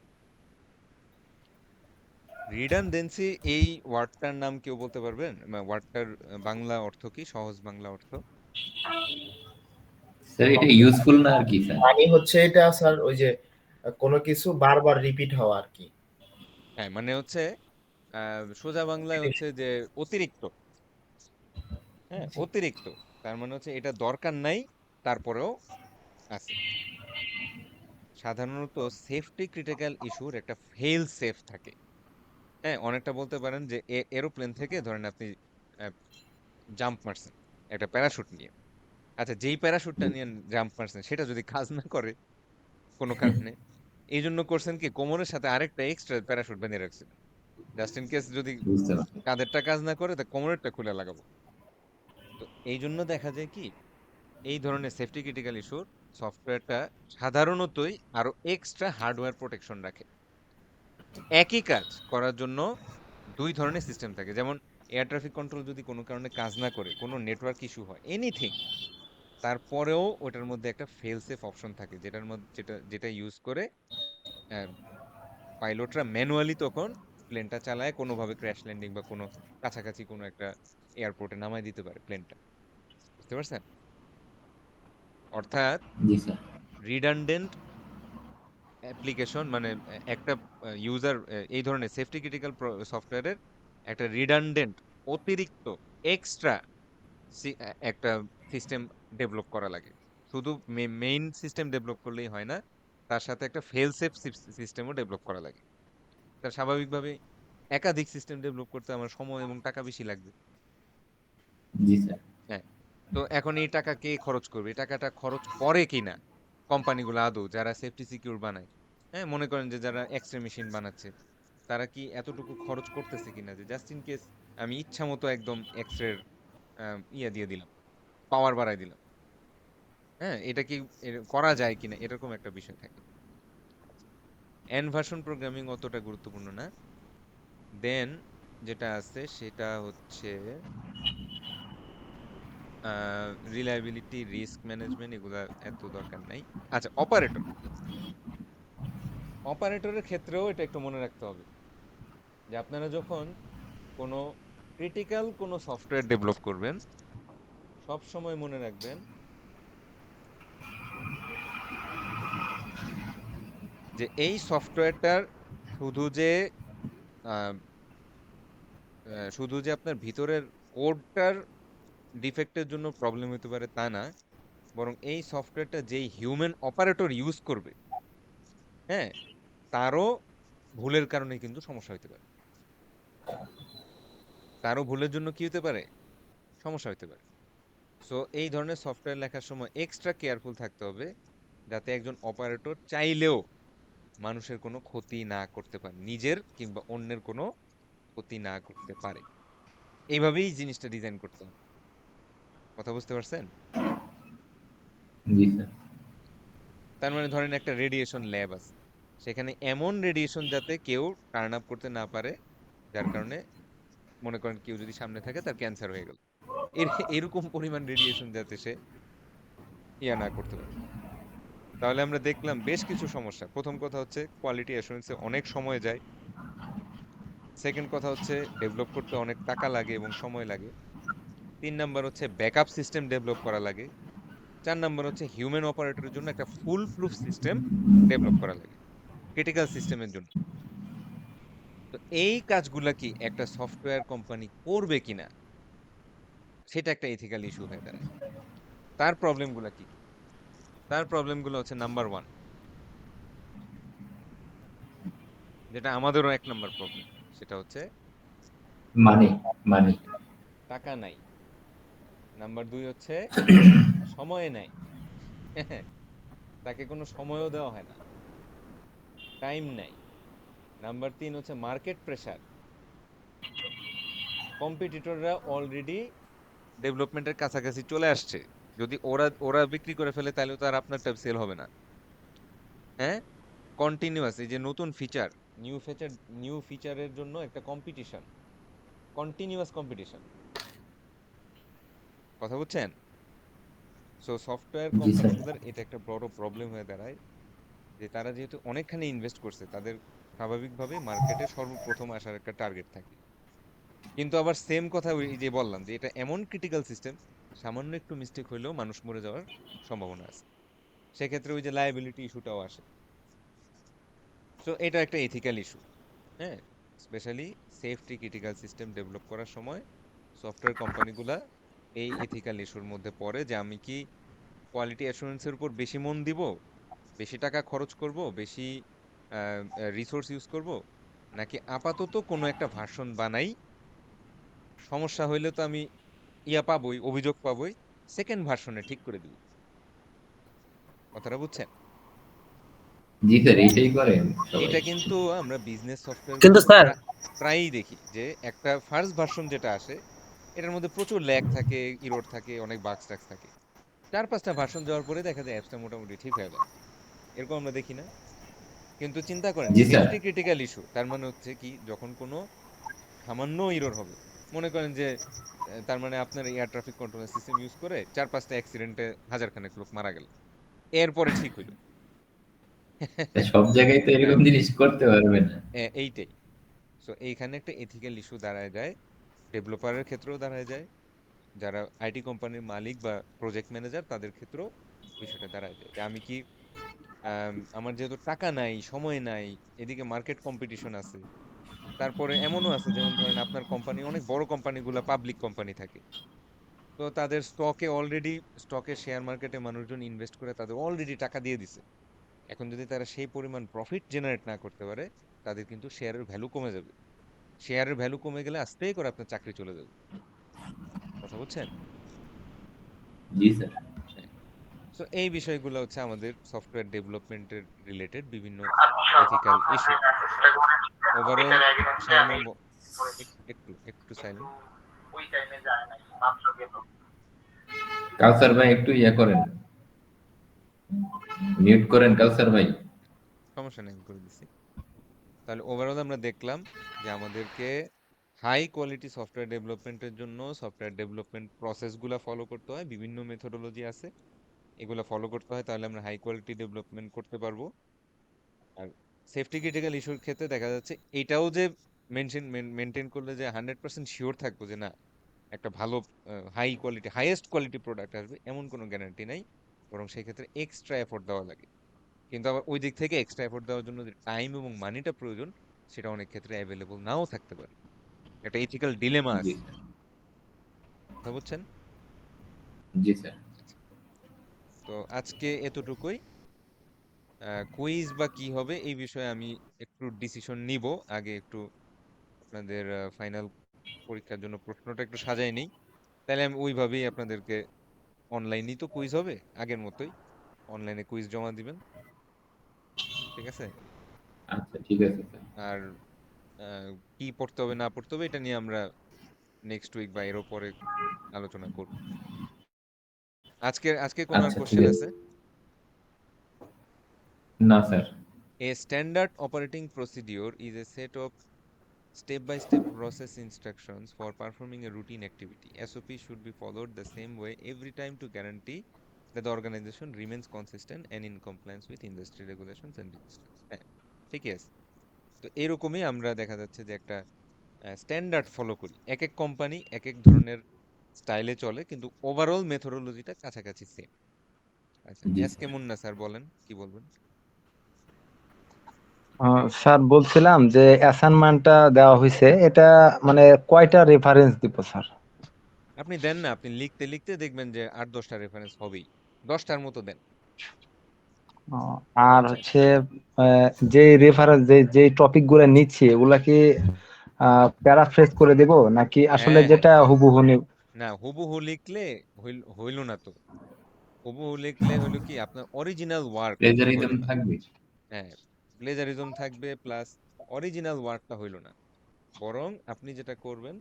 রিডান্ডেন্সি এই ওয়ার্ডটার নাম কেউ বলতে পারবেন? ওয়ার্ডটার বাংলা অর্থ কি, সহজ বাংলা অর্থ? স্যার এটা ইউজফুল না আর কি স্যার। মানে হচ্ছে এটা স্যার ওই যে কোনো কিছু বারবার রিপিট হওয়া আর কি। মানে হচ্ছে সোজা বাংলায় হচ্ছে যে অতিরিক্ত। অতিরিক্ত, তার মানে হচ্ছে এটা দরকার নাই, তারপরেও আছে। সাধারণত সেফটি ক্রিটিক্যাল ইস্যুর একটা ফেল সেফ থাকে। অনেকটা বলতে পারেন যে এরোপ্লেন থেকে ধরেন আপনি জাম্প মারছেন একটা প্যারাশুট নিয়ে। আচ্ছা, যেই প্যারাশুটটা নিয়ে জাম্প মারছেন সেটা যদি কাজ না করে কোনো কারণে, এই জন্য করছেন কি, কোমরের সাথে আরেকটা এক্সট্রা প্যারাশুট বেঁধে রাখছেন, জাস্ট ইন কেস যদি বুঝতে পারছি। কাঁধেরটা কাজ না করে তা কোমরেরটা খুলে লাগাবো। তো এই জন্য দেখা যায় কি, এই ধরনের সেফটি ক্রিটিক্যাল ইস্যুর সফটওয়্যারটা সাধারণতই আরো এক্সট্রা হার্ডওয়্যার প্রোটেকশন রাখে। একই কাজ করার জন্য দুই ধরনের সিস্টেম থাকে, যেমন এয়ার ট্রাফিক কন্ট্রোল যদি কোনো কারণে কাজ না করে, কোনো নেটওয়ার্ক ইস্যু হয়, এনিথিং, তারপরেও ওটার মধ্যে একটা ফেল সেফ অপশন থাকে, যেটার মধ্যে যেটা ইউজ করে পাইলটরা ম্যানুয়ালি তখন প্লেনটা চালায়, কোনোভাবে ক্র্যাশ ল্যান্ডিং বা কোনো কাছাকাছি কোনো একটা এয়ারপোর্টে নামায় দিতে পারে প্লেনটা। বুঝতে পারছেন? অর্থাৎ জি স্যার। রিডান্ডেন্ট অ্যাপ্লিকেশন মানে একটা ইউজার এই ধরনের সেফটি ক্রিটিক্যাল সফটওয়্যারের একটা রিডান্ডেন্ট, অতিরিক্ত, এক্সট্রা একটা সিস্টেম ডেভেলপ করা লাগে। শুধু মেইন সিস্টেম ডেভেলপ করলেই হয় না, তার সাথে একটা ফেল সেফ সিস্টেমও ডেভেলপ করা লাগে। তার স্বাভাবিকভাবে একাধিক সিস্টেম ডেভেলপ করতে আমার সময় এবং টাকা বেশি লাগবে। জি স্যার। হ্যাঁ, তো এখন এই টাকা কে খরচ করবে? এই টাকাটা খরচ করে কিনা কোম্পানিগুলো আদৌ যারা সেফটি সিকিউর বানায়? হ্যাঁ, মনে করেন যে যারা এক্স-রে মেশিন বানাচ্ছে, তারা কি এতটুকু খরচ করতেছে কিনা যে জাস্ট ইন কেস আমি ইচ্ছা মতো একদম এক্স-রের ইয়ে দিয়ে দিলাম, পাওয়ার বাড়ায় দিলাম। হ্যাঁ, এটা কি করা যায় কিনা এরকম একটা বিষয় থাকে। ভার্সন প্রোগ্রামিং অতটা গুরুত্বপূর্ণ না। দেন যেটা আছে সেটা হচ্ছে রিলায়েবিলিটি, রিস্ক ম্যানেজমেন্ট, এগুলা এত দরকার নাই। আচ্ছা, অপারেটরের ক্ষেত্রেও এটা একটু মনে রাখতে হবে যে আপনারা যখন কোনো ক্রিটিক্যাল কোনো সফটওয়্যার ডেভেলপ করবেন, সব সময় মনে রাখবেন যে এই সফটওয়্যারটার শুধু যে আহ, শুধু যে আপনার ভিতরের কোডটার ডিফেক্টের জন্য প্রবলেম হতে পারে তা না, বরং এই সফটওয়্যারটা যেই হিউম্যান অপারেটর ইউজ করবে, হ্যাঁ, তারও ভুলের কারণে কিন্তু সমস্যা হতে পারে। তারও ভুলের জন্য কি হতে পারে? সমস্যা হতে পারে। সো এই ধরনের সফটওয়্যার লেখার সময় এক্সট্রা কেয়ারফুল থাকতে হবে, যাতে একজন অপারেটর চাইলেও মানুষের কোনো ক্ষতি না করতে পারে, নিজের কিংবা অন্যের কোনো ক্ষতি না করতে পারে। এইভাবেই জিনিসটা ডিজাইন করতে হবে। কথা বুঝতে পারছেন? জি স্যার। তার মানে ধরেন একটা রেডিয়েশন ল্যাব আছে, সেখানে এমন রেডিয়েশন যাতে কেউ টার্ন আপ করতে না পারে, যার কারণে মনে করেন কেউ যদি সামনে থাকে তার ক্যান্সার হয়ে গেল, এরকম পরিমাণ রেডিয়েশন যাতে সে ইয়া না করতে পারে। তাহলে আমরা দেখলাম বেশ কিছু সমস্যা। প্রথম কথা হচ্ছে কোয়ালিটি অ্যাসুরেন্সে অনেক সময় যায়। সেকেন্ড কথা হচ্ছে ডেভেলপ করতে অনেক টাকা লাগে এবং সময় লাগে। 3 নাম্বার হচ্ছে ব্যাকআপ সিস্টেম ডেভেলপ করা লাগে। 4 নাম্বার হচ্ছে হিউম্যান অপারেটরের জন্য একটা ফুল প্রুফ সিস্টেম ডেভেলপ করা লাগে ক্রিটিক্যাল সিস্টেমের জন্য। তো এই কাজগুলা কি একটা সফটওয়্যার কোম্পানি করবে কিনা, সেটা একটা এথিক্যাল ইস্যু হয়ে দাঁড়ায়। তার প্রবলেমগুলা কি? তার প্রবলেমগুলো হচ্ছে নাম্বার 1, যেটা আমাদেরও 1 নাম্বার প্রবলেম, সেটা হচ্ছে মানে মানে টাকা নাই। নাম্বার 2 হচ্ছে সময় নাই। তাকে কোনো সময়ও দেওয়া হয় না, টাইম নাই। নাম্বার 3 হচ্ছে মার্কেট প্রেসার। কম্পিটিটররা অলরেডি ডেভেলপমেন্টের কাছাকাছি চলে আসছে, যদি ওরা ওরা বিক্রি করে ফেলে তাহলে তো আর আপনারটা সেল হবে না। হ্যাঁ, কন্টিনিউয়াস এই যে নতুন ফিচার, নিউ ফিচারের জন্য একটা কম্পিটিশন, কন্টিনিউয়াস কম্পিটিশন। কথা বুঝছেন? সো সফটওয়্যার জি স্যার। কোম্পানিগুলোর এটা একটা বড় প্রবলেম হয়ে দাঁড়ায় যে তারা যেহেতু অনেকখানি ইনভেস্ট করছে, তাদের স্বাভাবিকভাবে মার্কেটে সর্বপ্রথম আসার একটা টার্গেট থাকে। কিন্তু আবার সেম কথা ওই যে বললাম যে এটা এমন ক্রিটিক্যাল সিস্টেম, সামান্য একটু মিস্টেক হইলেও মানুষ মরে যাওয়ার সম্ভাবনা আছে। সেক্ষেত্রে ওই যে লায়াবিলিটি ইস্যুটাও আসে। সো এটা একটা এথিক্যাল ইস্যু। হ্যাঁ, specially safety critical system develop করার সময় সফটওয়্যার কোম্পানিগুলা এই এথিক্যাল ইস্যুর মধ্যে পড়ে যে আমি কি কোয়ালিটি অ্যাসুরেন্সের উপর বেশি মন দিব, বেশি টাকা খরচ করব, বেশি রিসোর্স ইউজ করব, নাকি আপাতত কোনো একটা ভার্সন বানাই, সমস্যা হইলে তো আমি ইয়া পাবোই, অভিযোগ পাবোই, সেকেন্ড ভার্সনে ঠিক করে দিব। কথাটা বুঝছেন? জি স্যার, এইটাই করে সবাই। এটা কিন্তু আমরা বিজনেস সফটওয়্যার কিন্তু গুলোতে স্যার প্রায়ই দেখি যে একটা ফার্স্ট ভার্সন যেটা আসে, এটার মধ্যে প্রচুর ল্যাগ থাকে, ইরোর থাকে, অনেক বাগস টাগস থাকে। 4-5টা ভার্সন যাওয়ার পরে দেখা যায় অ্যাপসটা মোটামুটি ঠিক হয়ে গেল। এরকম আমরা দেখি না? কিন্তু চিন্তা করেন জি স্যার। সেফটি ক্রিটিক্যাল ইস্যু, তার মানে হচ্ছে কি যখন কোনো সামান্য ইরোর হবে, মনে করেন যে তার মানে আপনার air traffic control system use করে 4-5টা অ্যাক্সিডেন্টে হাজারখানেক লোক মারা গেল, এরপরে ঠিক হইলো। সব জায়গায় তো এরকম জিনিস করতে পারবে না। এইটাই। সো এইখানে একটা এথিক্যাল ইস্যু দাঁড়ায় যায়, ডেভেলপারের ক্ষেত্রেও দাঁড়ায় যায়, যারা আইটি কোম্পানির মালিক বা প্রজেক্ট ম্যানেজার তাদের ক্ষেত্রেও বিষয়টা দাঁড়ায় যায় যে আমি কি আমার যেহেতু টাকা নাই, সময় নাই, এদিকে মার্কেট কম্পিটিশন আছে, তারপরে এমনও আছে যেমন ধরেন আপনার কোম্পানি, অনেক বড় কোম্পানিগুলো পাবলিক কোম্পানি থাকে, তো তো তাদের স্টকে শেয়ার মার্কেটে মানুষজন ইনভেস্ট করে তাদের অলরেডি টাকা দিয়ে দিছে। এখন যদি তারা সেই পরিমাণ প্রফিট জেনারেট না করতে পারে, তাদের কিন্তু শেয়ারের ভ্যালু কমে যাবে। শেয়ারের ভ্যালু কমে গেলে আস্তেই করে আপনার চাকরি চলে যাবে। কথা বুঝছেন? জি স্যার। হ্যাঁ। সো এই বিষয়গুলো হচ্ছে আমাদের সফটওয়্যার ডেভেলপমেন্টের রিলেটেড বিভিন্ন এথিক্যাল ইস্যু। ওভারঅল সারমর্ম একটু একটু সাইলেন্ট। কাউসার ভাই একটু ইয়ে করেন, মিউট করেন কাউসার ভাই। সমস্যা নেই, আমি করে দিছি। তাহলে ওভারঅল আমরা দেখলাম যে আমাদেরকে হাই কোয়ালিটি সফটওয়্যার ডেভেলপমেন্টের জন্য সফটওয়্যার ডেভেলপমেন্ট প্রসেসগুলো ফলো করতে হয়, বিভিন্ন মেথোডোলজি আছে, এগুলো ফলো করতে হয়, তাহলে আমরা হাই কোয়ালিটি ডেভেলপমেন্ট করতে পারবো। আর সেফটি ক্রিটিক্যাল ইস্যুর ক্ষেত্রে দেখা যাচ্ছে এটাও যে মেনটেন করলে যে 100% শিওর থাকবো যে না একটা ভালো হাইয়েস্ট কোয়ালিটি প্রোডাক্ট আসবে, এমন কোনো গ্যারান্টি নাই। বরং সেক্ষেত্রে এক্সট্রা এফোর্ট দেওয়া লাগে। কিন্তু আবার ওই দিক থেকে এক্সট্রা এফোর্ট দেওয়ার জন্য যে টাইম এবং মানিটা প্রয়োজন, সেটা অনেক ক্ষেত্রে অ্যাভেলেবল নাও থাকতে পারে। একটা ইথিক্যাল ডিলেমা জি আছে। স্যার। কথা বুঝছেন? জি স্যার। তো আজকে এতটুকুই। কুইজ বা কি হবে এই বিষয়ে আমি একটু ডিসিশন নিব, আগে একটু আপনাদের ফাইনাল পরীক্ষার জন্য প্রশ্নটা একটু সাজাই নেই। তাহলে আমি ওইভাবেই আপনাদেরকে, অনলাইনেই তো কুইজ হবে আগের মতোই, অনলাইনে কুইজ জমা দিবেন, ঠিক আছে? আচ্ছা ঠিক আছে স্যার। আর কি পড়তে হবে না পড়তে হবে এটা নিয়ে আমরা নেক্সট উইক বা এরও পরে আলোচনা করব। আজকে কোন আর আচ্ছা ঠিক কোশ্চেন আছে। আছে? না sir. A standard operating procedure is a set of step-by-step process instructions for performing a routine activity. SOP should be followed the same way every time to guarantee that the organization remains consistent and in compliance with industry regulations and registrations. হ্যাঁ, ঠিকই আছে। তো এরকমই আমরা দেখা যাচ্ছে যে একটা স্ট্যান্ডার্ড ফলো করি, এক এক কোম্পানি এক এক ধরনের স্টাইলে চলে, কিন্তু ওভারঅল মেথোডোলজিটা কাছাকাছি সেম। আচ্ছা, G S K sir. Munna sir বলেন, কি বলবেন? স্যার বলছিলাম যে অ্যাসাইনমেন্টটা দেওয়া হয়েছে, এটা মানে কয়টা রেফারেন্স দিব স্যার? আপনি দেন না, আপনি লিখতে লিখতে দেখবেন যে 8-10টা রেফারেন্স হবেই, 10টার মতো দেন। আর বুঝছেন? হচ্ছে যে রেফারেন্স যে টপিক গুলো নিচ্ছি ওগুলা কি প্যারাফ্রেজ করে দেব নাকি আসলে হ্যাঁ হ্যাঁ, যেটা হুবহু না হুবহু লিখলে হইল না তো। হুবহু লিখলে হইলো কি আপনার অরিজিনাল ওয়ার্কটা হইল প্লেজারিজম না। থাকবে। হ্যাঁ, প্লেজারিজম থাকবে প্লাস অরিজিনাল ওয়ার্কটা হইল না। বরং আপনি যেটা করবেন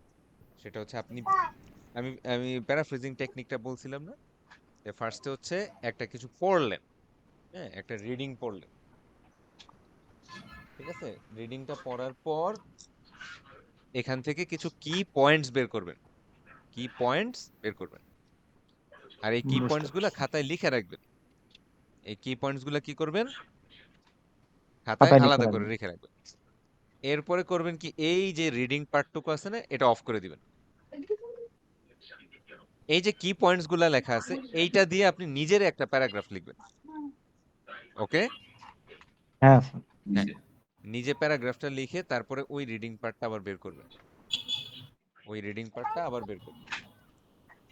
সেটা হচ্ছে আমি আমি প্যারাফ্রেজিং টেকনিকটা বলছিলাম না, যে ফার্স্টে হচ্ছে একটা কিছু পড়লেন, হ্যাঁ একটা রিডিং পড়লেন, ঠিক আছে? রিডিংটা পড়ার পর এখান থেকে কিছু কি পয়েন্টস বের করবেন, কি পয়েন্টস বের করবেন। আর এই কি বুঝতে পয়েন্টস গুলা পারছি। খাতায় লিখে রাখবেন। এই কি পয়েন্টস গুলা কি করবেন, খাতায় খাতায় লিখে আলাদা করে রাখবেন। রেখে রাখবেন। এরপরে করবেন কি, এই যে রিডিং পার্টটুকু আছে না, এটা অফ করে দিবেন। এই যে কি পয়েন্টস গুলা লেখা আছে এইটা দিয়ে আপনি নিজের একটা প্যারাগ্রাফ লিখবেন। ওকে? হ্যাঁ স্যার। জি হ্যাঁ, স্যার। নিজে প্যারাগ্রাফটা লিখে তারপরে ওই রিডিং পার্টটা আবার বের করবেন, ওই রিডিং পার্টটা আবার বের করবেন।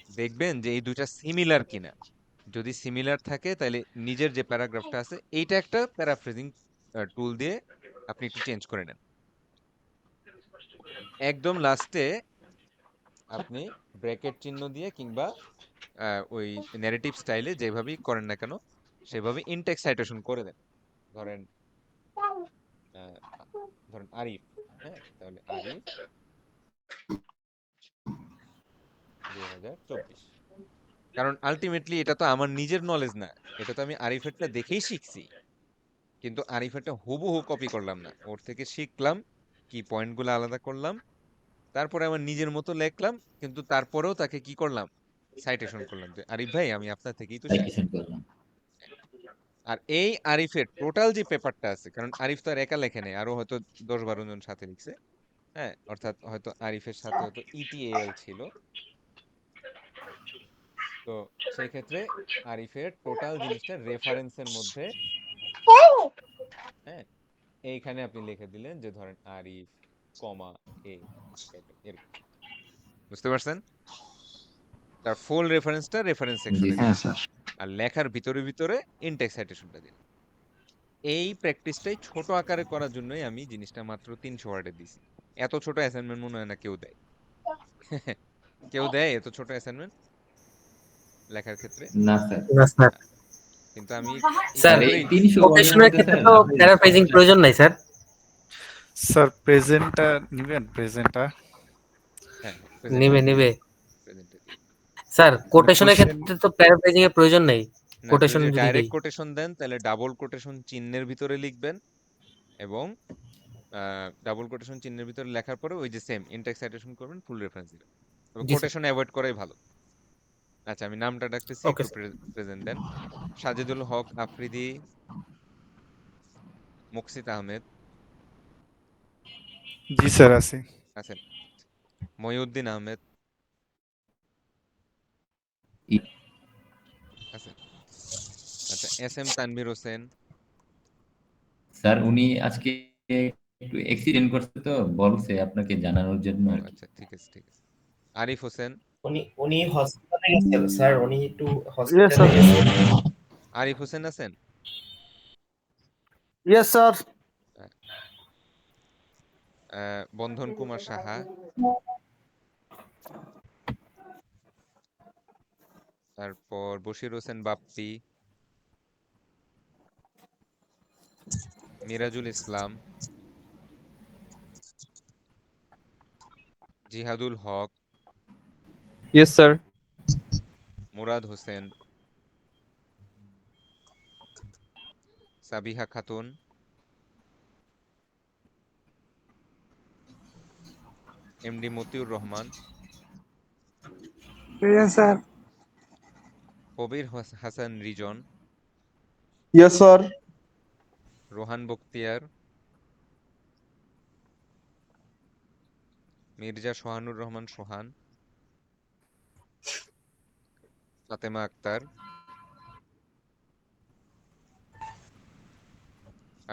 দেখবেন যে এই দুইটা সিমিলার কিনা। যদি সিমিলার থাকে তাহলে নিজের যে প্যারাগ্রাফটা আছে এইটা একটা প্যারাফ্রেজিং টুল দিয়ে আপনি একটু চেঞ্জ করে নেন। একদম লাস্টে আপনি ব্র্যাকেট চিহ্ন দিয়ে কিংবা ওই ন্যারেটিভ স্টাইলে যেভাবেই করেন না কেন সেভাবে ইনটেক্সট সাইটেশন করে দেন। ধরেন আহ, ধরেন আরিফ, হ্যাঁ তাহলে আরিফ 2024। কারণ আলটিমেটলি এটা তো আমার নিজের নলেজ না, এটা তো আমি আরিফেরটা দেখেই শিখছি, কিন্তু আরিফেরটা হুবহু কপি করলাম না, ওর থেকে শিখলাম, কি পয়েন্টগুলো আলাদা করলাম, তারপরে আমার নিজের মতো লিখলাম, কিন্তু তারপরেও তাকে কি করলাম, সাইটেশন করলাম যে আরিফ ভাই আমি আপনার থেকেই তো শিখছি। সাইটেশন করলাম। আর এই আরিফের টোটাল যে পেপারটা আছে, কারণ আরিফ তো আর একা লেখে নেই, আরো হয়তো 10-12 জন সাথে লিখছে, হ্যাঁ অর্থাৎ হয়তো আরিফের সাথে হয়তো ইটিএল ছিল। তো সেই ক্ষেত্রে আরিফের টোটাল জিনিসটা রেফারেন্সের মধ্যে, হ্যাঁ এইখানে আপনি লিখে দিলেন যে ধরেন আরিফ কমা এ এরকম। বুঝতে পারছেন? তার ফুল রেফারেন্সটা রেফারেন্স জি সেকশনে স্যার। হ্যাঁ স্যার। আর লেখার ভিতরে ইনটেক্স সাইটেশনটা দিন। এই প্র্যাকটিসটাই ছোট আকারে করার জন্যই আমি জিনিসটা মাত্র 300 ওয়ার্ডে দিছি। এত ছোট অ্যাসাইনমেন্ট মনে হয় না কেউ দেয়। কেউ দেয় এত ছোট অ্যাসাইনমেন্ট লেখার ক্ষেত্রে? না স্যার। না স্যার। কিন্তু আমি স্যার ইচ্ছা স্যার এই করেই দিছি। 300 ওয়ার্ডের কোটেশনের মধ্যে ক্ষেত্রে স্যার তো আপনি প্যারাফ্রেজিং প্রয়োজন নাই স্যার। স্যার প্রেজেন্টটা নিবেন প্রেজেন্টটা হ্যাঁ, নেবে প্রেজেন্টটা নেবে প্রেজেন্টটা দিই। স্যার মানে কোটেশনের কোশ্চেন ক্ষেত্রে তো প্যারাফ্রেজিং এর প্রয়োজন নাই। না, কোটেশন যদি যদি ডাইরেক্ট দেই কোটেশন দেন তাহলে ডাবল কোটেশন চিহ্নের ভিতরে লিখবেন এবং ডাবল কোটেশন চিহ্নের ভিতরে লেখার পরে ওই যে সেম ইনটেক্স সাইটেশন করবেন, ফুল রেফারেন্স দিবেন। তবে জি স্যার। কোটেশন অ্যাভয়েড করাই ভালো। আচ্ছা, আমি নামটা ডাকতেছি, ওকে একটু প্রেজেন্ট দেন। সাজিদুল হক আফ্রিদি, মুকসিত আহমেদ জি স্যার আছে। আছেন, মহিউদ্দিন আহমেদ আছেন। আচ্ছা, S M Tanvir Hossain. Sir উনি আজকে একটু অ্যাক্সিডেন্ট করছে তো বলছে আপনাকে জানানোর জন্য ও আর কি। আচ্ছা, ঠিক আছে ঠিক আছে। আরিফ হোসেন। উনি হসপিটালে গেছেন স্যার, উনি একটু ইয়েস হসপিটালে স্যার। গেছেন। আরিফ হোসেন আছেন? Yes sir. বন্ধন কুমার সাহা, তারপর Bashir Hossain Bappi, Mirajul Islam, Jihadul Haque, yes sir. Murad Hossain, Sabiha Khatun, MD Motiur Rahman, sir. Kabir Hasan Rizon, yes sir. Rohan Bakhtiar, Mirza Sohanur Rahman Sohan, Fatema Akter,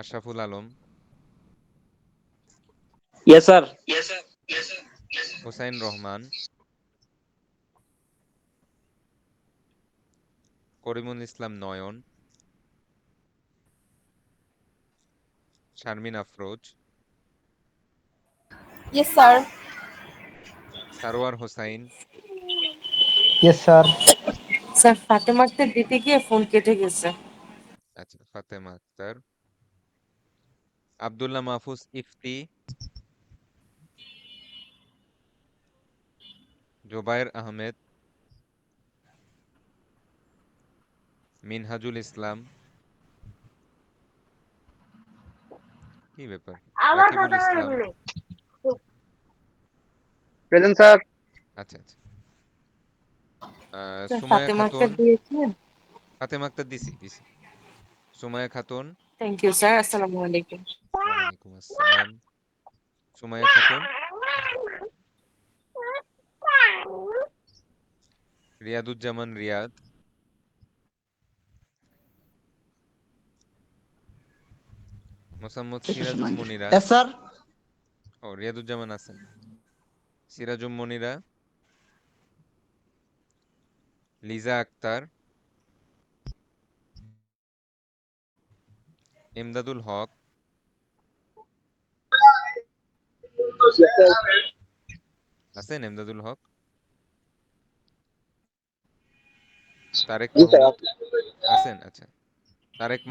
Ashraful Alam, yes sir. Hossain Rahman, Karimul Islam Nayan, Sharmin Afroz, Yes, sir. Sarwar Hossain, yes sir. Sir ফাতেমাকে দিতে গিয়ে ফোন কেটে গেছে। আচ্ছা, ফাতেমা আক্তার, আব্দুল্লাহ মাহফুজ ইফতি, জোবায়ের আহমেদ, মিনহাজুল ইসলাম, কি ব্যাপার, রাকিবুল ইসলাম। Present sir. আচ্ছা আচ্ছা। স্যার সুমাইয়া ফাতেমাকে খাতুন, দিয়েছেন। ফাতেমা আক্তার দিছি। Sumaiya Khatun, thank you sir, আসসালামু আলাইকুম। ওয়ালাইকুম আসসালাম। সুমাইয়া খাতুন, রিয়াদুজ্জামান রিয়াদ, মোসাম্মদ সিরাজুম মনিরা। Yes sir. ও, রিয়াদুজ্জামান আছেন। সিরাজুম মনিরা, লিজা আক্তার, এমদাদুল হক, আছেন এমদাদুল হক, তারেক মাহমুদ আছেন। আচ্ছা, Tarek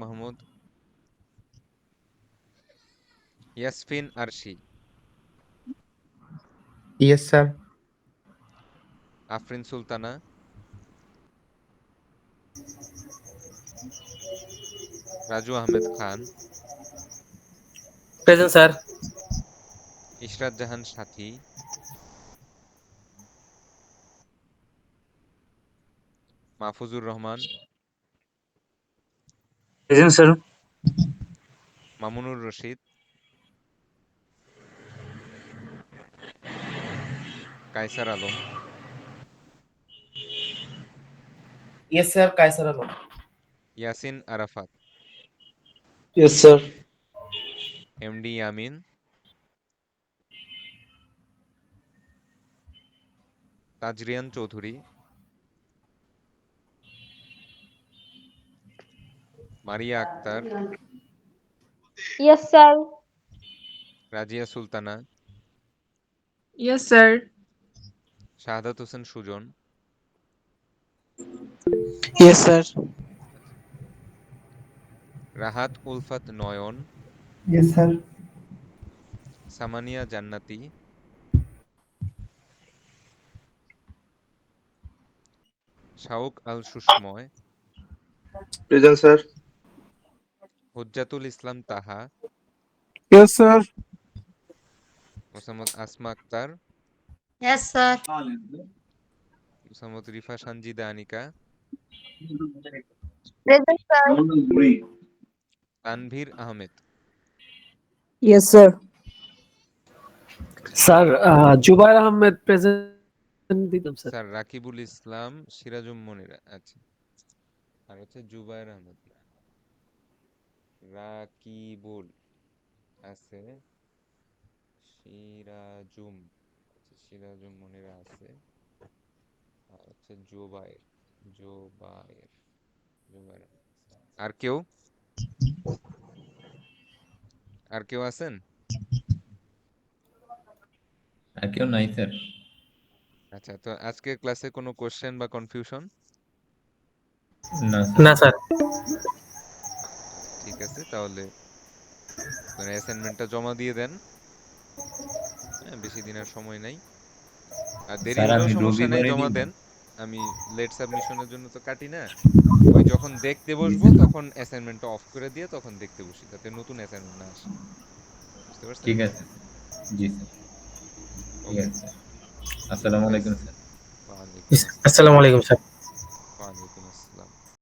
Mahmud, Yasfin Arshi, yes sir. Afrin Sultana, Raju Ahmed Khan, present sir. Ishrat Jahan Sathi, Mahfuzur Rahman, present sir. Mamunur Rashid, Kaisar Alam, yes sir, Kaisar Alam. Yasin Arafat, yes sir. MD Yamin, Tazrian Chowdhury, Maria Akter, Yes, sir. Razia Sultana, Yes, sir. Shahadat Hossain Sujon, Yes, sir. Rahat Ulfat Nayan, Yes, sir. Samania Jannati, Shauk আল সুষময়, Present, sir. হুজ্জাতুল ইসলাম Taha, Yes, sir. Mosammat Asma Akter, Yes, sir. Mosammat Rifa Sanjida Anika, Present, sir. Tanvir Ahmed, Yes, sir. Sir Zubair Ahmed present দিতাম sir. Sir Rakibul Islam, Sirajum Monira, আচ্ছা, আর হচ্ছে জুবায়ের আহমেদ, রাকিবুল আছে, সিরাজুম, আচ্ছা, সিরাজুম মনিরা আছে, আর হচ্ছে জুবায়ের, জুবায়ের, জুবায়ের আহমেদ। আর কেউ আছেন? আর কেউ নাই স্যার? আচ্ছা, তো আজকের ক্লাসে কোনো কোশ্চেন বা কনফিউশন? না না স্যার। ঠিক আছে, তাহলে আপনারা অ্যাসাইনমেন্টটা জমা দিয়ে দেন। হ্যাঁ, বেশি দিন আর সময় নাই, আর দেরি স্যার হলেও আমি সমস্যা নাই, রবিবারে জমা দিব। দেন। আমি লেট সাবমিশনের জন্য তো কাটি না, ওই যখন দেখতে বসবো তখন অ্যাসাইনমেন্টটা অফ করে দিয়ে তখন দেখতে বসি, যাতে নতুন অ্যাসাইনমেন্ট না আসে। বুঝতে পারছেন? ঠিক আছে জি স্যার, ঠিক ওকে, আছে স্যার। আসসালামু আলাইকুম স্যার। ওয়ালাইকুম আসসালাম। আসসালামু আলাইকুম স্যার।